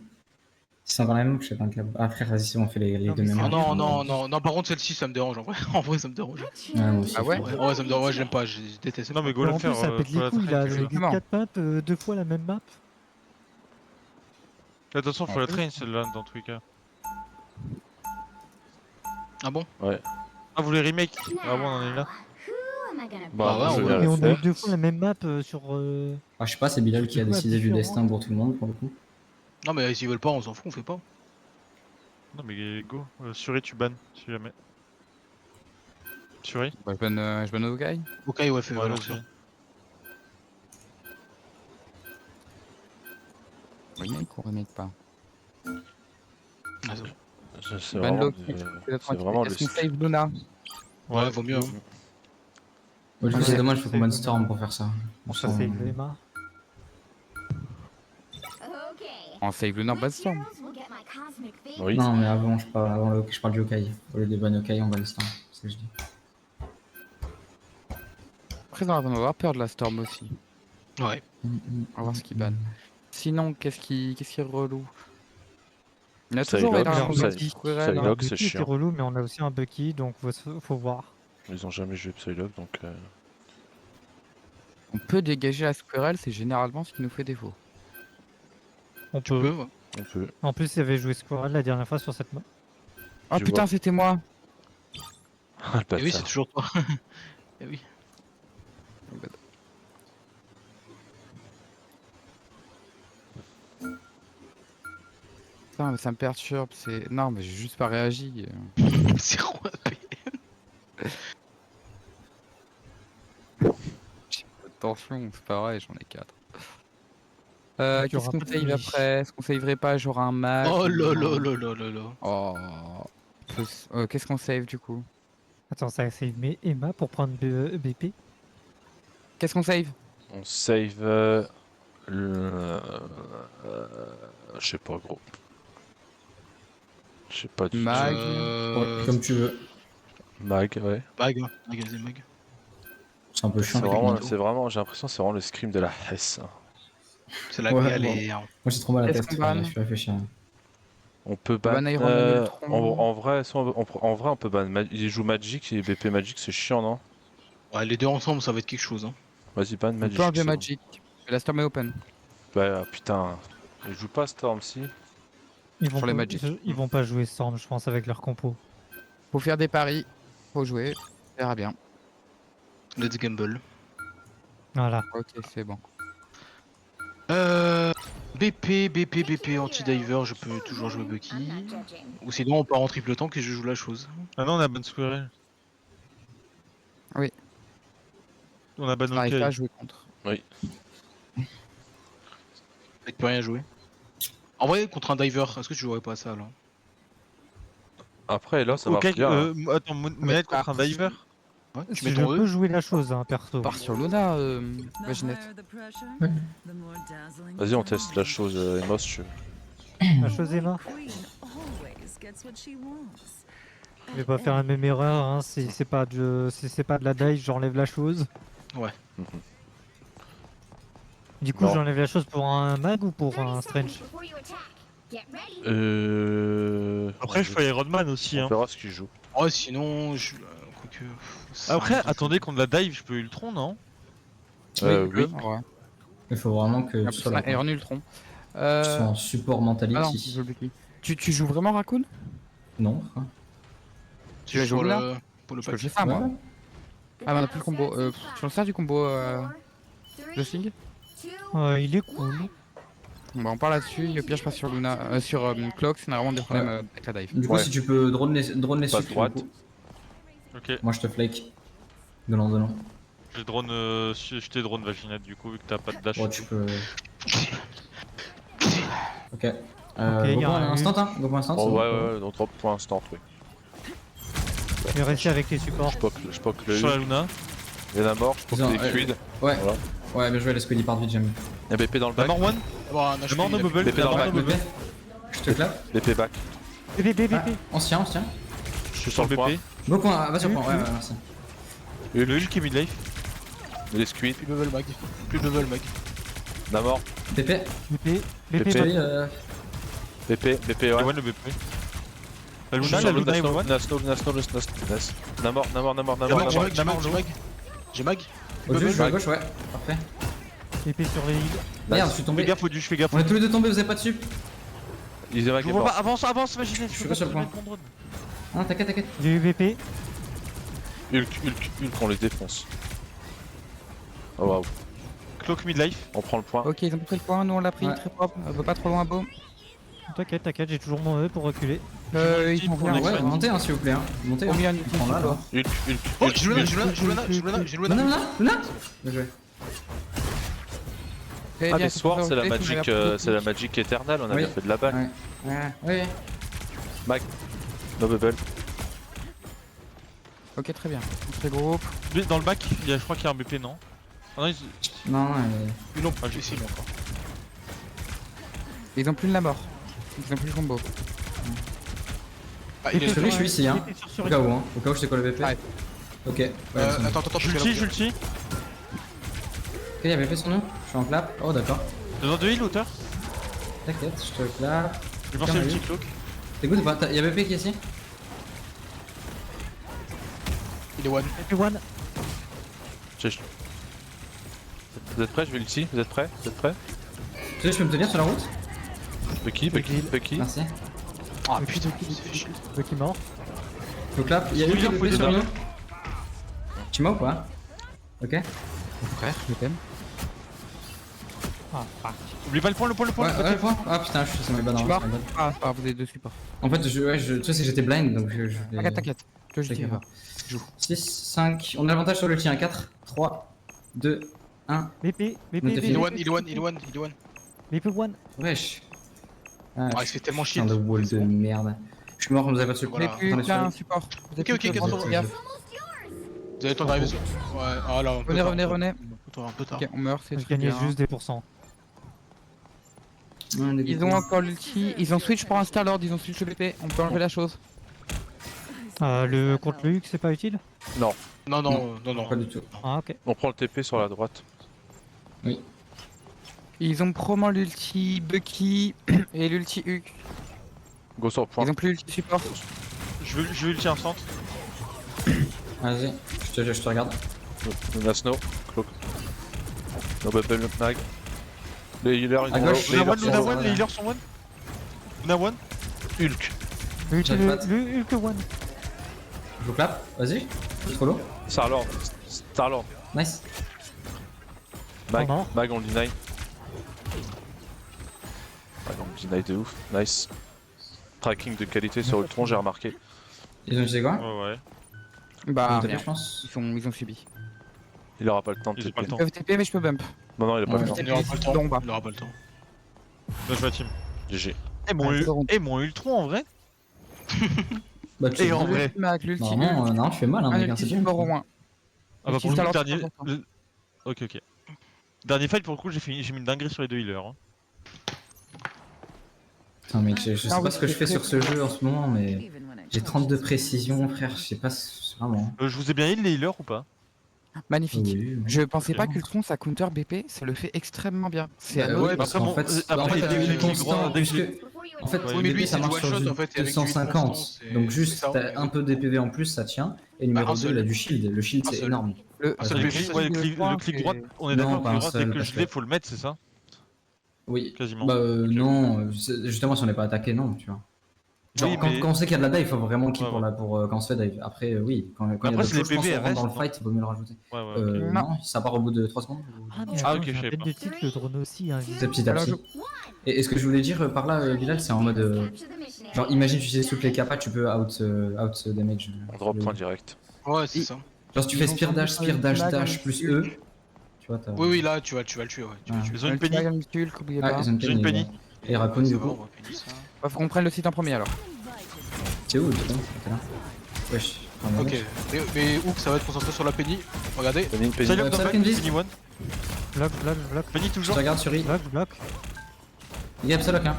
C'est encore la même, je sais pas un câble. Ah frère, vas-y, c'est bon, on fait les Non, deux mais mêmes. Ah c'est non, bien. non, non, non, par contre, celle-ci, ça me dérange en vrai. En vrai, ça me dérange. Ouais, moi aussi. Ah ouais Ouais, ouais, ça me dérange. Ouais, je l'aime pas, je déteste. Non, mais go Mais la en faire. plus, ça pète faut les la couilles traîner, là, ce avec truc-là. 4 maps, 2 fois la même map. Attention, faut En la plus. traîner celle-là dans tous les cas. Ah bon? Ouais. Ah, vous les remake? Ah bon, on en est là. Bah, ouais, moi, je on veux va- bien Mais le on a eu faire. 2 fois la même map sur. Ah, je sais pas, c'est Bilal Sur qui a deux maps décidé du différentes. destin pour tout le monde pour le coup. Non, mais s'ils veulent pas, on s'en fout, on fait pas. Non, mais go. Suri, tu ban, si jamais. Suri? Bah, je banne au gars. Ok, ouais, fais Ouais, lance. vas-y. Remake ou remake pas? Ah, c'est bon. C'est Ban vraiment, Loki, c'est vraiment le est-ce qu'on script. save Luna? Ouais, vaut mieux. hein. Ouais, du coup, Ouais, c'est dommage, il faut c'est qu'on banne dommage. Storm pour faire ça. On Ça, s'en- c'est Emma. On save Luna Bad Storm. Oui. Non, mais avant, je parle du Yokai. Au lieu de ban Yokai, on banne Storm. C'est ce que je dis. Après, on va avoir peur de la Storm aussi. Ouais. On va voir ce qu'ils bannent. Sinon, qu'est-ce qui est relou? Il y a Psylocke, toujours Alors, énormément de Bucky. Squirrel. Psylocke, Alors, c'est Bucky était chiant. relou, mais on a aussi un Bucky, donc faut voir. Ils ont jamais joué Psylocke, donc On peut dégager la Squirrel, c'est généralement ce qui nous fait défaut. On Tu peut. peux, ouais. on peut. En plus, il y avait joué Squirrel la dernière fois sur cette map. Oh Tu putain, vois. c'était moi! Ah, le Et oui, c'est bâtard. toujours toi. Et oui. Putain, mais ça me perturbe, c'est... Non, mais j'ai juste pas réagi. C'est quoi J'ai pas de tension, c'est pareil, j'en ai 4. Donc, il y Qu'est-ce aura qu'on pas de save finish. après? Est-ce qu'on saverait pas genre un match? Oh là là là là là là. Oh. Qu'est-ce qu'on save du coup? Attends, ça save mais Emma pour prendre BP. Qu'est-ce qu'on save? On save le. Je sais pas, gros. Je sais pas du Mag. Ouais, comme tu veux. tout. Mag, ouais. Mag, magazine mag. C'est un peu chiant. C'est avec vraiment, Magneto. c'est vraiment, j'ai l'impression que c'est vraiment le scream de la Hesse. C'est la Ouais, galère. Moi j'ai trop mal à la Qu'est-ce tête, qu'on banne je suis réfléchir. On peut Ban ban. Iron Man Ultron. En vrai, en vrai, on peut ban. Il joue Magic et BP Magic, c'est chiant, non? Ouais, les deux ensemble, ça va être quelque chose. Hein. Vas-y, ban On Magic. peut enlever c'est bon. Magic. La Storm est open. Bah putain, il joue pas Storm si. Ils vont, Sur les pas, Magic. ils vont pas jouer Storm, je pense, avec leur compo. Faut faire des paris. Faut jouer. On verra bien. Let's gamble. Voilà. Ok, c'est bon. BP, anti-diver, je peux toujours jouer Bucky. Ou sinon, on part en triple tank et je joue la chose. Ah non, on a ban Squirrel. Oui. On a ban On n'arrive pas à OK. jouer contre. Avec plus rien à jouer. En vrai, contre un diver, est-ce que tu jouerais pas à ça là? Après, là, ça OK, marche bien. Hein. attends, Monette contre un diver? Ouais, tu Si mets je ton peux E. jouer la chose, hein, perso. On part sur Luna, Vaginette. Vas-y, on teste la chose, Emos, si tu veux. La chose Emma. Je vais pas faire la même erreur, hein. Si c'est pas de la dive, j'enlève la chose. Ouais. Du coup, Non. j'enlève la chose pour un mag ou pour un strange? Après, je fais Iron Man aussi. On Hein. verra ce qu'il joue. Ouais, sinon, je. Quoique. ça Après, arrive. attendez, contre la dive, je peux Ultron, non? Oui. Ouais. Il faut vraiment que Ah, tu sois là. Iron Ultron. Tu sois en support Ah non, mentality. je Bucky. Tu joues vraiment Raccoon? Non. Hein. Tu vas Pour jouer là? le. Pour le Je peux pack. le faire moi. Ouais. Ah, mais on a plus le combo. Tu en sers du combo de Sting? Il est cool. Bon, bah, on parle là-dessus. Au pire, je passe sur Luna, sur Clock. C'est vraiment des problèmes avec la dive. Du coup, Ouais. si tu peux drone les Passe sucres, droite. du coup. Ok, Moi je te flake. Donnant. je drone, je t'ai drone Vaginette du coup, vu que t'as pas de dash. Ouais, tu peux. Ok. y Go a pour un un instant, hein. Go pour un instant. Oh, c'est bon. ouais, donc drop pour l'instant, oui. Je vais rester avec les supports. Je poke le Sur la Hulk. Luna. Il y en a mort, je poke Ils ont- les fluides. Ouais. Voilà. Ouais, bien joué, les squeadies partent vite, j'aime. Il y a BP dans le La back. mort one. Bon, un La HP, mort il a no plus- bubble. BP La dans mort le no back. bubble. Je te clap. BP back. BP, BP, Ah, on se tient, on se tient. Je suis sur le point. BP. Bon point, va sur point, ouais, merci. Le Hulk est mid-life. Les squid. Plus bubble mag. Plus bubble mag. La mort. TP, BP, BP, BP. Charlie, BP La ouais. one le BP. La Je suis Luna, sur la Luna est Nasno, one. Nas. La mort. La J'ai mort, mag, la j'ai mag, mort, j'ai mag. J'ai mag. au-dessus, je suis à Mag. gauche, ouais. Parfait. BP sur les îles. Merde, je suis Fais tombé. gaffe au duche, fais gaffe. On est tous les deux tombés, vous avez pas de sup. Isaac Je est vois pas, mort. avance, Magine. Je suis pas sur le point. Non, t'inquiète, t'inquiète. J'ai eu BP. Hulk, on les défonce. Oh waouh. Cloak mid-life. On prend le point. Ok, ils ont pris le point, nous on l'a pris, Ouais. très propre. On va pas trop loin, beau. T'inquiète, t'inquiète, j'ai toujours mon E pour reculer. Ils vont pour venir. les Ouais, montez, hein, s'il vous plaît. Hein. Montez. Au Hein. milieu, un On ulti prend là, support. là. Hulk. Oh, j'ai Luna, j'ai Luna. Luna. Bien joué. Très Ah bien, mais Sword c'est la fait, magic, c'est la magic éternelle, on a Oui. bien fait de la balle. Ouais. Ouais. No bubble. Ok, très bien. Très groupe. Lui, dans le bac, je crois qu'il y a un BP, non? Ah non, Non, Une non, Ah, plus ici, encore. Ils ont plus de la mort. Ils ont plus le combo. Ah, il est Celui, je suis ici, hein. BP sur Au sur cas où, hein. Au cas où je sais quoi le BP. Ouais. Ok. Ouais, Attends, parce que là- j'ulti. Ok, il y a BP sur nous. Je suis en clap. Oh, d'accord. Devant de heal, hauteur. T'inquiète, je te clap. Je pense Tiens, le oui. petit cloak. T'es good ou pas? Il y a BP qui est ici? Il est one. BP one. Vous êtes prêts, je vais l'ulti, vous êtes prêts? Tu sais, je peux me tenir sur la route? Bucky. Merci. Ah putain, il s'est fait chier. BP mort. Je clap. Il y a eu Plusieurs BP fois sur dedans. nous. Tu m'as ou pas? Ok. Frère, je t'aime. Ah, fuck. Oublie pas le point, le Ouais, point. ouais, point. Ah putain, je suis sur mes bonnes Tu c'est mort my bad. Ah, c'est pas grave, vous êtes deux supports. En fait, tu sais, c'est que j'étais blind donc je. T'inquiète, t'inquiète. Je te Je dis. pas. 6, 5. On a l'avantage sur l'ulti, hein. 4, 3, 2, 1. BP, BP, Non, t'es BP. Il est fini. one, il est one, il est one, il est one. BP one. Wesh. Ah, Ah, il se fait tellement chier. putain de wall de merde. Je suis mort, vous avez pas de secours. Mais Voilà. plus Attendez, qu'un sur- support. Vous êtes Ok, tous ok, devant, quatre faites gaffe. Vous avez le temps d'arriver sur. Ouais, ah là, un peu Revenez, tard. revenez. Un peu tard. Ok, on meurt, c'est Je très gagnais bien. juste des pourcents. Ils ont encore l'ulti, ils ont switch pour un Starlord, ils ont switch le BP, on peut enlever la chose. Le contre le Hulk, c'est pas utile? Non, non. Pas du tout. Ah, ok. On prend le TP sur la droite. Ils ont promo l'ulti Bucky et l'ulti Hulk. Go sur le point. Ils ont plus l'ulti support. Je veux ulti un centre. Vas-y, je te regarde. Nasno, cloak. No bubble, mag. Les healers, ils À ont gauche. les Luna healers one, sont- Luna one, les healers sont one. Luna one. Hulk. Le J'arrive pas. Hulk one. Je vous clap, vas-y. C'est trop lourd. Starlord. Nice. Mag, Mort. mag on le deny. Mag on le deny de ouf. Nice. Tracking de qualité sur Ultron, j'ai remarqué. Ils ont utilisé quoi? Ouais. Bah, Ils ont rien. je pense. Ils ont subi. Il aura pas le temps de Ils ont TP. pas le temps. Ils peuvent TP mais je peux bump. Non, il a pas Ouais. le temps. Il aura pas le temps. Donc, bah. Il aura pas le temps. Là, je vois team. GG. Mon Ultron en vrai. Bah, tu Et en vrai. Avec l'ulti Normalement, Hulk, non, tu fais mal, hein, un mec. hein, ulti c'est bien. support au moins. Ah bah pour le coup, Starlord, dernier. c'est important. Ok. Dernier fight pour le coup, j'ai mis une dinguerie sur les deux healers. Hein. Putain, mec, je sais Ah pas oui, ce que je fais c'est sur ce jeu en ce moment, mais j'ai 32 précisions, frère. Je sais pas, vraiment. Je vous ai bien heal les healers ou pas? Magnifique. Oui, oui. Je pensais pas Vraiment. qu'Ultron ça counter BP, ça le fait extrêmement bien. C'est Bah anodin. ouais, parce après, qu'en bon, fait, après, en fait, dès que il j'ai est le constant, grand, dès que puisque en fait, Ouais, mais le lui, DP ça c'est du marche sur one-shot, du en fait, et avec du 250, constant, donc c'est juste ça. t'as un peu DPV en plus, ça tient. Et numéro un 2, seul. il a du shield. Le shield Un c'est seul. énorme. Le, Ah, ça Le le clic, fait, ouais, c'est le clic droit, on est Non, d'accord, pas le un clic droit, seul, dès que parce je l'ai, que- faut le mettre, c'est ça? Oui. Quasiment. Bah non, justement si on n'est pas attaqué, non, tu vois. Genre, Oui, quand, mais- quand on sait qu'il y a de la dive, il faut vraiment kill Ouais, pour quand on se fait dive. Après, oui, quand il y a Après, d'autres si les choses, je pense PV qu'on rentre dans le restent, fight, il vaut mieux le rajouter. Ouais, ouais. Non. Non, ça part au bout de 3 secondes. Ah, mais Ah, attends, ok, j'ai je à savais peine pas. de titre, le drone aussi, hein. C'est petit à Alors, petit. Et ce que je voulais dire par là, Bilal, c'est en mode. Genre, imagine tu utilises toutes les capas, tu peux out damage. On drop point direct. Ouais, c'est ça. Genre, si tu Ils fais ont spear dash, tendu sur le dash flag, plus un E, Hulk. tu vois, t'as. Oui, là, tu vas le tuer, ouais. Tu vas le tuer. Ils ont une penny. Hulk, oubliez Ah, pas. ils ont une J'ai une penny. penny. Et Raccoon, C'est du bon, coup. on va finir ça. Faut qu'on prenne le site en premier alors. C'est où, putain? T'es là. Wesh. Ok, mais Hook ça va être concentré sur la Penny. Regardez. Penny, Penny. Psylocke dans Psylocke le back, invisible. Penny one. Bloc. Penny Je toujours. te regarde sur I. Bloc. Il y a Psylocke, hein.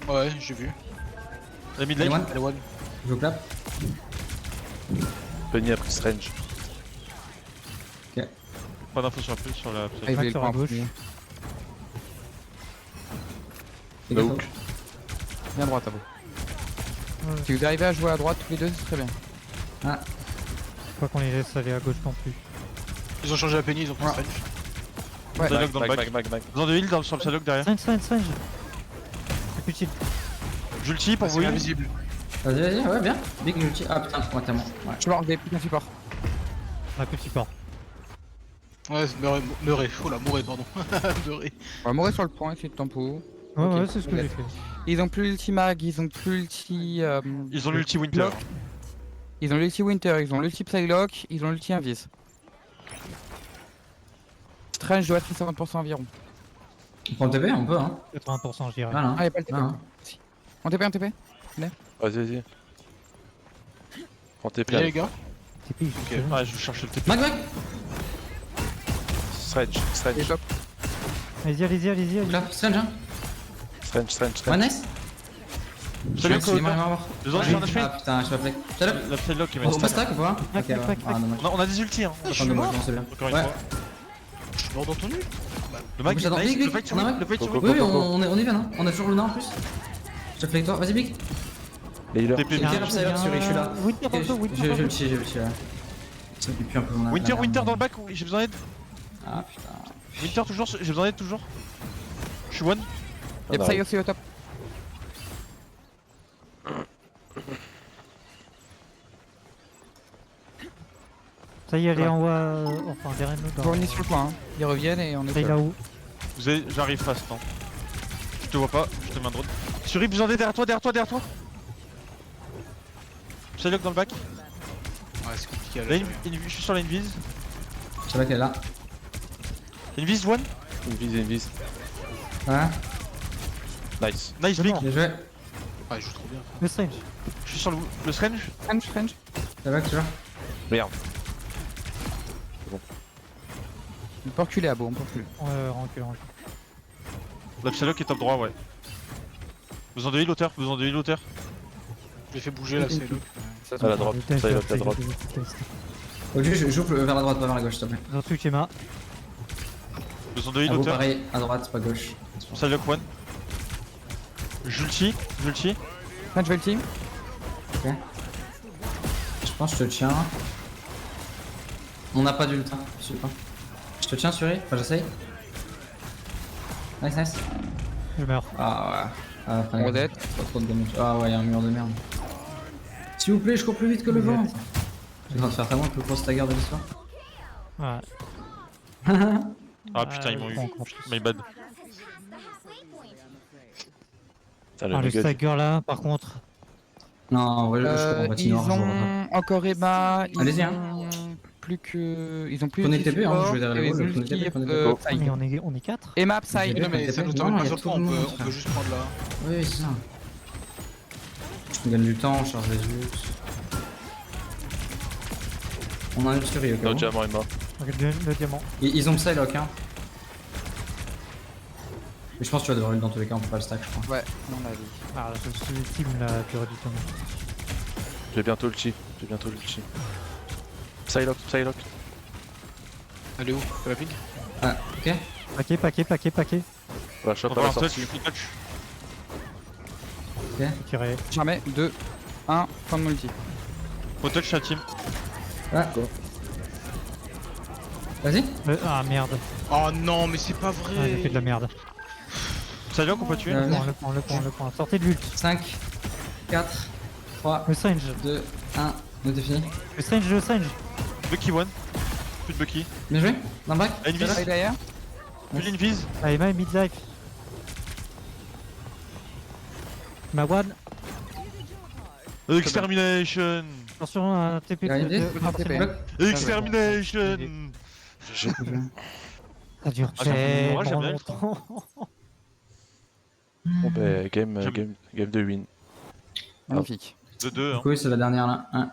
Ouais, j'ai vu. La mid Allez, lane. one. Elle est one. Je vous clap. Penny a pris Strange. Pas d'infos sur la plus sur la Ah, Psylocke. il voulait le sur la prendre. gauche. Viens Les Le gars, hook. à droite à vous. Ouais. Si vous arrivez à jouer à droite tous les deux, c'est très bien. Pas qu'on les laisse aller à gauche non plus. Ils ont changé la Penny, ils ont pris Ouais. Strange. Ouais. Psylocke dans le back. Mag. Besoin de heal sur le Psylocke derrière. Strange. C'est plus chill. J'ulti pour Ah, vous c'est heal. invisible. Vas-y, ouais, bien. Big ulti. Ah putain, ouais, tellement. Ouais. Je vais enlever plus qu'un support. On a plus de support. Ouais, Murray. Oh là, Murray, pardon. Murray. On va mourir sur le point, essayer de tempo. Ouais, Ok. ouais, c'est ce que Ok. j'ai fait. Ils ont plus l'ulti mag, ils ont plus l'ulti. Ils ont l'ulti Winter. Bloc. Ils ont l'ulti Winter, ils ont l'ulti Psylocke, ils ont l'ulti Invis. Strange doit être à 50% environ. On prend le TP, on peut, hein. 80% je dirais. Voilà. Ah, y'a pas le TP. Ah. Si. On TP, on TP. Vas-y. Prends tes Viens les pieds. gars. TP, Ok. Ouais, je cherche le TP. Mag. Strange. Et top. Allez-y. Clap, Strange, hein. Strange. Ouais, nice. Psylocke C'est au moi, top. mort. Besoin de faire un Ah HP. putain, je vais appeler. Psylocke. La Psylocke est On mettre. stack ou pas? Ok, ouais. Pack. Ah, dommage. On a des ultis hein. Attends, dommage, non, c'est bien. Encore une Ouais. fois. Je suis mort dans ton nul. Le mag, J'attends. nice. Big, Le big. fight sur On a lui. un Le fight sur Go, lui. go. Oui, on est bien, hein. On a toujours Luna en plus. Je te fais avec toi. Vas-y, Big. Les healers. TP. Ok, là, Psylocke, je suis là. Winter Ok, partout, Winter J'ai partout. le chi, là. Ça me pue un peu mon âme, Winter la merde. dans le back. Oui, j'ai besoin d'aide. Ah putain. Winter toujours. J'ai besoin d'aide toujours. Je suis one. Y'a On Psy arrive. aussi au top. Ça y est, elle est en haut, enfin derrière nous. Faut revenir sur le point, hein. Ils reviennent et on est Ça y est seul. là-haut. J'arrive fast. Hein. Je te vois pas. Je te mets un drone. Suri, besoin d'aide derrière toi. Psylocke dans le back. Ouais, c'est compliqué à Là, la je suis sur la invis. Psylocke elle est là. Invis one. Invis. Ouais. Nice. Nice C'est big. bon. Bien joué. Ouais, je joue trop bien. Le Strange. Je suis sur le Strange. Strange. Psylocke, tu vois. Merde. On peut reculer à beau, on peut reculer. Recule. La Psylocke est top droit, ouais. Besoin de heal hauteur. J'ai fait bouger là, c'est le. À la drop. Psylocke à droite. Ok, j'ouvre vers la droite, pas vers la gauche, s'il te plaît. Dans tout schéma. Besoin de heal À vous, hauteur. pareil, à droite, pas gauche. Psylocke one. Julti. Strange veut le team. Je pense que je te tiens. On n'a pas d'ult, hein. Je sais pas. Je te tiens, Suri. Enfin, j'essaye. Nice. Je meurs. Ah ouais. Ah, après, On redette. pas trop de damage. Ah ouais, y'a un mur de merde. S'il vous plaît, je cours plus vite que le vent. Je suis en train de faire tellement le plus gros stagger de l'histoire. Ouais. Ah putain, ils m'ont eu. je prends. My bad. Putain, Ah, le nugget. stagger là, par contre. Non, en vrai, je crois qu'on va Ils continuer en jouant. ont encore Emma. Allez-y, hein. Plus que. Ils ont plus Prenez de le TP, hein, support, je vais derrière et les ils ont walls, prenez le TP, l'ulti, prenez le TP. Psy. Mais on est 4. Emma, Psy. J'ai- Non, mais ça nous Non, aurait il y pas a sur le tout temps, le on monde, peut frère. juste prendre là. Oui, c'est ça. On gagne du temps, on charge les ults. On a une Suri, ok. Notre bon. diamant est mort. Le diamant. Ils ont Psylocke, hein. Mais je pense que tu vas devoir ult dans tous les cas, on peut pas le stack, je crois. Ouais, on a vu. Ah, je sous-estime la durée du temps. J'ai bientôt l'ulti. Psylocke. Elle est où? T'as la ping? Ah, ok. Paquet. Voilà, shot On à va la un touch. sortie. Tiré. Jamais. 2, 1, fin de multi. Faut touch la team. Ouais. Vas-y. Ah merde. Oh non, mais c'est pas Ah, j'ai fait de vrai. la merde. Psylocke, on peut tuer. Ouais. Le point. Sortez de l'ult. 5, 4, 3, Le Strange. 2, 1. On était fini. Le Strange. Bucky one. Plus de Bucky. Bien joué. Dans le back. Invis. Psy derrière. Plus l'invis. Ah, Emma est mid-life. Ma one. Extermination. Attention, un TP. Il y a une idée Un TP. Bloc. Extermination. Ça dure Ah, j'aime tellement bien. longtemps. Bon, bah, game J'aime. de win. Magnifique. De 2. Du coup, c'est la dernière là. 1.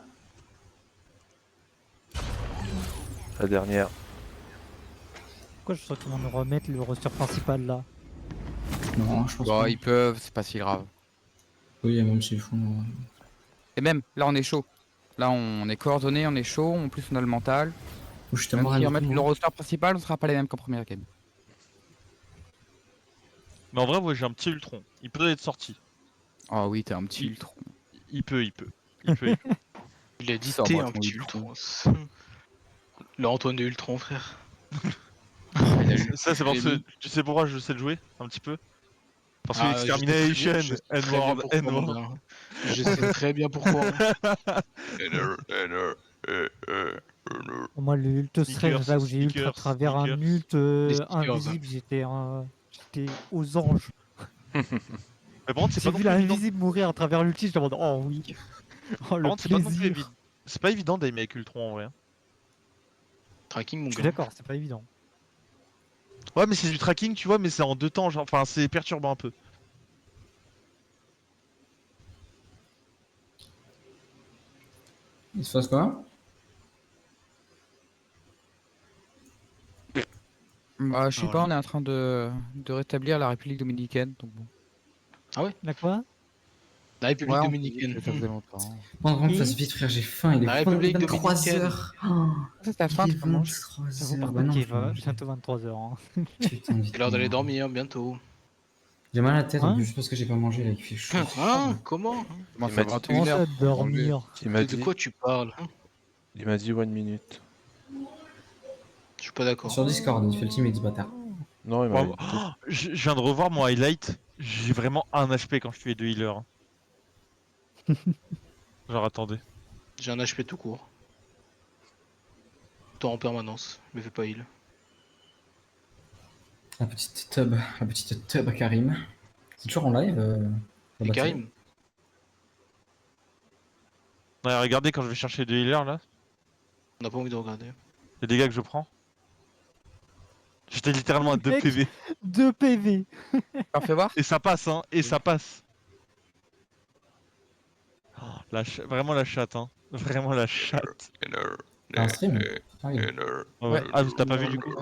La dernière. Pourquoi je sens qu'ils vont nous remettre le roster principal là? Non, je pense Bon, pas. ils peuvent, c'est pas si grave. Oui, même s'ils font. Et même, là on est chaud. Là on est coordonné, on est chaud, en plus on a le mental. Je suis Même tellement si on ravi. met le roster principal, on sera pas les mêmes qu'en première game. Mais en vrai, ouais, j'ai un petit Ultron. Il peut être sorti. Ah oui, t'es un petit Il- Ultron. Il peut, il peut. Il peut, il peut. Il a dit Sobre, t'es un ton petit Ultron. Ultron. Le Antoine de Ultron, frère. Il a eu- Ça, c'est parce j'ai que mis- tu sais pourquoi je sais le jouer un petit peu. Parce que Ah, Extermination, je sais très bien N-word, pourquoi, mon N-word. gars. Je sais très bien pourquoi. Hein. Pour moi, le ult stress, là où j'ai ult à Sneakers, travers un sneakers. ult Les sneakers, invisible, j'étais aux anges. Mais par contre, c'est J'ai pas non vu plus évident. l'invisible mourir à travers l'ulti, je demande oh oui. Oh Par le contre, c'est pas non plus plaisir. évident. C'est pas évident d'aimer avec Ultron en vrai. Hein. Tracking, mon Je suis gars. d'accord, c'est pas évident. Ouais, mais c'est du tracking, tu vois, mais c'est en deux temps. Genre, enfin, c'est perturbant un peu. Il se passe quoi? Bah, je sais Ah, pas, voilà. on est en train de rétablir la République dominicaine, donc bon. La quoi? La République Ouais, on dominicaine. dit que ça faisait longtemps. Pendant qu'on Et- fasse vite, frère, j'ai faim. Il est La République 23 dominicaine. heures. Oh, C'est ta il fin, est tu peux manger. 23 J'avoue heures. par Bah contre non, qu'il je vais va manger. bientôt 23h. Hein. Putain, C'est l'heure d'aller dormir bientôt. J'ai mal à la tête en Hein plus, juste parce que j'ai pas mangé là, il fait chaud. Hein? Comment? Comment Il ça m'a va dit- Comment 21 ça heures dormir? Il m'a De dit, quoi tu parles? Hein? il m'a dit 1 minute. Je suis pas d'accord. Sur Discord, il fait le team et dit bâtard. Non, il Ouais, m'a dit. je viens de revoir mon highlight. J'ai vraiment un HP quand je fais 2 healers. Hein. Genre, attendez. J'ai un HP tout court. Temps en permanence. Me fais pas heal. La petite tub à Karim. C'est toujours en live la Et bataille Karim? Ouais, regardez quand je vais chercher 2 healers là. On n'a pas envie de regarder. Les dégâts que je prends. J'étais littéralement à 2 Mec. PV. 2 PV. Alors, fais voir. Et ça passe, hein. Et ça passe. Oh, vraiment la chatte, hein. Vraiment la chatte. T'as un stream Ah oui. Ouais. Ouais. Ah, t'as pas vu du coup?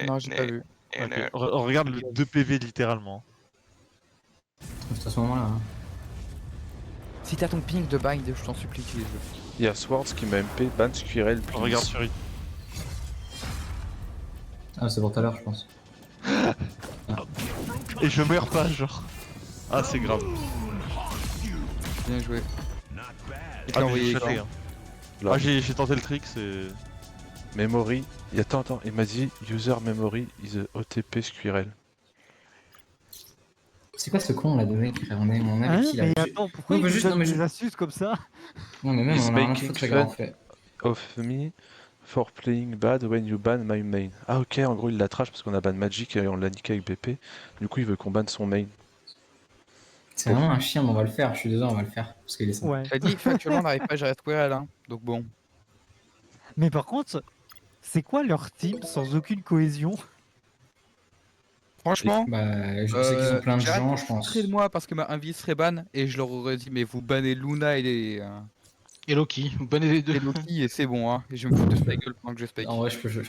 Non, j'ai pas vu. Ok. Regarde le 2 PV littéralement. C'est à ce moment-là. Hein. Si t'as ton ping de bind, je t'en supplie, tu les veux. Il y a Swords qui m'a MP, ban Squirrel, please. Regarde sur it. Ah, c'est pour tout à l'heure, je pense. Et je meurs pas, genre. Ah, c'est grave. Bien joué. Il Ah, t'a mais envoyé j'ai quand chaté, hein. Là. Ah, j'ai tenté le trick, c'est. Memory. Attends, il m'a dit user memory is a OTP Squirrel. C'est quoi ce con là de mec frère On est Hein, avec qui là mais Je- attends, pourquoi Non, il mais nous juste- donne non, mais des je- astuces comme ça? Non, mais même He's on a rien à making foutre, c'est fun. grave fait. Of me for playing bad when you ban my main. Ah ok, en gros il la trash parce qu'on a ban Magic et on l'a niqué avec BP. Du coup il veut qu'on banne son main. C'est vraiment un chien, mais on va le faire. Je suis désolé, on va le faire. Parce qu'il est sympa. Ouais. T'as dit factuellement on n'arrive pas à gérer Squirrel, hein. Donc bon. Mais par contre, c'est quoi leur team sans aucune cohésion? Franchement, Bah, je sais qu'ils ont plein de j'ai gens, je pense. de moi parce que ma invis serait ban et je leur aurais dit mais vous bannez Luna Et Loki. Vous bannez les deux. et Loki et c'est bon hein. Et je vais me foutre de sa gueule pendant que je spike. En vrai, je peux jouer.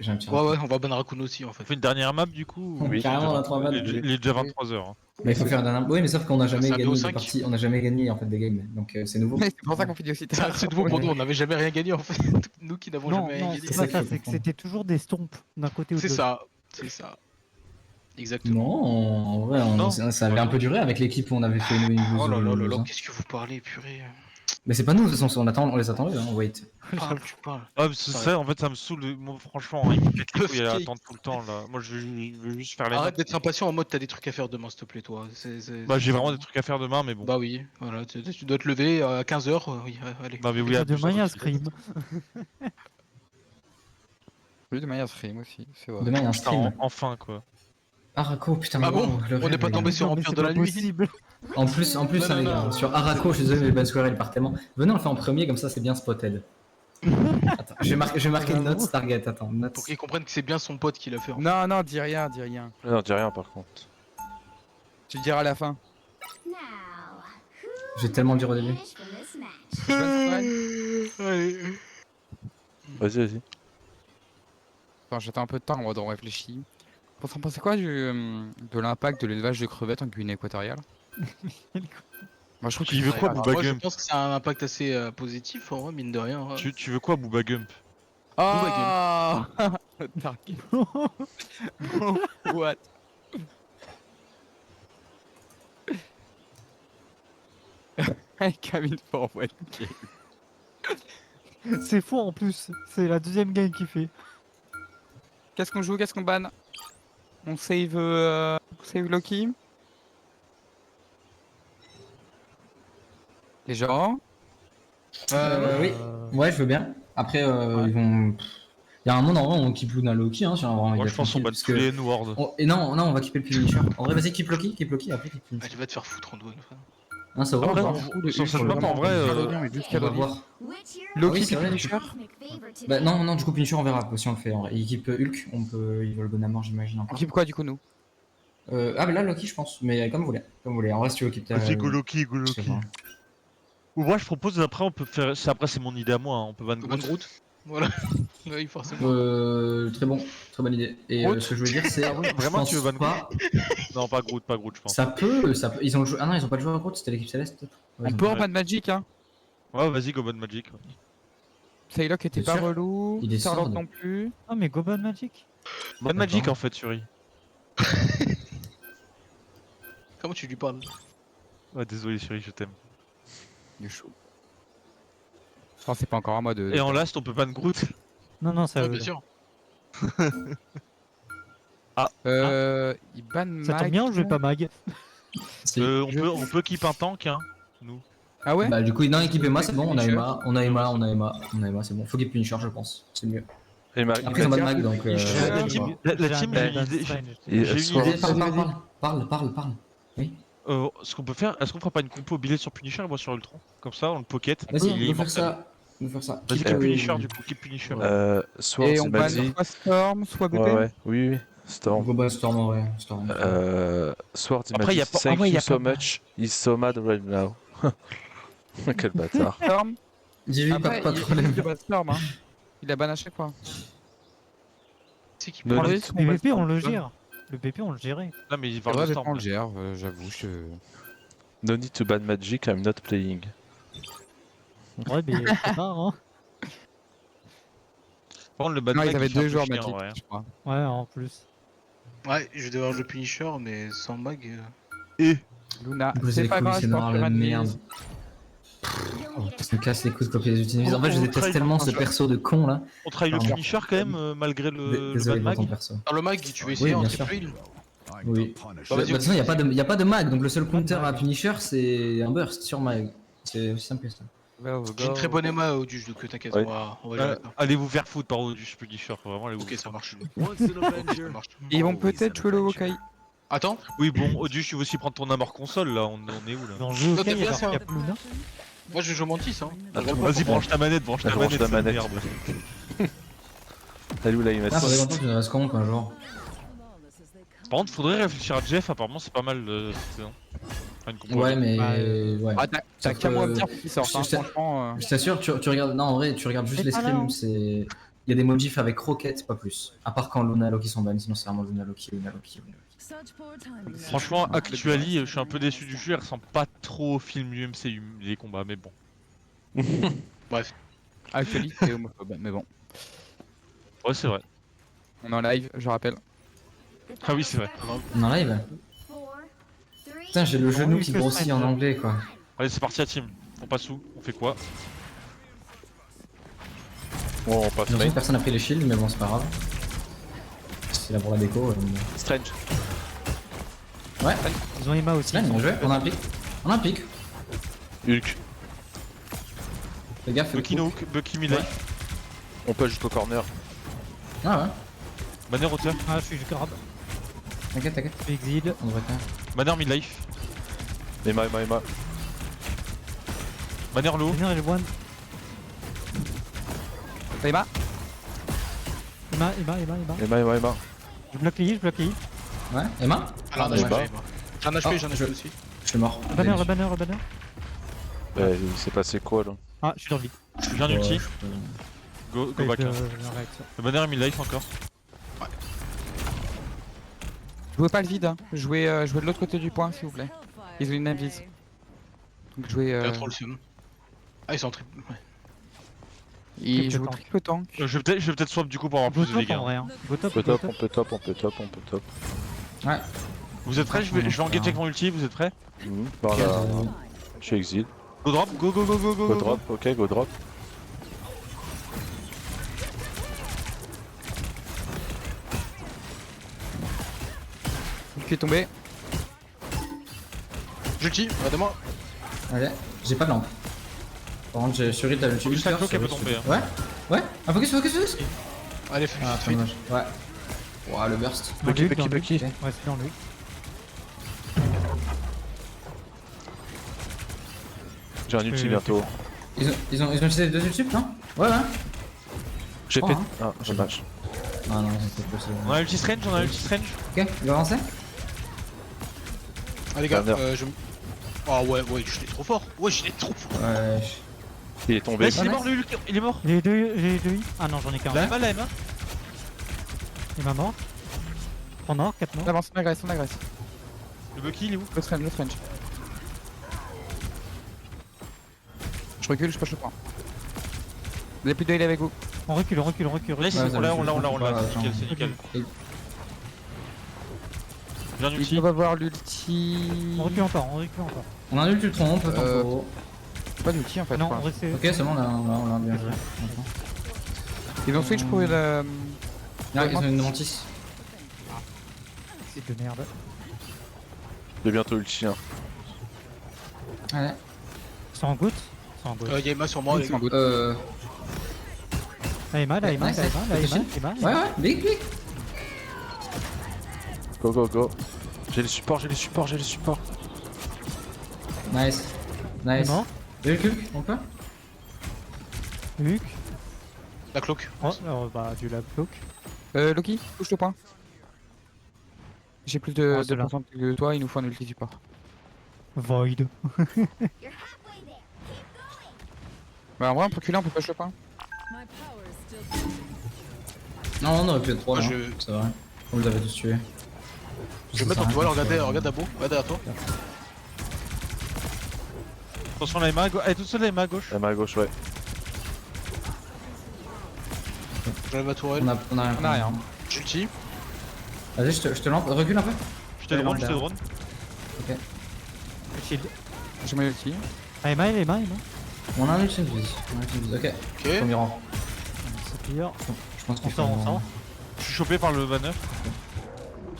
J'ai un petit Ouais, raccoon. ouais, on va ban Raccoon aussi en On fait. fait une dernière map du coup? ou- Oui, carrément, on a 3 balles. Il est déjà 23h. Mais il faut faire un dernier. Oui, mais sauf qu'on a jamais C'est un gagné des BO5. parties. On n'a jamais gagné en fait des games. Donc c'est nouveau. Mais c'est pour ça qu'on fait du aussi tard. C'est nouveau pour nous, on n'avait jamais rien gagné en fait. Nous qui n'avons Non, jamais rien non, gagné. c'est ça pas qu'il ça, faut c'est que comprendre. c'était toujours des stompes d'un côté ou de C'est l'autre. ça. C'est ça. Exactement. Non, en vrai, Non. ça avait un peu duré avec l'équipe où on avait fait une Oh là là là là, hein. qu'est-ce que vous parlez, purée. Mais c'est pas nous, de toute façon, on les attendait, hein, wait. Tu parles, tu parles. Ah, parce que ça, en fait, ça me saoule. Moi, franchement, il me pète les couilles à Cupcake. attendre tout le temps là. Moi, je veux juste faire les Arrête maps. d'être impatient en mode t'as des trucs à faire demain, s'il te plaît, toi. Bah, j'ai vraiment des trucs à faire demain, mais bon. Bah oui, voilà, tu dois te lever à 15h. Oui, allez. Non, mais oui, Ça à de plus, manière ça me scream. Oui, de manière stream aussi, c'est vrai. Demain, il y a un Putain, stream. enfin quoi. Araco, putain, Ah mais bon wow, le On rêve, n'est pas les tombé gars. sur Non, mais Empire c'est de la pas Nuit. possible. En plus, Non, les non, gars, non. sur Araco, je suis désolé, mais Ben Squirrel part tellement. Venez, on le fait en premier, comme ça, c'est bien spotted. Attends, je vais marquer une note, Stargate, attends, note. Pour qu'ils comprennent que c'est bien son pote qui l'a fait. En fait. Non, non, dis rien, dis rien. Non, dis rien par contre. Tu le diras à la fin. J'ai tellement dit au début. Bonne semaine. Allez. Vas-y, vas-y. Enfin, j'attends un peu de temps avant d'en réfléchir. Vous en pensez quoi de l'impact de l'élevage de crevettes en Guinée équatoriale? Moi, je trouve que Tu veux quoi, Ouais, Booba moi, je Gump? pense que c'est un impact assez positif, en vrai, mine de rien. Ouais. Tu veux quoi, Booba Gump? Ah Target. What? Cabine for what? C'est faux en plus. C'est la deuxième game qu'il fait. Qu'est-ce qu'on joue? Qu'est-ce qu'on banne? On save Loki? Les gens? Oui, ouais, je veux bien. Après, ils vont. Il y a un monde en vrai, on keep Luna Loki, hein, si on a vraiment Moi, envie je pense qu'on d'être bat tranquille, tous parce les N-Word. Et non, non, on va keeper le Punisher. En vrai, vas-y, keep Loki, après keep Ah, Punisher. tu vas te faire foutre, Antoine, frère. Non, ça va, Après, on va on- voir. Le sur Hulk, cette on map, le en voit, vrai, mais juste On va Calodie. voir. Loki, oui, c'est puis vrai. Punisher. Bah non, non, du coup Punisher on verra si on le fait en vrai. Il équipe Hulk, ils veulent le donner à mort j'imagine On encore. keep quoi du coup, nous? Ah bah là Loki je pense, mais comme vous voulez. Comme vous voulez. En vrai si tu veux keep ta... Vas-y, go Loki, go je sais Loki. pas. Ou moi, je propose, après, on peut faire. Après, c'est mon idée à moi, hein, on peut ban Bonne Groot. route. Voilà. Oui, forcément. Très bon, très bonne idée. Et Groot. ce que je veux dire c'est... Ah oui, je vraiment, pense tu veux ban pas... Non, pas Groot, je pense. Ça peut... Ils ont le Ah non ils ont pas le joueur Groot, c'était l'équipe Céleste peut-être. Ouais, On ils ont peut pas. en ban Magic, hein. Ouais, vas-y, go ban Magic. Ouais. Psylocke était T'es pas sûr? relou. Il est Starlord sourd. non plus. Ah mais Goban Magic. Ban Magic, en fait, Yuri. Comment tu lui parles? Ouais, désolé, Yuri, je t'aime. Du chaud. Je pense que c'est pas encore à moi de. Et en last, on peut ban Groot. Non non ça. Ouais, bien sûr. Il ban Ça tombe Mag. bien, je vais pas mag. Si. On peut keep un tank, hein, nous. Ah ouais? Bah du coup non équipe Emma c'est bon, on a Punisher. Emma, c'est bon. Faut keep Punisher je pense, c'est mieux. Et ma... Après ils ont pas de mag donc... La Punisher. team, la team, j'ai une idée. Et J'ai une Sword- idée. Parle. Oui. Ce qu'on peut faire, est-ce qu'on fera pas une compo billet sur Punisher et moi sur Ultron? Comme ça, on le pocket. Vas-y, il est on peut faire immortel. ça. On peut faire ça. Vas-y, Keep, keep Euh, Punisher du coup, keep Punisher. Ouais. Sword, Et on il ban m'a dit. soit Storm, soit BP. Ouais, oui, Storm. Go bas Storm en vrai. Storm. Sword, il m'a Après, dit y a pas- thank en vrai, y you a so pas- much, he's so mad right now. Quel bâtard. Storm. Dis-lui Après, pas de il problème. ban Storm, hein. Il la ban à chaque fois. C'est qui Ne Prends le dites- risque, on Le ban BP on Storm. le gère. Le BP on le gérait. Non, mais il C'est parle vrai, de on Storm. le gère, j'avoue. No need to ban magic, I'm not playing. Ouais mais c'est pas hein. Par contre, le ban Non, Mag, ils avaient il fait un deux peu joueurs chier, Magic, en vrai. je crois. Ouais en plus. Ouais, je vais devoir jouer Punisher, mais sans mag. Et Luna, Briser c'est les pas couilles, grave, c'est je noir, porte la un merde. merde. Ça me casse les couilles de copier les utilisateurs. En fait, je On déteste try- tellement ce perso de con là. on travaille le Pardon. Punisher quand même, malgré le Désolé ban pour ton Mag. perso. Alors le mag, tu veux essayer Oui, en bien triple sûr. heal? Oui. Bah, De vas-y, toute façon, il n'y a pas de mag, donc le seul counter à Punisher, c'est un burst sur mag. C'est aussi simple que ça. J'ai une très bonne Emma au duge, donc t'inquiète, Ouais. on va gérer ça. Allez vous faire foutre par du Punisher, faut vraiment aller vous Ok, ça marche. Avenger. Ça marche. Et ils vont peut-être jouer le Hawkeye. Attends, Oui, bon, Odus, tu veux aussi prendre ton armor console là, on est où là? Dans le jeu Toi, ok t'aimes bien alors ça qu'il y a Luna. moi je joue Mantis, hein. Vas-y, branche ta manette, branche ta Branche manette. ta cette manette. merde. Elle est où la IMS? Ah, faudrait longtemps que tu ne restes compte un jour. Par contre, faudrait réfléchir à Jeff, apparemment c'est pas mal cette saison. Enfin, une compo. Ouais, mais. Bah, Ouais. Ah, t'as Sauf qu'à moi que- me dire pour qu'il sorte, hein, je sais- franchement. Je t'assure, tu regardes. Non, en vrai, tu regardes juste Mais les pas là, streams, hein. c'est. Il y a des modifs avec Rocket, pas plus. À part quand Luna et Loki sont ban, sinon c'est vraiment Luna Loki. Franchement, Actually, je suis un peu déçu du jeu, elle ressemble pas trop au film du MCU, les combats, mais bon. Bref. Actually, c'est homophobe, mais bon. Ouais, c'est vrai. On est en live, je rappelle. Ah oui, c'est vrai. On en live. Putain, j'ai le genou qui grossit en anglais quoi. Allez, c'est parti à team. On passe où? On fait quoi? Bon, on passe J'ai l'impression main. que personne a pris les shields, mais bon, c'est pas grave. C'est là pour la déco. Strange. Ouais, Ils ont Emma aussi. bien joué. On a un pic. On a un pic. Hulk. Fais gaffe. Bucky no hook, Bucky mid-life. On peut jusqu'au corner. Ah ouais. Banner hauteur. Ah je suis du grab. T'inquiète. Je suis exil. On devrait faire. Banner mid-life. Emma. Banner low. Banner et le one. Emma Emma. Je bloque les heals, Ouais, Emma. Alors, dommage. j'ai un HP, j'ai un je- HP aussi. Je suis mort. Le banner. Il s'est passé quoi là? Ah je suis dans le vide. J'ai un ulti. Go Pas eu back. de Hein. réaction. Le banner est mid-life encore. Jouez pas le vide, hein. Jouez de l'autre côté du point, s'il vous plaît. Ils ont une invis. Donc jouez. T'as trop le seum. Ah, ils sont en triple. Ouais. Ils Triple jouent tank. triple tank. Je vais peut-être swap du coup pour avoir Go plus de top dégâts. en vrai. Hein. Go On top, peut go top, top. on peut top, on peut top, on peut top. Ouais. Vous êtes prêts? Je vais engage avec mon ulti, vous êtes prêts? Voilà. Ok, Je suis exil. Go drop, go go go go go Go drop, ok, go drop. Qui est tombé. J'ulti, regardez-moi. Ok. J'ai pas de lampe. Par contre, j'ai Shuri, t'as le tube. Juste la cloque, elle peut tomber. Hein. Ouais. Ouais. Un focus, focus, focus. Allez, Ah, fais dommage. Ouais. Ouah, le burst. Dans Bucky, Luc, dans Bucky, Luc. Bucky. Ouais, c'est dans Luc. J'ai un ulti bientôt. Ils ont utilisé les deux ultimes, non? Ouais, ouais. J'ai Oh, fait. hein. Ah, dommage. Ah non, c'est possible. On a un ulti range, on a un ulti range. Ok, il va avancer? Ah, les gars, Banner. je. Ah, ouais, je l'ai trop fort. Ouais, je l'ai trop fort. Ouais. Il est tombé. Nice, il est mort, le Hulk, il est mort. J'ai deux I. Ah non, j'en ai qu'un. Là Mal la M1. Il m'a mort. 3 morts, 4 morts. On avance, on agresse, on agresse. Le Bucky, il est où? L'autre range. Je recule, je push le point. Vous avez plus de heal avec vous. On recule, on recule, on recule. Laisse, Ouais, on l'a, on l'a, on l'a, ça c'est nickel, c'est nickel. J'ai un Ils ulti. doivent avoir l'ulti. On recule encore, on recule encore. On a un ult ultron, on peut faire Euh, trop. Pas d'ulti en fait. Non, quoi. on reste. Ok, c'est bon, on l'a bien joué. Ils ont switch pour une. Ah, ils ont une mantis. C'est de merde. J'ai bientôt ulti. Hein. Allez. C'est en goutte. C'est en goutte. Y'a Emma sur moi, les Ils sont en gars. goutte. Là, Emma, là, Emma, nice, là, Emma, là, nice. Emma, Ouais, ouais, big, big. Go, go, go. J'ai les supports, j'ai les supports, j'ai les supports. Nice. Il est Nice. mort. Et le cul, on peut? Luc. La cloque. Oh, bah, du lab cloak. Loki, touche le point. J'ai plus de Oh, c'est là. pourcent que toi, il nous faut un ulti support. Void. Bah en vrai, on peut reculer, on peut push le point. Non, on aurait pu être 3 Moi, là. C'est vrai. On les avait tous tués. Je vais mettre en toile, regarde Abo, regarde à toi. Attention, la Emma à gauche. Elle est toute seule, la Emma à gauche. La main à gauche, ouais. J'enlève ma tourelle. On a rien. On a rien. J'ulti. Vas-y, je te lampe. Recule un peu. Je te drone, je te drone. Shield. J'ai mon ulti. Ah, Emma, Emma, Emma. On a un ultime vis. On a un ultime vis. Ok. Ok. Premier rang. C'est pire. Je pense qu'on On sort, on sort. Je suis chopé par le banner.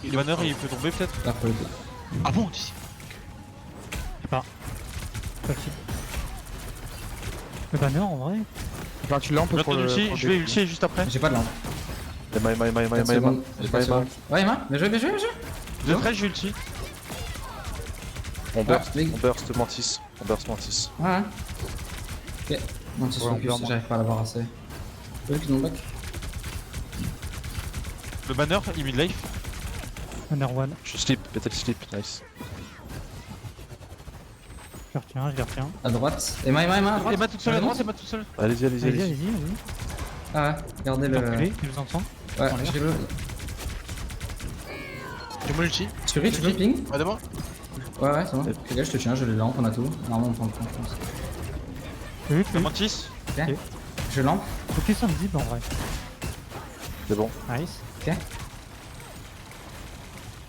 Le banner, il peut tomber peut-être. Là, pour le coup. Ah bon, d'ici. Pas de shield. Le banner, en vrai. Enfin, tu lampes Je pour vais le. ulti, pour je le vais ulti. ulti juste après. J'ai pas de lampe. Emma, Emma, Emma, Emma, 4 Emma, Emma. secondes. J'ai pas de Emma, Emma. secondes. Ouais, Emma. Bien joué, bien joué, bien joué. Vous êtes prêts, j'ai ulti. On burst, big. on burst Mantis. On burst Mantis. Ouais, ouais. Ok. Non, c'est Ouais, on focus, perd, moi. j'arrive pas à l'avoir assez. Luc, non back. Le banner, il mid life. Banner one. Je sleep, peut-être sleep, nice. Je les retiens, je les retiens. À droite. Emma, Emma, Emma. À droite. Emma toute seule à droite, Emma toute seule. Allez-y, allez-y, Allez-y, allez-y. allez-y, allez-y. Ah ouais. Regardez le. Reculez, je vous entends. Ouais, en l'air. j'ai le. J'ai mon ulti. Tu peux ping? Regardez-moi. Ouais, ouais, c'est bon. Ok, gars, je te tiens, je les lampe, on a tout. Normalement, on prend le point, je pense. Luc, La Luc. Mantis. Ok. Je lampe. Focus invisible en vrai. C'est bon. Nice. Ok.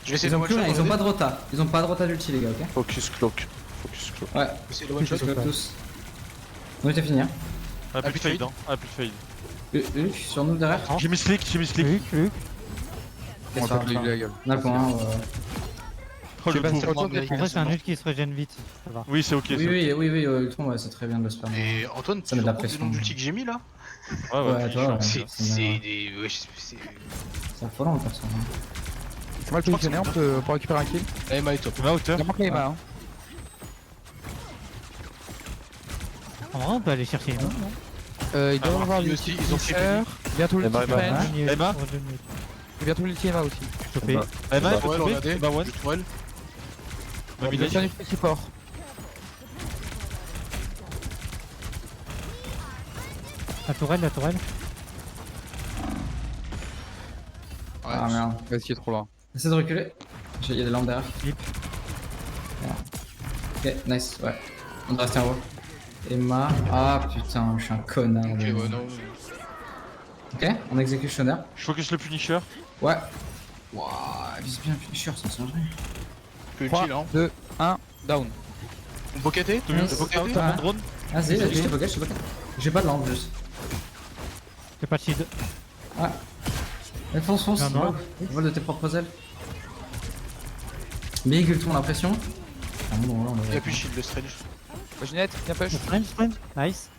Je vais essayer Ils de ont one plus shot. rien, ils ont pas de rota. Ils ont pas de rota d'ulti, les gars, ok? Focus cloak. Focus cloak. Ouais. Essayer de one shot. Je bloque tous. On était fini, hein. Ah, plus de plus de fade, fade. hein. Ah, plus de fade. Luc, sur nous derrière. J'ai mis slick, j'ai mis slick. Luc, Luc. On va pas lui la gueule. On a le point 1. Oh, Tu le vas pauvre. sur le tour de En vrai, c'est un ult qui se régène vite. Ça va. Oui, c'est ok. Oui, c'est oui, oui, oui, Ultron, ouais, c'est très bien de le spam. Et Antoine, Ça tu met te de la rends compte du pression. nombre d'ultis que j'ai mis là? ok. Ouais, Ouais, ouais. toi, ouais. C'est des. Ouais, c'est. C'est affolant le perso. hein. C'est mal positionné, on peut récupérer un kill. La Emma est top. Emma hauteur. Il manque les Emma. Hein. En vrai, on peut aller chercher Emma, non Ils doivent Ah, avoir Marquis l'ulti aussi, ils ont pris Fisher. Bientôt l'ulti Emma, Emma. French. Emma. Et bientôt l'ulti Emma aussi. Chopé. Emma. Emma, elle peut Tourelle, tomber. regardez. Emma one. Je tourelle. Emma mid Il y a un life. ulti support. La tourelle, la tourelle. Ah merde. Vas-y, il est trop loin. Essaie de reculer. Il y a des lampes derrière. Flip. Ok, nice, ouais. On doit rester en haut. Emma. Ah putain, je suis un connard. Ok, de- ouais, non. Ok, on executioner. Je focus le Punisher. Ouais. Wouah, vise bien Finisher, ça sent vrai. Plus 3, utile, hein. 2, 1, down. On bocketé Nice. T'as Pocket, t'as ouais. mon drone. Vas-y, vas-y, je te pocket, je te pocket. J'ai pas de lampe juste. J'ai pas de shield. Allez, fonce, fonce. Non, non. Vol de tes propres ailes. Big ultron la pression. Ah bon, là, on Il y a a plus shield, le strange. Ginette, viens push. Strange. Nice.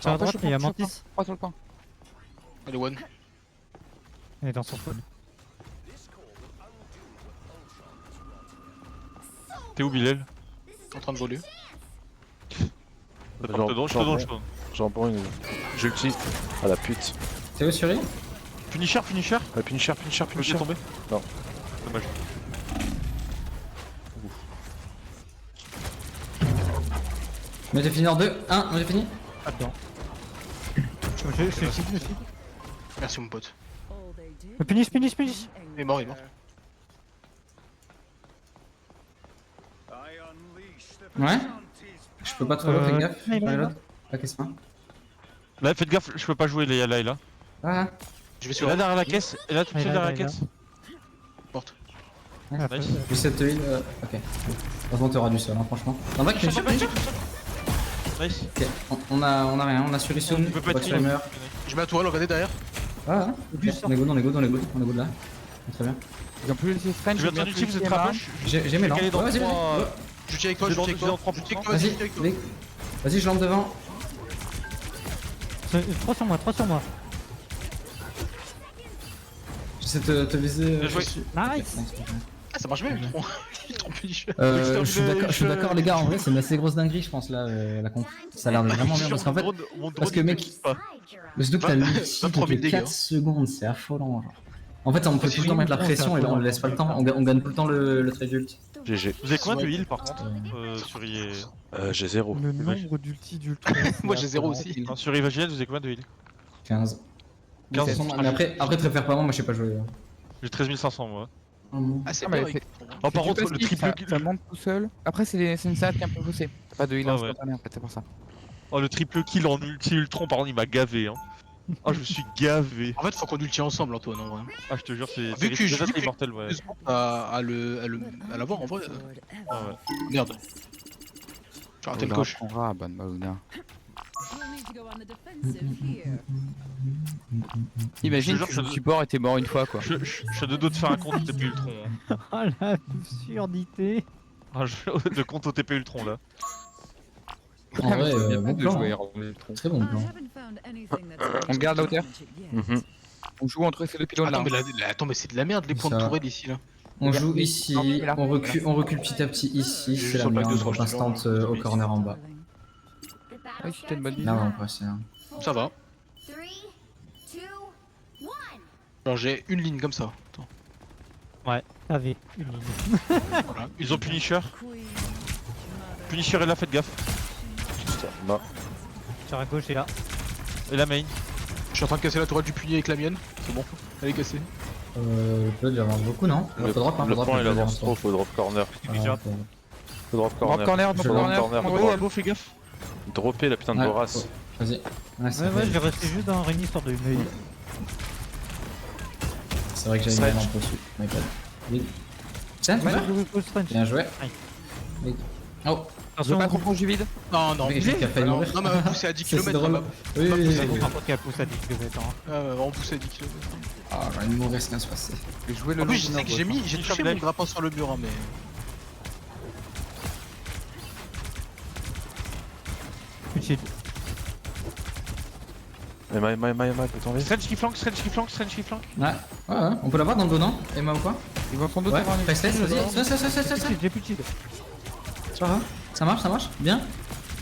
Sur la droite, il y a Mantis. 3 sur le point. Allez, one. Elle est dans son phone. T'es où, Bilal? En train de voler. Je te donne, je te donne, je te donne. Jambon, j'ulti. Ah la pute. T'es où, Suri? Punisher. Finisher. Je me suis tombé. Non. Dommage. Mais j'ai fini en 2. 1, j'ai fini. Attends. Je suis shield. Merci, mon pote. Finish. Il est mort, il est mort. Ouais. Je peux pas te follow, fais gaffe. il J'en ai va. l'autre. Ok, c'est pas. Là, faites gaffe, je peux pas jouer les là et là. Ah, Je vais Et sur là, derrière la caisse. Et là, tout Ah, seul là, derrière la là, caisse. porte. Après, Nice. je sais te heal. Ok. Heureusement, t'auras du sol, hein, franchement. Non, va, Finisher. Nice. Ok, on a rien, on a Suri soon. Tu peux pas Faut te que tu meurs. Je mets à toile, regardez derrière. Ah, ok. On est good là. Très bien. Ils ont plus laissé Strange. Je vais ton ulti, vous êtes rapproche. J'ai mes lampes. calé dans Ouais, vas-y, vas-y. trois, Ouais. Je tiens avec toi, J'ai je tiens avec dans toi. 3%. Je tiens avec toi, vas-y, je Vas-y, tiens avec toi. Vic. Vas-y, je lampe devant. 3 sur moi. J'essaie de te viser. Bien joué. Nice. Ah, ça marche bien, le tronc. Il est trop Punisher. Je suis d'accord, les gars, en vrai, c'est une assez grosse dinguerie, je pense, là, la comp. Ça a l'air de vraiment bien, parce qu'en fait, parce que, mec, le Snoop, t'as l'ulti 23 000 toutes les dégâts. 4 secondes, c'est affolant, genre. En fait, on peut tout le temps mettre la c'est pression et on affolant. laisse pas le temps, on gagne tout le temps le trade ult. GG. Vous avez combien de heal par contre sur IE J'ai 0. Le nombre d'ulti d'ultra. Moi, j'ai 0 aussi. Non, sur Evaginette, vous avez combien de heal 15. 15. Mais après, préfère pas moi je sais pas jouer. J'ai 13 500 moi. Ah, c'est Ah, bien. mais Rick. Oh, par Tu contre, passes le vite, triple. ça monte tout seul. Après, c'est une stat qui est un peu faussée. T'as pas de heal Ah ouais. instantané en fait, c'est pour ça. Oh, le triple kill en ulti Ultron, pardon, il m'a gavé. Hein. Oh, je me suis gavé. En fait, faut qu'on ulti ensemble, Antoine, en vrai. Ah, je te jure, c'est Vu que déjà j'ai c'est immortel, ouais. À l'avoir, en vrai. Ah, ouais. Merde. J'ai raté le coche. On rab, Maouna. Imagine Je te que jure, le je- support était mort une fois quoi. Je suis de dos de faire un compte TP Ultron. Hein. Oh la absurdité. Ah, le compte au TP Ultron là. En vrai, Il y a bon pas de plan. jouer hein. en Ultron. Très bon plan. On garde la hauteur. Mhm. On joue entre ces deux pylônes là. Attends, mais c'est de la merde, les points de Ça. tourelle ici, là. On joue Oui, ici, non, mais là. on recule petit à petit ici, J'ai c'est la sur le pack de merde, source, drop instant au corner en bas. Ouais, c'était une bonne Là, vision. on passe. Ça va. Genre, j'ai une ligne comme ça. Attends. Ouais, t'avais une ligne. Voilà. Ils ont Punisher. Punisher est là, faites gaffe. Putain, non. Sur la gauche et là. Et la main. Je suis en train de casser la tourelle du puni avec la mienne. C'est bon. Elle est cassée. Le peu il avance beaucoup, non? Le, Faut drop, hein, le faut drop, point il le peu, avance il trop, faut drop corner. avance trop. Faut drop Drop corner. corner, Je drop corner. corner. on Ouais, va- Albo, fais gaffe. Dropper la putain de Ouais, Boras. Vas-y. Ouais, Ouais, je vais rester juste dans Rémi histoire de me heal. c'est vrai que j'avais mis un peu dessus. My bad. Oui. Tiens, tu Ouais, vois? je strange. Bien joué. Aïe. Oui. Oh, Je veux pas trop proche du vide. Non, non. mais qui a failli Non, mourir. non, mais elle m'a poussé à 10 Ça, c'est km drôle. là-bas. Oui, oui, C'est oui. bon, par contre, qu'elle pousse à 10 km/h. On poussé à 10 km. Ah, j'ai envie de mourir, ce qui vient de se passer. Je vais jouer le En plus, long je du sais que nord, j'ai ouais. j'ai touché mon grappin sur le mur, hein, mais. Une shield. Emma, peut tomber. Strange qui flanque, Strange qui flanque, Strange qui flanque. Ouais, ouais, on peut l'avoir dans le dos, non? Emma ou quoi? Ils vont sans doute Ouais, avoir une press test, vas-y. Ça. J'ai plus de shield. Ça va? Ça marche? Bien?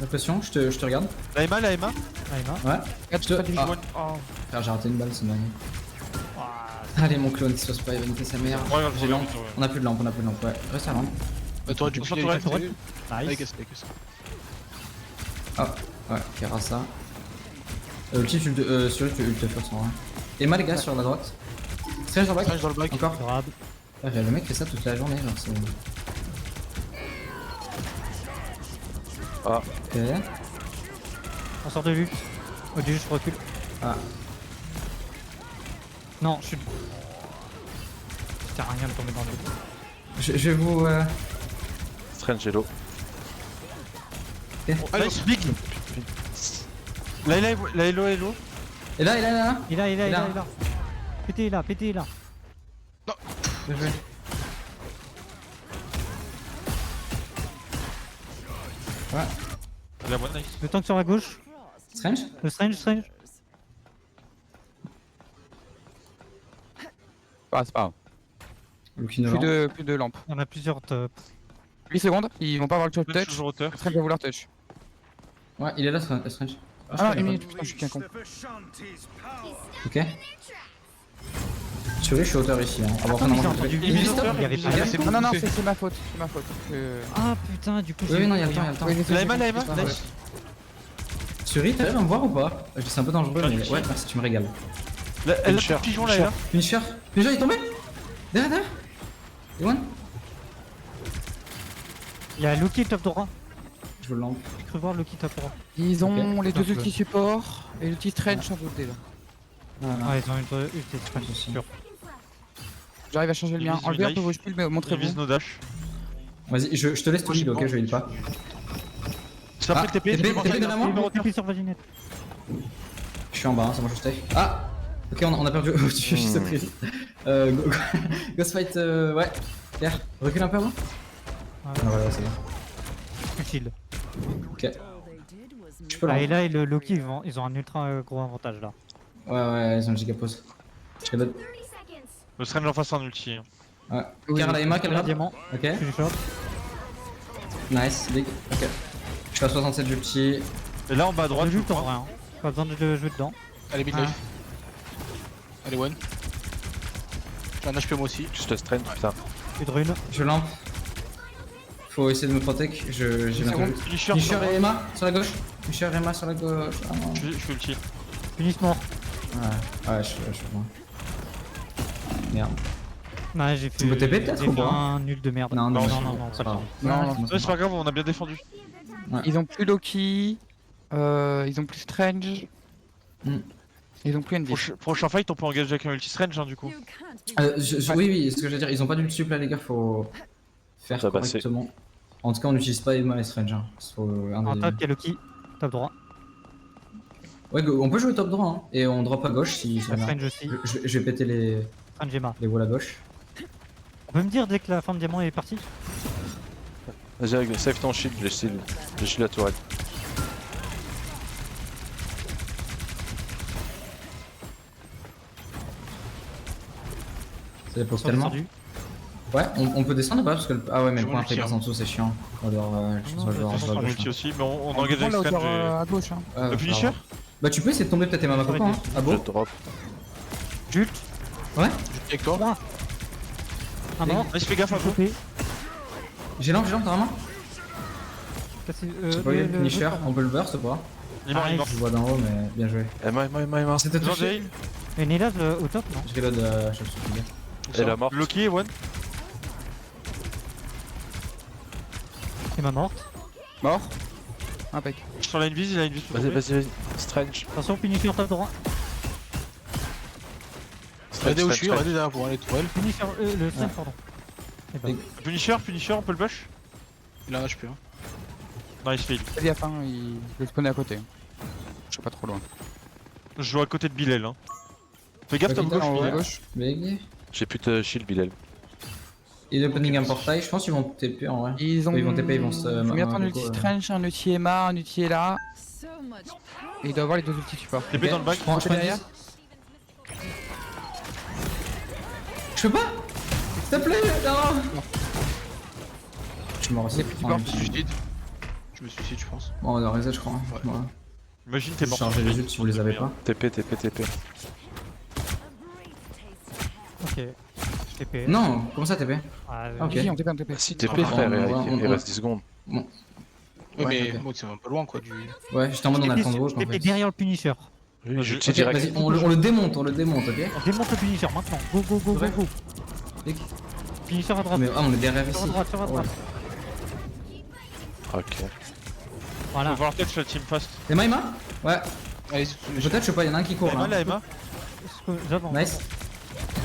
La pression, je te regarde. La Emma, la Emma. Allez, Ouais. Je te. Ah, Oh. frère, j'ai raté une balle, c'est dingue. Allez, mon clone, se pas éviter sa mère. Ouais, J'ai lampe. On a plus de lampe, ouais. Reste à lampe. Bah, t'aurais dû Sur punir tourelle, avec tourelle. avec Nice. cassé, avec cassé. Ah, ouais, Kerasa. Ulti, sur tu ult first en vrai. Emma, les gars, sur la droite. Strange dans le back. Strange dans le bac. Encore. Adorable. Ah, le mec fait ça toute la journée, genre c'est. Ah. Ok. On sort de lutte. Oh Dieu, je recule. Ah. Non, je suis. Ça sert à rien de tomber dans le dos. Je vais vous. Strange Hello. Allez, big. Là, hello. Et là, là. Il a, Il a. Pétez là, pétez là. Bien joué. Ouais. La bonne nice. Le tank sur la gauche. Strange. Le strange. Ah, c'est pas grave. Looking Plus around. de lampes. Il y en a plusieurs top. 8 secondes, ils vont pas avoir le touch. Touch toujours hauteur. Strange va vouloir touch. Ouais, il est là, Strange. Ah, je 1 connais minute, putain, je suis bien con. pas. Ok. Sur je suis hauteur ici. Hein. Ah, bon, Attends, après, mais j'ai normalement, entendu je vais- une stop. hauteur, il y avait pas Les gars, de- c'est Non, bon. non, non, c'est ma faute. C'est ma faute. Ah putain, du coup. Oui, non, il y a le temps, il y a le temps. Oui, désolé, La Emma, désolé. nice. Suri, t'arrives à me voir ou pas? C'est un peu dangereux, mais ouais, merci, tu me régales. Elle a le pigeon là, Finisher. Finisher, il est tombé? Derrière. Yoann? Il y a Loki top droit. Je veux le lampe. J'ai cru voir Loki top droit. Ils ont Ok. les deux Un peu. ultis support et l'ulti Strange sans doute déjà. Voilà. Ouais, ils ont une ulti, je Aussi. suis sûr. J'arrive à changer le mien. Divise Enlevez un Knife. peu vos spiels, mais Il vise montrez-vous. nos dash. Vas-y, je te laisse tout lead, ok, je heal pas. C'est après Ah, le TP, TP de la main. Numéro TP sur Vaginette. Je suis en bas, hein, ça marche juste. Ah! Ok, on a perdu. Je suis surprise. Ghost fight, ouais. Pierre, recule un peu avant. Ah, voilà, c'est bon. Utile. Ok. Je peux Ah, et l'enlever. là, et le Loki, ils ont un ultra gros avantage là. Ouais, ils ont le gigapose. Je te donne. Le Strange en face en ulti. Ouais. Oui, Pierre, la Emma, Le quel grade? diamant, Ok. je suis short. Nice, big. Ok. Je suis à 67 du petit. Et là en bas à droite, De je lutte en crois. vrai. Hein. Pas besoin de jouer dedans. Allez, mid Ah. life. Allez, one. J'ai un HP moi aussi. Juste Strange, putain. Plus de runes. Je lampe. Faut essayer de me protéger. J'ai bientôt bon. vu. Finisher, Finisher et Emma sur la gauche. Finisher et Emma sur la gauche. Ah, non. je fais ulti. Finis mort. Ouais, je suis loin. Merde. Ouais, j'ai fait. Tu peux TP peut-être j'ai ou fait pas un nul de merde. Non, non, c'est non, bon. non, C'est pas pas grave. grave. Non, Ouais, c'est pas grave, on a bien défendu. Ils ont plus Loki. Ils ont plus Strange. Hmm. Ils ont plus Envy. Prochain fight, on peut engager avec un ulti Strange hein, du coup. Oui, ce que je veux dire, ils ont pas du sup là, les gars, faut faire Ça, bah, c'est- correctement. En tout cas, on n'utilise pas Emma et Strange. Hein. Faut un En des- top, il y a Loki. Top droit. Ouais, on peut jouer top droit, hein. Et on drop à gauche si ça La va. Strange aussi. Je vais péter les Strange Gemma. walls à gauche. On peut me dire dès que la forme diamant est partie? Vas-y, save ton shield, j'ai shield la tourelle. Ça dépose Ils sont tellement. descendus. Ouais, on peut descendre ou pas parce que ah ouais, mais Je le point m'en après il tire. passe en dessous, c'est chiant. On doit je pense Non, que je dois de toute rentrer à On gauche. ulti aussi, mais on On engage avec la Strange. hauteur à gauche. Hein. Ouais, Le ça finisher va. Bah tu peux essayer de tomber peut-être Emma Coco, hein. Ah Je bon? drop. Jult. Ouais. Avec toi. Un mort. Vas-y, fais gaffe à vous. Chopé. J'ai lampe, vraiment? Cassé. J'ai pas eu le finisher, on peut le burst ou pas? Il est mort, il est mort. Je vois d'en haut, mais bien joué. Emma. C'était Jean touché. Jay, Et Nilaz au top, non? Je reload, je sais plus. Elle est morte. Loki et One. Il m'a morte. Mort. Impec. Sur la invis, il a une vie sous Vas-y. Strange. Attention, finisher top droit. Regardez où je suis, Strange. regardez derrière pour aller tourelle. Finisher, le Strange, pardon. Eh ben, Finisher, on peut le push. Il a un HP. Hein. Nice fail. Fais gaffe, hein, il spawnait à côté. Je suis pas trop loin. Je joue à côté de Bilal. Hein. Fais gaffe, Ok, top gauche, En haut à Bilal. gauche. Big. J'ai plus de shield, Bilal. Il est opening un portail, je pense qu'ils vont TP en vrai. Ils ont. Ils vont TP, ils vont se. Faut bien attendre un Coco, ulti Strange, un ulti Emma, un ulti Ella. Et il doit avoir les deux ultis support. TP dans le bac. Je prends derrière. 10. Je peux pas. S'il te plaît, non. Je suis mort aussi. C'est plus support. Je me suicide. Je me suicide, je pense. Bon, on a reset, je crois. Ouais. Voilà. Imagine, t'es mort. Chargez les ults si vous les avez pas. TP. ok. TP. Non, comment ça TP? Ah, Ok. Si, on TP, on TP. Si TP, Ah, frère, on- il reste 10 secondes. Ouais, Ouais, mais ok. bon, c'est un peu loin quoi du. Ouais, j'étais en mode on a le temps de route en TP fait. derrière le Punisher. Oui, Vas-y. je tire Ok, direct. vas-y, on le démonte, ok? On démonte le finisher maintenant. Go, go, go, Ouais. go, go. Clic. Finisher à droite. Mais on est derrière Sur ici. à droite, sur à droite. Ok. Faut Voilà. voir peut-être sur la team fast. Emma? Ouais. Allez, sous mes Peut-être, je sais pas, il y en a un qui court Emma, là. là, Emma. J'avance. Nice.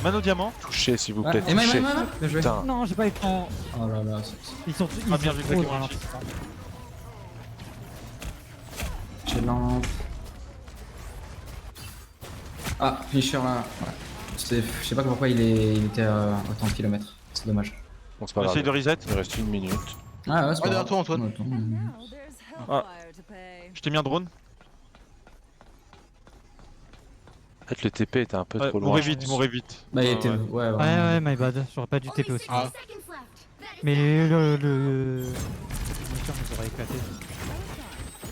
Emma au diamant. Touchez, s'il vous Ouais. plaît, Emma, touchez. Bien joué. Putain. Non, j'ai pas écran. Oh là là. Ils sont Ah, bien vu, trop Black dans Orange. l'impuissance. J'ai lampe. Ah, finisher là. Ouais. Je sais pas pourquoi il était autant de kilomètres. C'est dommage. Bon, c'est pas On essaye de grave. reset. Il reste 1 minute. Ah ouais, c'est pas derrière grave. toi, Antoine. Attends. Ah. Je t'ai mis un drone. Peut-être le TP était un peu trop loin. Mourez je vite, pense. mourez vite. Bah, il Ouais, était. ouais. Ouais, Ouais, my bad. J'aurais pas dû TP aussi. Ah. Mais le finisher nous aurait éclaté.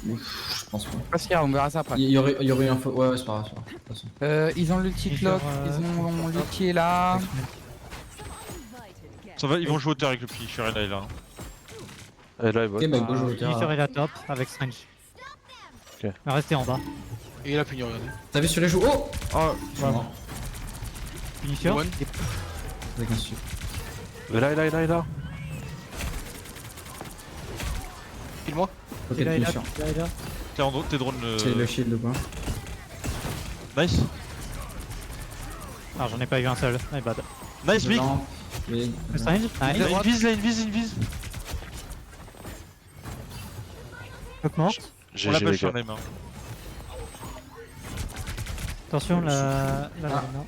Ouf, je pense pas. Pas si grave, on verra ça après. Il y aurait eu un faux. Ouais, c'est pas grave. De toute façon. Ils ont l'ulti clock, ils ont l'ulti est là. Ça va, ils vont jouer au terre avec le finisher et là et là. Et là, il vote. Ok, bah, go jouer au Finisher terrain. est la top avec Strange. Ok. Restez en bas. Et il a puni, regardez. T'as vu sur les joues? Oh! Oh, Je suis mort. Finisher. One. Avec un stup. Et là, et là, et là, et là. Kill-moi. Ok, Il est là, finisher. il est là. t'es drone. C'est le shield quoi. Nice. Ah, j'en ai pas eu un seul. My bad. Nice, big. Lampe. Et- Strange. Là, Nice. invise, là, invise. Hook morte. On GG, l'appelle les sur gars. les mains. Attention, la Ah. Lavina.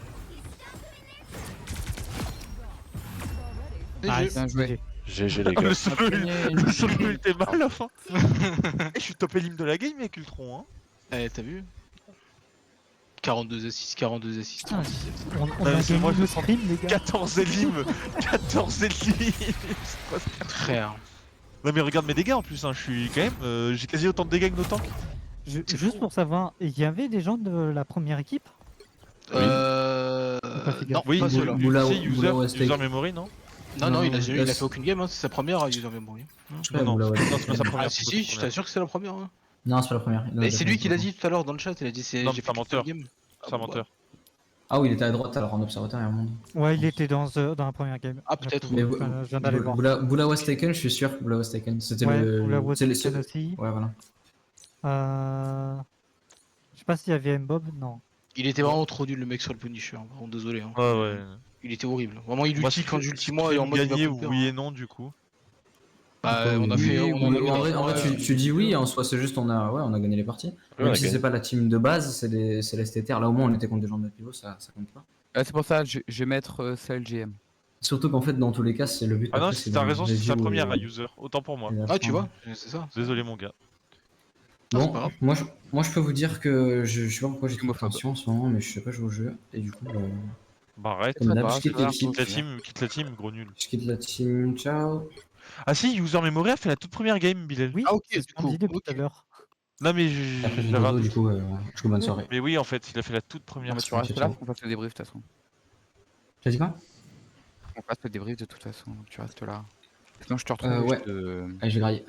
GG. Bien joué. GG, les Ah, gars. le solo il était mal à la fin. Et je suis top élim de la game avec Ultron. Hein. Eh, t'as vu 42 assists, 42 assists. Putain, on Non, a mais c'est gagné moi, le je sens scrim, les gars. 14 élim. 14 élim. Frère. Non mais regarde mes dégâts en plus. Hein. Je suis quand même. J'ai quasi autant de dégâts que nos tanks. Juste pour savoir, il y avait des gens de la première équipe? Euh. pas fait Non, gaffe. Oui, pas ceux-là. Boula- tu sais, Boula user Westake. memory, non? Non, il a Non, fait aucune game, hein. C'est sa première user memory. Ouais, Non, Boula, ouais. non, c'est pas sa première. Ah, si, je t'assure que c'est la première. Hein. Non, c'est pas la première. Il en a Mais déjà c'est fait lui qui une l'a fois. dit tout à l'heure dans le chat. Il a dit Non, mais j'ai c'est fait un qu'une menteur. seule game. C'est un menteur. Ah oui, il était à droite alors en observateur, il remonte. Ouais, il était dans la première game. Ah, peut-être. Mais Je viens d'aller voir. Boula was taken, je suis sûr que Boula was taken. C'était Ouais, le. Boula was c'est les- taken aussi. Ouais, voilà. Je sais pas s'il y avait Mbob, non. Il était vraiment trop nul le mec sur le Punisher. Vraiment désolé. Hein. Ouais, ouais. Il était horrible. Vraiment, il Moi, ulti quand j'ulti moi et en mode. il va gagner, couper, oui hein. et non, du coup. Bah, on a Oui, fait. oui, On oui, en vrai, ouais, tu dis oui, en soi, c'est juste on a gagné les parties. Ouais, Même on a si gagné. c'est pas la team de base, c'est les STTR. Là, au moins, on était contre des gens de notre niveau, ça compte pas. C'est pour ça, je vais mettre celle GM. Surtout qu'en fait, dans tous les cas, c'est le but. Ah non, après, si t'as de raison, c'est sa review première et- user. Autant pour moi. et Ah, tu d'apprendre. vois, c'est ça. Désolé, mon gars. Ah, c'est Bon, pas grave. moi, je peux vous dire que je sais pas pourquoi j'ai trop Homophobe. attention en ce moment, mais je sais pas jouer au jeu. Et du coup, Bah arrête. comme d'hab, pas, je quitte c'est l'équipe. Quitte la team, gros nul. Je quitte la team, ciao. Ah si, user memory a fait la toute première game, Bilal. Oui, Ah, ok, c'est du ce qu'on coup, dit depuis ok. tout à l'heure. Non mais Après, j'ai j'avais un dodo, du doute. coup, je vous bonne soirée. Mais oui, en fait, il a fait la toute première. Tu Ok, restes ciao. là, on passe le débrief de toute façon. Tu as dit quoi? On passe le débrief de toute façon, donc tu restes là. Sinon je te retrouve. Ouais. je te- Allez, je vais grailler.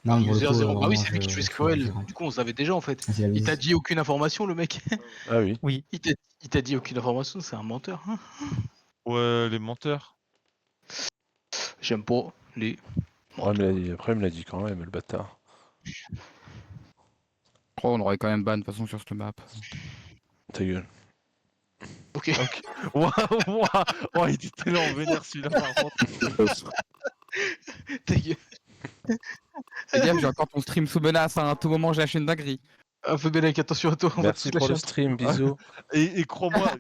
Non, pour le User coup, 0. Ah oui, vraiment, c'est lui qui jouait je Squirrel. graille. Du coup, on savait déjà en fait. Vas-y, Il t'a allez-y. dit aucune information, le mec. Ah oui. Oui. Il t'a dit aucune information, c'est un menteur. Hein. Ouais, les menteurs. J'aime pas les. Ouais, après, il me l'a dit quand même, le bâtard. Oh, on aurait quand même ban de toute façon sur cette map. Ta gueule. Ok. Waouh, waouh. Oh, il était tellement vénère celui-là par contre. Ta gueule. Fais gaffe, j'ai encore ton stream sous menace, hein. À tout moment j'ai lâché une dinguerie. Fais bien avec attention à toi. on va Merci te pour le lâcher un stream, bisous. Et crois-moi,